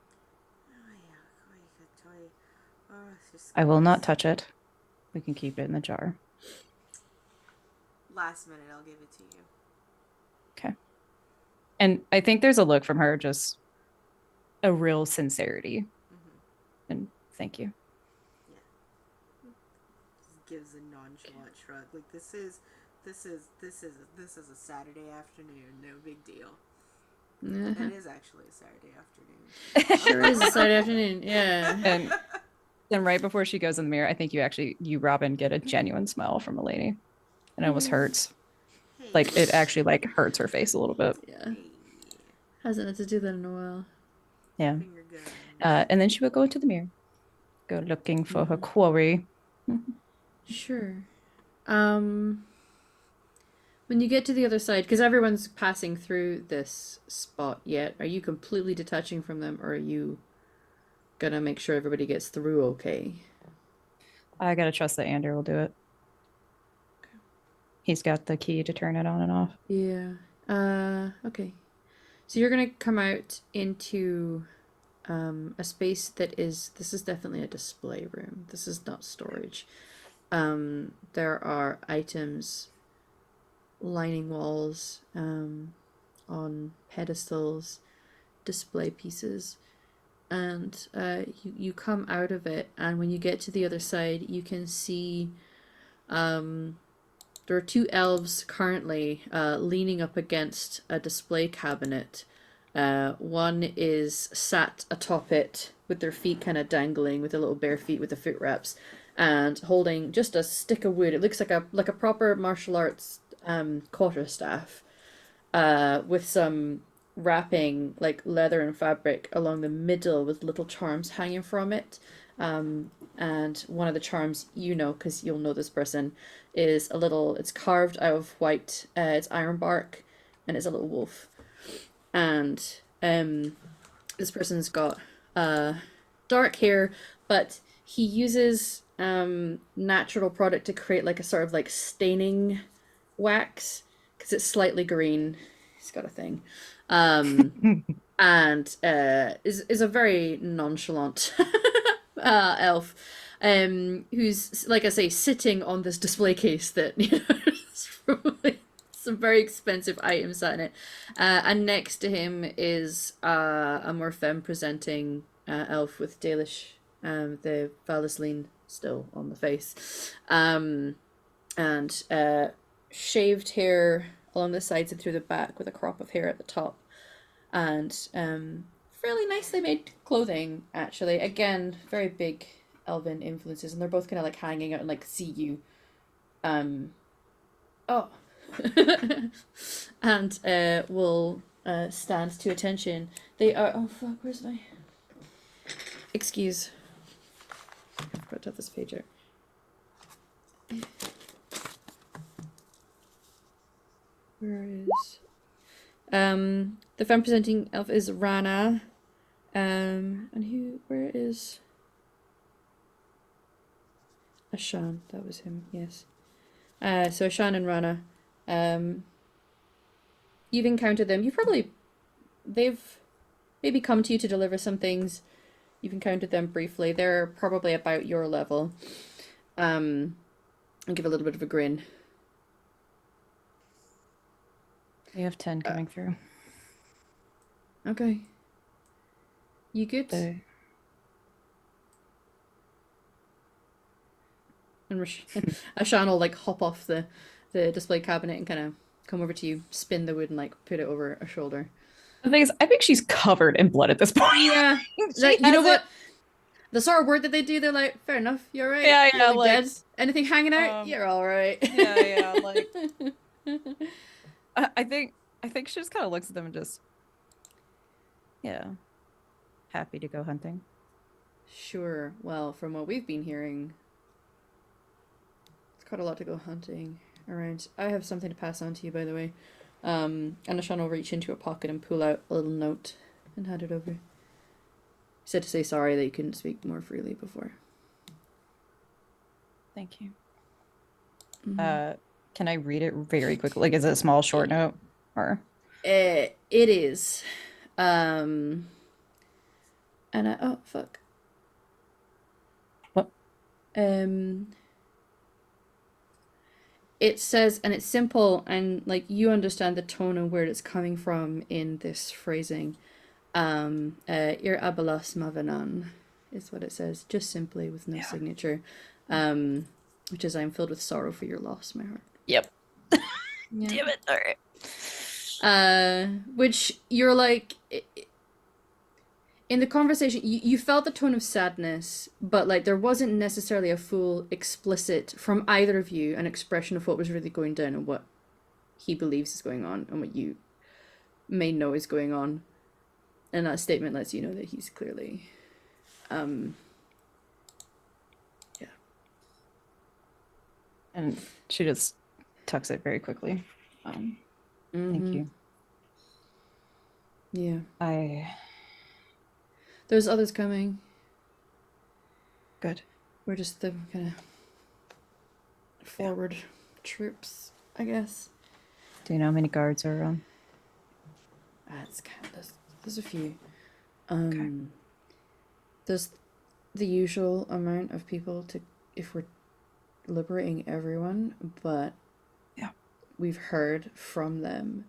I will not touch it. We can keep it in the jar. Last minute, I'll give it to you. Okay. And I think there's a look from her, just a real sincerity. Mm-hmm. And thank you. Just gives a nonchalant shrug. Like, this is a Saturday afternoon. No big deal. It is actually a Saturday afternoon. Sure is a Saturday afternoon. Yeah. And then right before she goes in the mirror, I think you, Robin, get a genuine smile from a lady. And it almost hurts. Hey. Like, it actually, like, hurts her face a little bit. Yeah. Hey. Hasn't had to do that in a while. Yeah. Finger gun. And then she would go into the mirror. Go looking for her quarry. Sure. When you get to the other side, because everyone's passing through this spot yet, are you completely detaching from them, or are you gonna make sure everybody gets through okay? I gotta trust that Andrew will do it. He's got the key to turn it on and off. Yeah. Okay. So you're gonna come out into a space that this is definitely a display room. This is not storage. There are items lining walls, on pedestals, display pieces, and you come out of it, and when you get to the other side, you can see there are two elves currently leaning up against a display cabinet. One is sat atop it with their feet kind of dangling, with their little bare feet with the foot wraps, and holding just a stick of wood. It looks like a proper martial arts quarterstaff, with some wrapping like leather and fabric along the middle with little charms hanging from it. And one of the charms, because you'll know this person, is it's carved out of white, it's ironbark, and it's a little wolf. And this person's got dark hair, but he uses natural product to create like a sort of like staining wax, because it's slightly green. He's got a thing. And is a very nonchalant elf, who's, like I say, sitting on this display case that is probably some very expensive items sat in it. And next to him is a more femme presenting elf with Dalish, the Valisline still on the face, and shaved hair along the sides and through the back with a crop of hair at the top, and fairly nicely made clothing, actually. Again, very big elven influences, and they're both kind of like hanging out and like see you. Oh. And will stand to attention. They are. Oh fuck! Where's my? Excuse. I forgot to have this page out. Where is? The femme presenting elf is Rana. And where is Ashan? That was him, yes. So Ashan and Rana, you've encountered them. They've maybe come to you to deliver some things. You've encountered them briefly. They're probably about your level. And give a little bit of a grin. We have 10 coming through. Okay. You good? They- And Ashan will like hop off the display cabinet and kind of come over to you, spin the wood, and like put it over a shoulder. The thing is, I think she's covered in blood at this point. Yeah. She You know has what? it. The sort of word that they do, they're like, fair enough, you're right. Yeah, You're yeah, like like, dead. Anything hanging out? You're all right. yeah, like I think she just kind of looks at them and just, yeah, happy to go hunting. Sure. Well, from what we've been hearing, it's quite a lot to go hunting around. I have something to pass on to you, by the way. And Ashan will reach into a pocket and pull out a little note and hand it over. He said to say sorry that you couldn't speak more freely before. Thank you. Mm-hmm. Can I read it very quickly? Like, is it a small, short note, or? It is. And oh fuck. What? It says, and it's simple, and like you understand the tone and where it's coming from in this phrasing. Ir abalas mavanan is what it says, just simply with no signature. Which is, I'm filled with sorrow for your loss, my heart. Yep. Yeah. Damn it. All right. Which you're like, in the conversation, you felt the tone of sadness, but like there wasn't necessarily a full explicit from either of you an expression of what was really going down and what he believes is going on and what you may know is going on. And that statement lets you know that he's clearly, yeah. And she just tucks it very quickly. Thank you. Yeah. There's There's others coming. good. We're just the kind of forward troops, I guess. Do you know how many guards are around? It's kind of, there's a few. There's the usual amount of people to, if we're liberating everyone, but we've heard from them.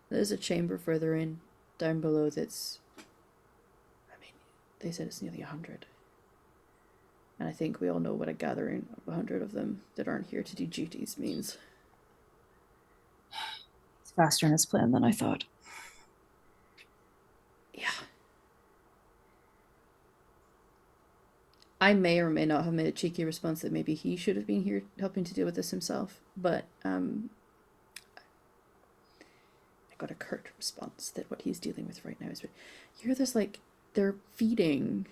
There's a chamber further in, down below, that's, I mean, they said it's nearly 100. And I think we all know what a gathering of 100 of them that aren't here to do duties means. It's faster in its plan than I thought. Yeah. I may or may not have made a cheeky response that maybe he should have been here helping to deal with this himself, but I got a curt response that what he's dealing with right now is, you hear this, like, they're feeding,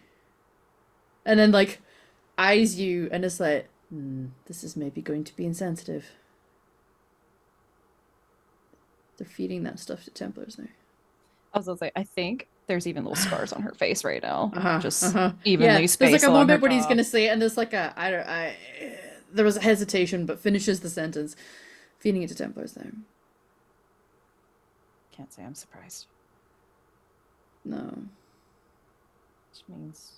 and then like eyes you and is like, this is maybe going to be insensitive. They're feeding that stuff to Templars now. I was gonna say, I think there's even little scars on her face right now. Just Yeah, evenly spaced. there's like a along moment her where he's jaw. gonna say it, and there's like there was a hesitation, but finishes the sentence, feeding it to Templars now. Can't say I'm surprised. No. Which means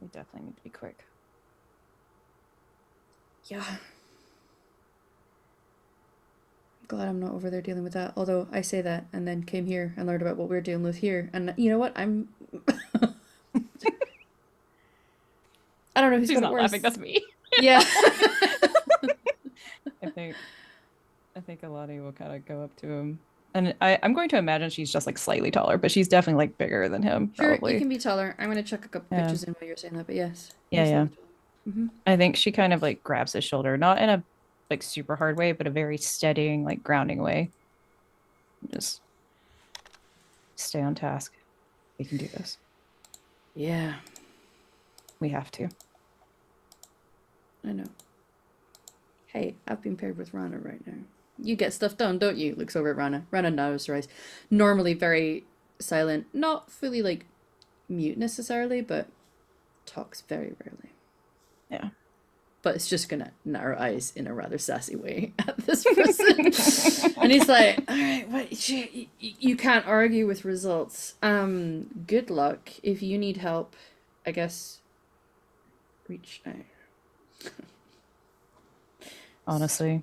we definitely need to be quick. Yeah. I'm glad I'm not over there dealing with that. Although I say that and then came here and learned about what we're dealing with here. And you know what? I'm I don't know who's She's got not it worse. laughing, that's me. Yeah. I think Alani will kind of go up to him. And I'm going to imagine she's just like slightly taller, but she's definitely like bigger than him. Sure, Probably. you can be taller. I'm gonna chuck a couple Yeah. pictures in while you're saying that, but yes. Yeah. Mm-hmm. I think she kind of like grabs his shoulder, not in a like super hard way, but a very steadying, like grounding way. Just stay on task. We can do this. Yeah. We have to. I know. Hey, I've been paired with Rana right now. You get stuff done, don't you? Looks over at Rana. Rana knows, right? Normally very silent, not fully like mute necessarily, but talks very rarely. Yeah. But it's just gonna narrow eyes in a rather sassy way at this person. And he's like, all right, what, you can't argue with results. Good luck. If you need help, I guess reach out. Honestly,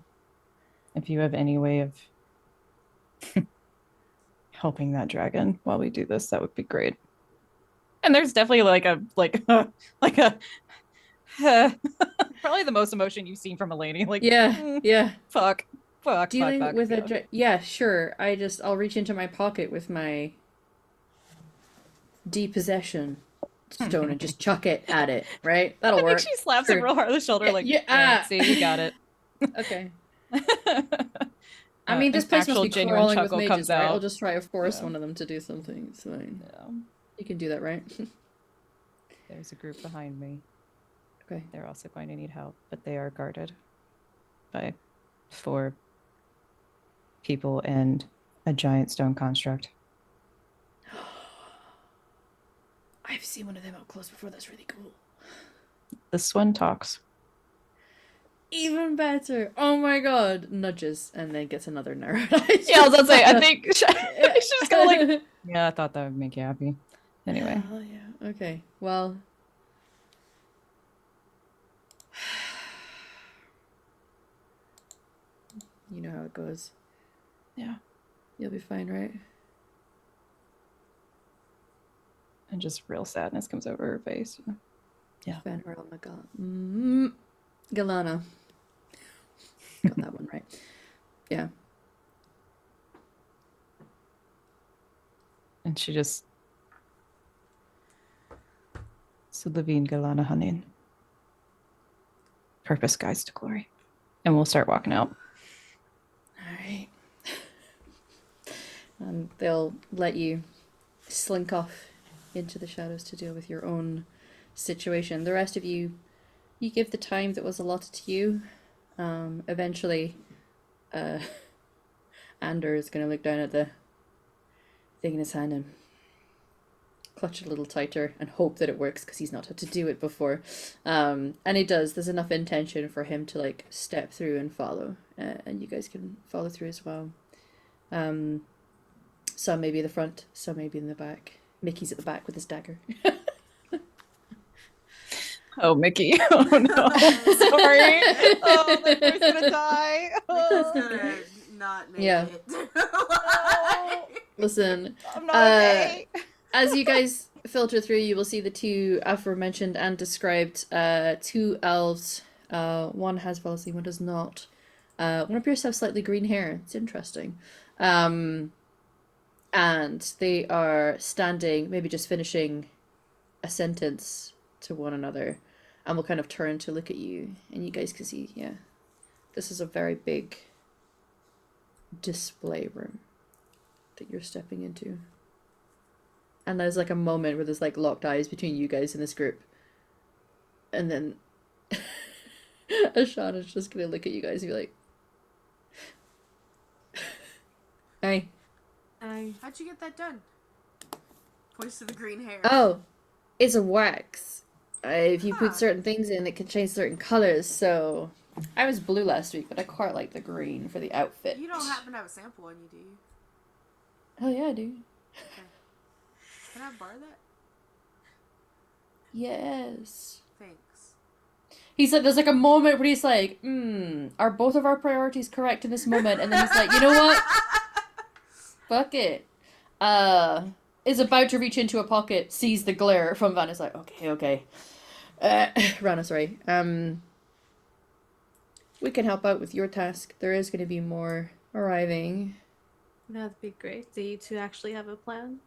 if you have any way of helping that dragon while we do this, that would be great. And there's definitely like a probably the most emotion you've seen from a lady. Like, Yeah, yeah. fuck. Dealing with yeah. yeah, sure. I'll reach into my pocket with my depossession stone and just chuck it at it, right? That'll I think work. she slaps Sure. him real hard on the shoulder, like, Yeah, yeah, see, we got it. Okay. I mean, this An place must actual be genuine crawling with chuckle mages, comes right? I'll out. just try to force Yeah. one of them to do something. It's fine. Yeah. You can do that, right? There's a group behind me. Okay. They're also going to need help, but they are guarded by 4 people and a giant stone construct. I've seen one of them up close before. That's really cool. This one talks. Even better. Oh my god. Nudges and then gets another narrow. Yeah, I was gonna say, I think she's just gonna like, yeah, I thought that would make you happy. Anyway. Oh, yeah. Okay. Well. You know how it goes. Yeah. You'll be fine, right? And just real sadness comes over her face. Yeah. Van Galana. Got that one right. Yeah. And she just Sullivan Galana Hanin. Purpose guides to glory. And we'll start walking out. Alright. And they'll let you slink off into the shadows to deal with your own situation. The rest of you, you give the time that was allotted to you. Eventually, Ander is going to look down at the thing in his hand and clutch it a little tighter and hope that it works because he's not had to do it before. And it does. There's enough intention for him to like step through and follow, and you guys can follow through as well. Some maybe in the front, some maybe in the back. Mickey's at the back with his dagger. Oh, Mickey. Oh, no. Sorry. Oh, that boy's gonna die. Mickey's gonna not make Yeah. it. Listen, I'm not okay. as you guys filter through, you will see the 2 aforementioned and described 2 elves. One has velocity, one does not. One appears to have slightly green hair. It's interesting. And they are standing, maybe just finishing a sentence to one another, and will kind of turn to look at you, and you guys can see, yeah, this is a very big display room that you're stepping into. And there's like a moment where there's like locked eyes between you guys in this group, and then Ashana's just gonna look at you guys and be like, "Hey, How'd you get that done? Points to the green hair. oh, it's a wax. If you put certain things in, it can change certain colors. So I was blue last week, but I quite like the green for the outfit." You don't happen to have a sample on you, do you? Oh yeah, I do. Okay. Can I borrow that? Yes. Thanks. He's like, there's like a moment where he's like, are both of our priorities correct in this moment? And then he's like, you know what? Fuck it. Is about to reach into a pocket, sees the glare from Van. Is like, okay. Rana, sorry. We can help out with your task. There is going to be more arriving. That'd be great. Do you 2 actually have a plan?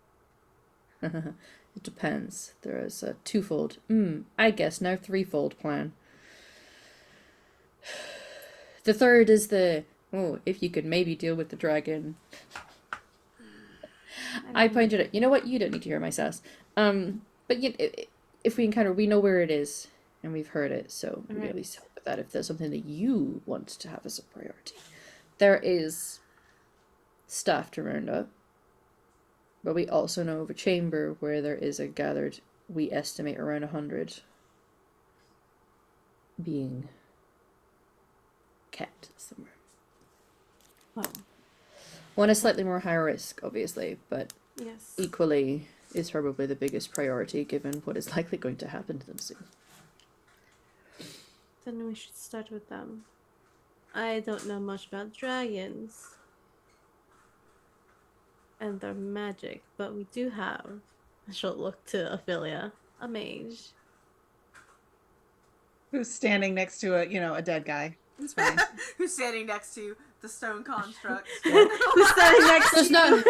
It depends. There is a 2-fold, I guess now 3-fold plan. The third is if you could maybe deal with the dragon. I pointed at, you know what, you don't need to hear my sass. But if we encounter, we know where it is, and we've heard it, so we Right. at least help with that if there's something that you want to have as a priority. There is staff to round up. But we also know of a chamber where there is a gathered, we estimate around 100 being kept somewhere. Oh, One is slightly more high risk, obviously, but yes. equally is probably the biggest priority given what is likely going to happen to them soon. Then we should start with them. I don't know much about dragons and their magic, but we do have, she'll look to Ophelia, a mage. Who's standing next to a dead guy. It's fine. Who's standing next to the stone construct? Who's standing next to There's not-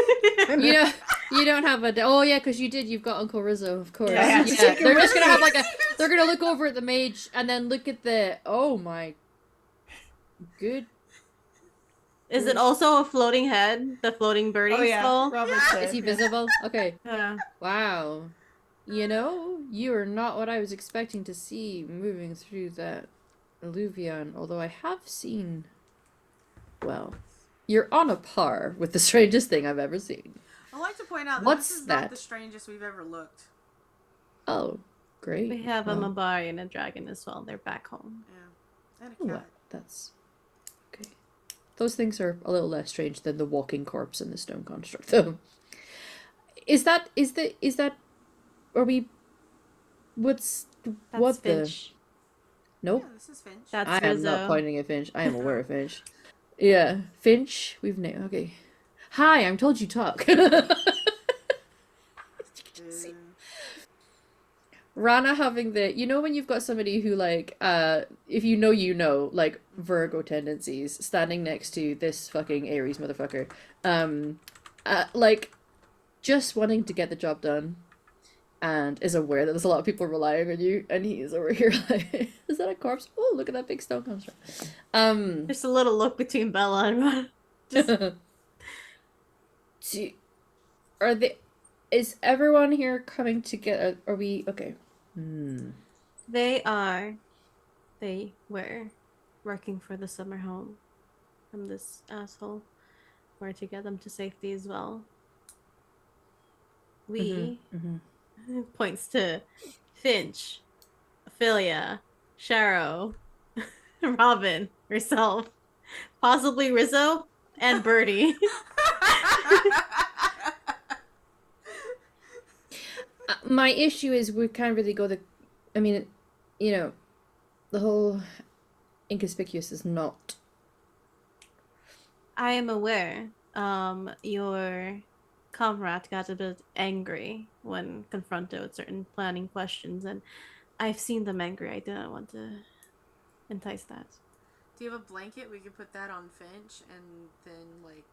you? You don't have a. Oh yeah, because you did. You've got Uncle Rizzo, of course. Yeah, I had to take him they're with just gonna me. have like a. They're gonna look over at the mage and then look at the. Oh my. Good. Is it also a floating head? The floating birdie Oh yeah, skull? Robert's there. Is he yeah. visible? Okay. Yeah. Wow. You know, you are not what I was expecting to see moving through that alluvion. Although I have seen. Well, you're on a par with the strangest thing I've ever seen. I'd like to point out that What's this is that? not the strangest we've ever looked. Oh, great. We have a Well, Mabari and a dragon as well. They're back home. Yeah. And a well, cat. that's okay. Those things are a little less strange than the walking corpse in the stone construct, though. Is that are we what's That's what Finch. nope. Yeah, this is Finch. That's I am Rizzo. not pointing at Finch. I am aware of Finch. Yeah. Finch, we've named okay. Hi, I'm told you talk. Rana having the when you've got somebody who like if like Virgo tendencies standing next to this fucking Aries motherfucker like just wanting to get the job done and is aware that there's a lot of people relying on you and he's over here like is that a corpse? Oh, look at that big stone construct. There's a little look between Bella and Ron. Is everyone here coming together? Are we okay? They were working for the summer home from this asshole. We're to get them to safety as well. We points to Finch, Ophelia, Sharo, Robin, herself, possibly Rizzo, and Birdie. My issue is we can't really go the. I mean, the whole inconspicuous is not. I am aware. Your comrade got a bit angry when confronted with certain planning questions, and I've seen them angry. I didn't want to entice that. Do you have a blanket? We could put that on Finch, and then like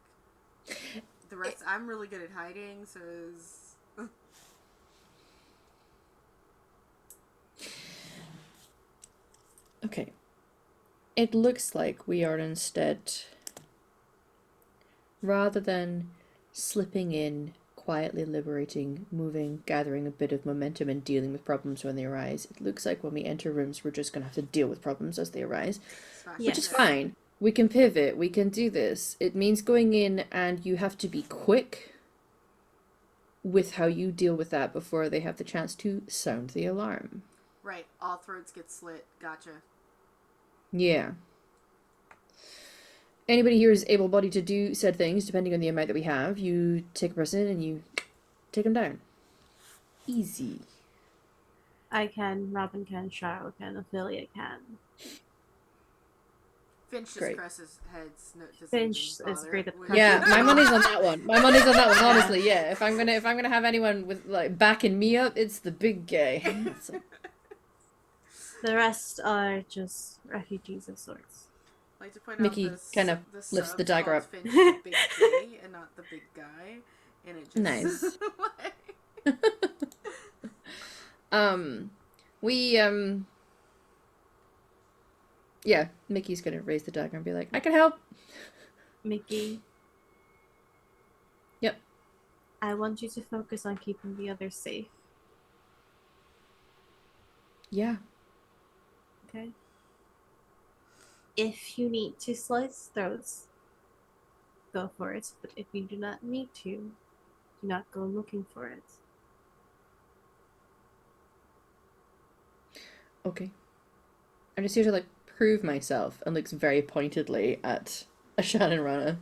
the rest. I'm really good at hiding, so. Okay. It looks like we are instead, rather than slipping in, quietly liberating, moving, gathering a bit of momentum and dealing with problems when they arise, it looks like when we enter rooms we're just going to have to deal with problems as they arise, which is fine. We can pivot, we can do this. It means going in and you have to be quick with how you deal with that before they have the chance to sound the alarm. Right, all throats get slit. Gotcha. Yeah. Anybody here is able-bodied to do said things, depending on the amount that we have. You take a person and you take them down. Easy. I can, Robin can, Sharo can, Ophelia can. Finch just Great. presses heads. No, doesn't Finch even is bother great at with- pressing. Yeah, my money's on that one. My money's on that one, honestly, yeah. If I'm gonna have anyone with like backing me up, it's the big guy. So, The rest are just refugees of sorts. I like to point Mickey out this, kind of the lifts the subs dagger called up. Finch the big K and not the big guy, and it just Nice. Yeah, Mickey's gonna raise the dagger and be like, I can help. Mickey. Yep. I want you to focus on keeping the others safe. Yeah. Okay? If you need to slice throats, go for it. But if you do not need to, do not go looking for it. Okay. I just here to prove myself and looks very pointedly at Ashan and Rana.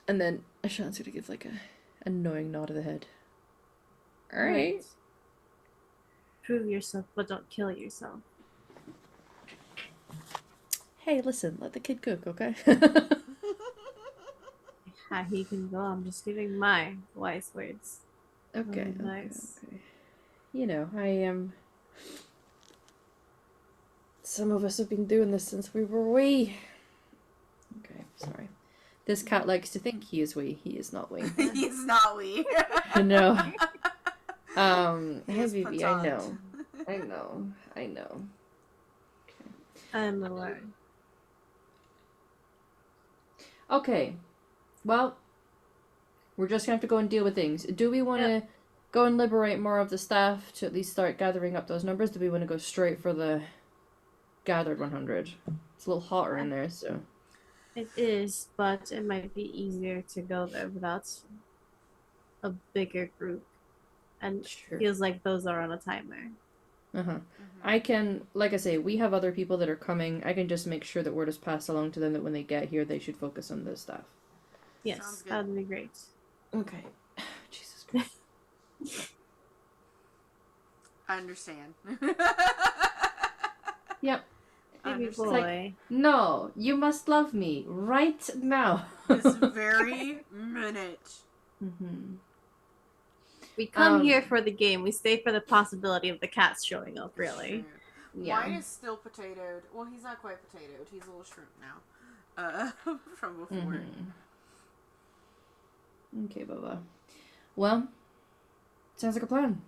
And then Ashan's gonna give a knowing nod of the head. Alright. Prove yourself, but don't kill yourself. Hey, listen, let the kid cook, okay? How he can go, I'm just giving my wise words. Okay, Nice. okay. You know, I am. Some of us have been doing this since we were wee. Okay, sorry. This cat likes to think he is wee. He is not wee. He's not we. No. He Hey, is Vivi, I patent. know. I know. I'm the learn. Okay. Well, we're just gonna have to go and deal with things. Do we want to go and liberate more of the staff to at least start gathering up those numbers? Do we want to go straight for the gathered 100? It's a little hotter in there, so. It is, but it might be easier to go there without a bigger group. And Sure. feels like those are on a timer. Uh-huh. I can, like I say, we have other people that are coming. I can just make sure that word is passed along to them that when they get here, they should focus on this stuff. Sounds Yes, good. that would be great. Okay. Jesus Christ. I understand. Yep. Baby Understand. boy. No, you must love me right now. This very minute. Mm-hmm. We come here for the game. We stay for the possibility of the cats showing up, really. Yeah. Mine is still potatoed. Well, he's not quite potatoed. He's a little shrimp now. From before. Mm-hmm. Okay, Bubba. Well, sounds like a plan.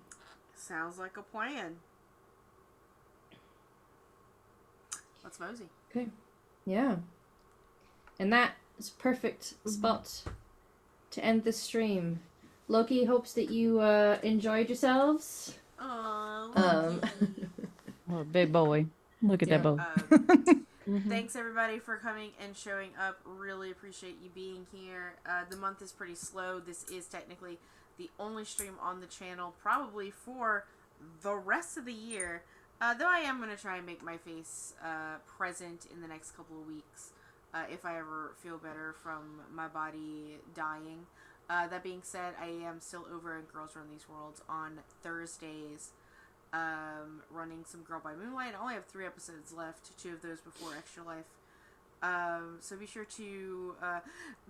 Sounds like a plan. Let's mosey. Okay. Yeah. And that is a perfect spot to end this stream. Loki hopes that you enjoyed yourselves. Aww. Oh, big boy. Look at Yeah. that bow. Thanks everybody for coming and showing up. Really appreciate you being here. The month is pretty slow. This is technically the only stream on the channel probably for the rest of the year. Though I am going to try and make my face present in the next couple of weeks if I ever feel better from my body dying. That being said, I am still over in Girls Run These Worlds on Thursdays, running some Girl by Moonlight. I only have 3 episodes left, 2 of those before Extra Life. So be sure to,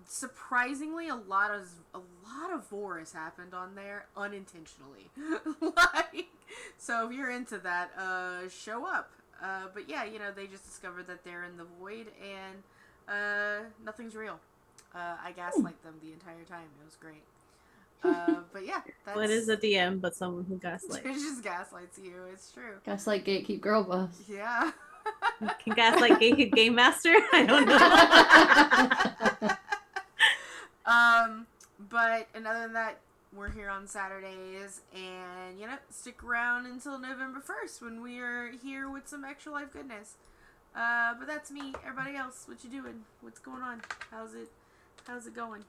surprisingly, a lot of vor has happened on there unintentionally. So if you're into that, show up. But yeah, they just discovered that they're in the void and, nothing's real. I gaslight them the entire time. It was great. But yeah, that's... Well, it is a DM, but someone who gaslights. It just gaslights you. It's true. Gaslight Gatekeep Girl Boss. Yeah. Can gaslight Gatekeep Game Master? I don't know. But and other than that, we're here on Saturdays, and stick around until November 1st when we are here with some Extra Life goodness. But that's me. Everybody else, what you doing? What's going on? How's it going?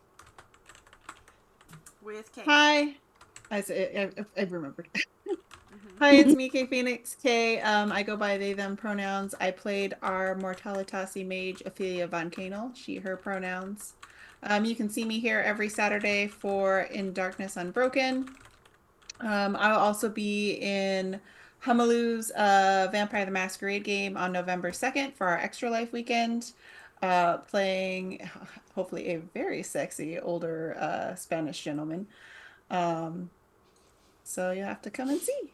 With Kate. Hi. I remembered. Hi, it's me, Kay Phoenix. Kay, I go by they, them pronouns. I played our Mortalitasi mage, Ophelia Von Canel, she, her pronouns. You can see me here every Saturday for In Darkness Unbroken. I'll also be in Humalu's Vampire the Masquerade game on November 2nd for our Extra Life weekend, playing hopefully a very sexy older Spanish gentleman. So you'll have to come and see.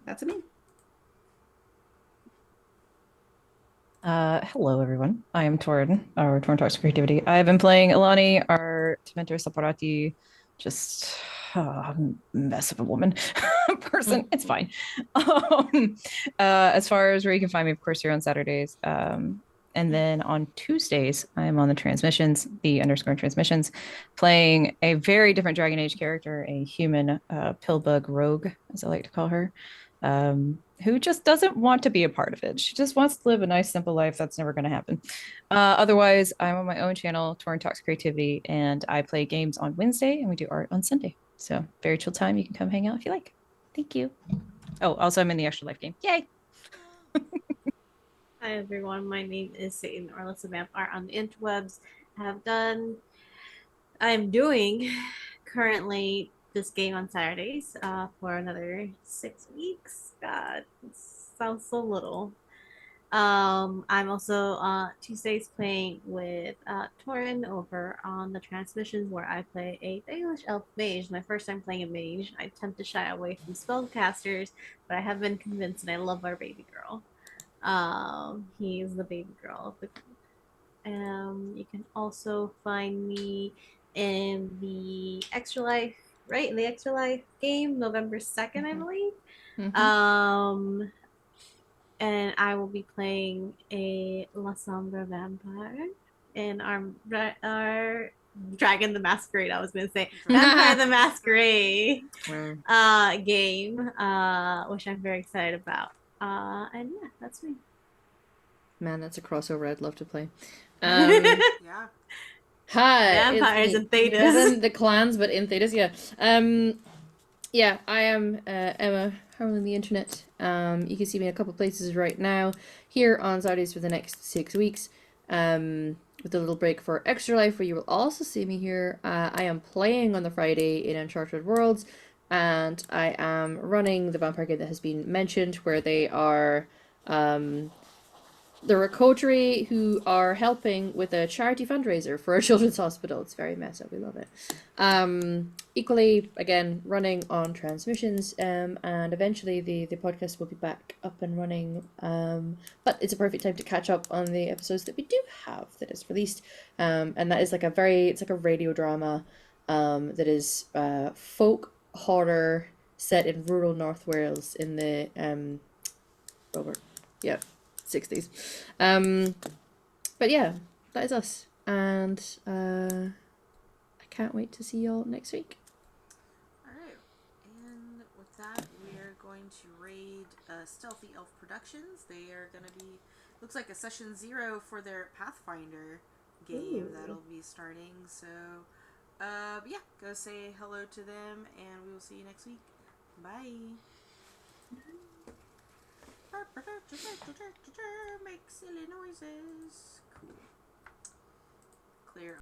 That's me. Hello, everyone. I am Torn, our Torn Talks Creativity. I've been playing Ilani, our Tementor Saporati, just mess of a woman person. It's fine. As far as where you can find me, of course, here on Saturdays. And then on Tuesdays, I am on the transmissions, the underscore transmissions, playing a very different Dragon Age character, a human pillbug rogue, as I like to call her. who just doesn't want to be a part of it. She just wants to live a nice, simple life. That's never going to happen. Otherwise, I'm on my own channel, Torn Talks Creativity, and I play games on Wednesday and we do art on Sunday. So very chill time. You can come hang out if you like. Thank you. Oh, also, I'm in the Extra Life game. Yay! Hi everyone, my name is Satan or Let's Vamp Art on the interwebs. I'm doing currently this game on Saturdays for another 6 weeks. God, it sounds so little. I'm also Tuesdays playing with Torin over on the transmissions where I play a English elf mage. My first time playing a mage. I tend to shy away from spellcasters, but I have been convinced and I love our baby girl. He's the baby girl of the group. You can also find me in the Extra Life, right? In the Extra Life game, November 2nd, I believe. And I will be playing a La Sombra vampire in our Dragon the Masquerade. I was gonna say Vampire the Masquerade game, which I'm very excited about. And yeah, that's me. Man, that's a crossover I'd love to play. Yeah. Hi, Vampires it's and me. Thetas. As in the clans, but in Thetas, yeah. Yeah, I am Emma, Harlan the Internet. You can see me in a couple places right now. Here on Saturdays for the next 6 weeks. With a little break for Extra Life, where you will also see me here. I am playing on the Friday in Uncharted Worlds, and I am running the vampire game that has been mentioned, where they are there are a coterie who are helping with a charity fundraiser for a children's hospital. It's very messed up. We love it. Equally, again, running on transmissions, and eventually the podcast will be back up and running. But it's a perfect time to catch up on the episodes that we do have that is released. And that is like it's like a radio drama, that is folk horror set in rural North Wales in the over, yeah, 60s. But yeah, that is us, and I can't wait to see y'all next week. Alright. And with that, we're going to raid Stealthy Elf Productions. They are going to be, looks like a session 0 for their Pathfinder game. Ooh. That'll be starting. So, yeah, go say hello to them, and we will see you next week. Bye. Make silly noises. Cool. Clear.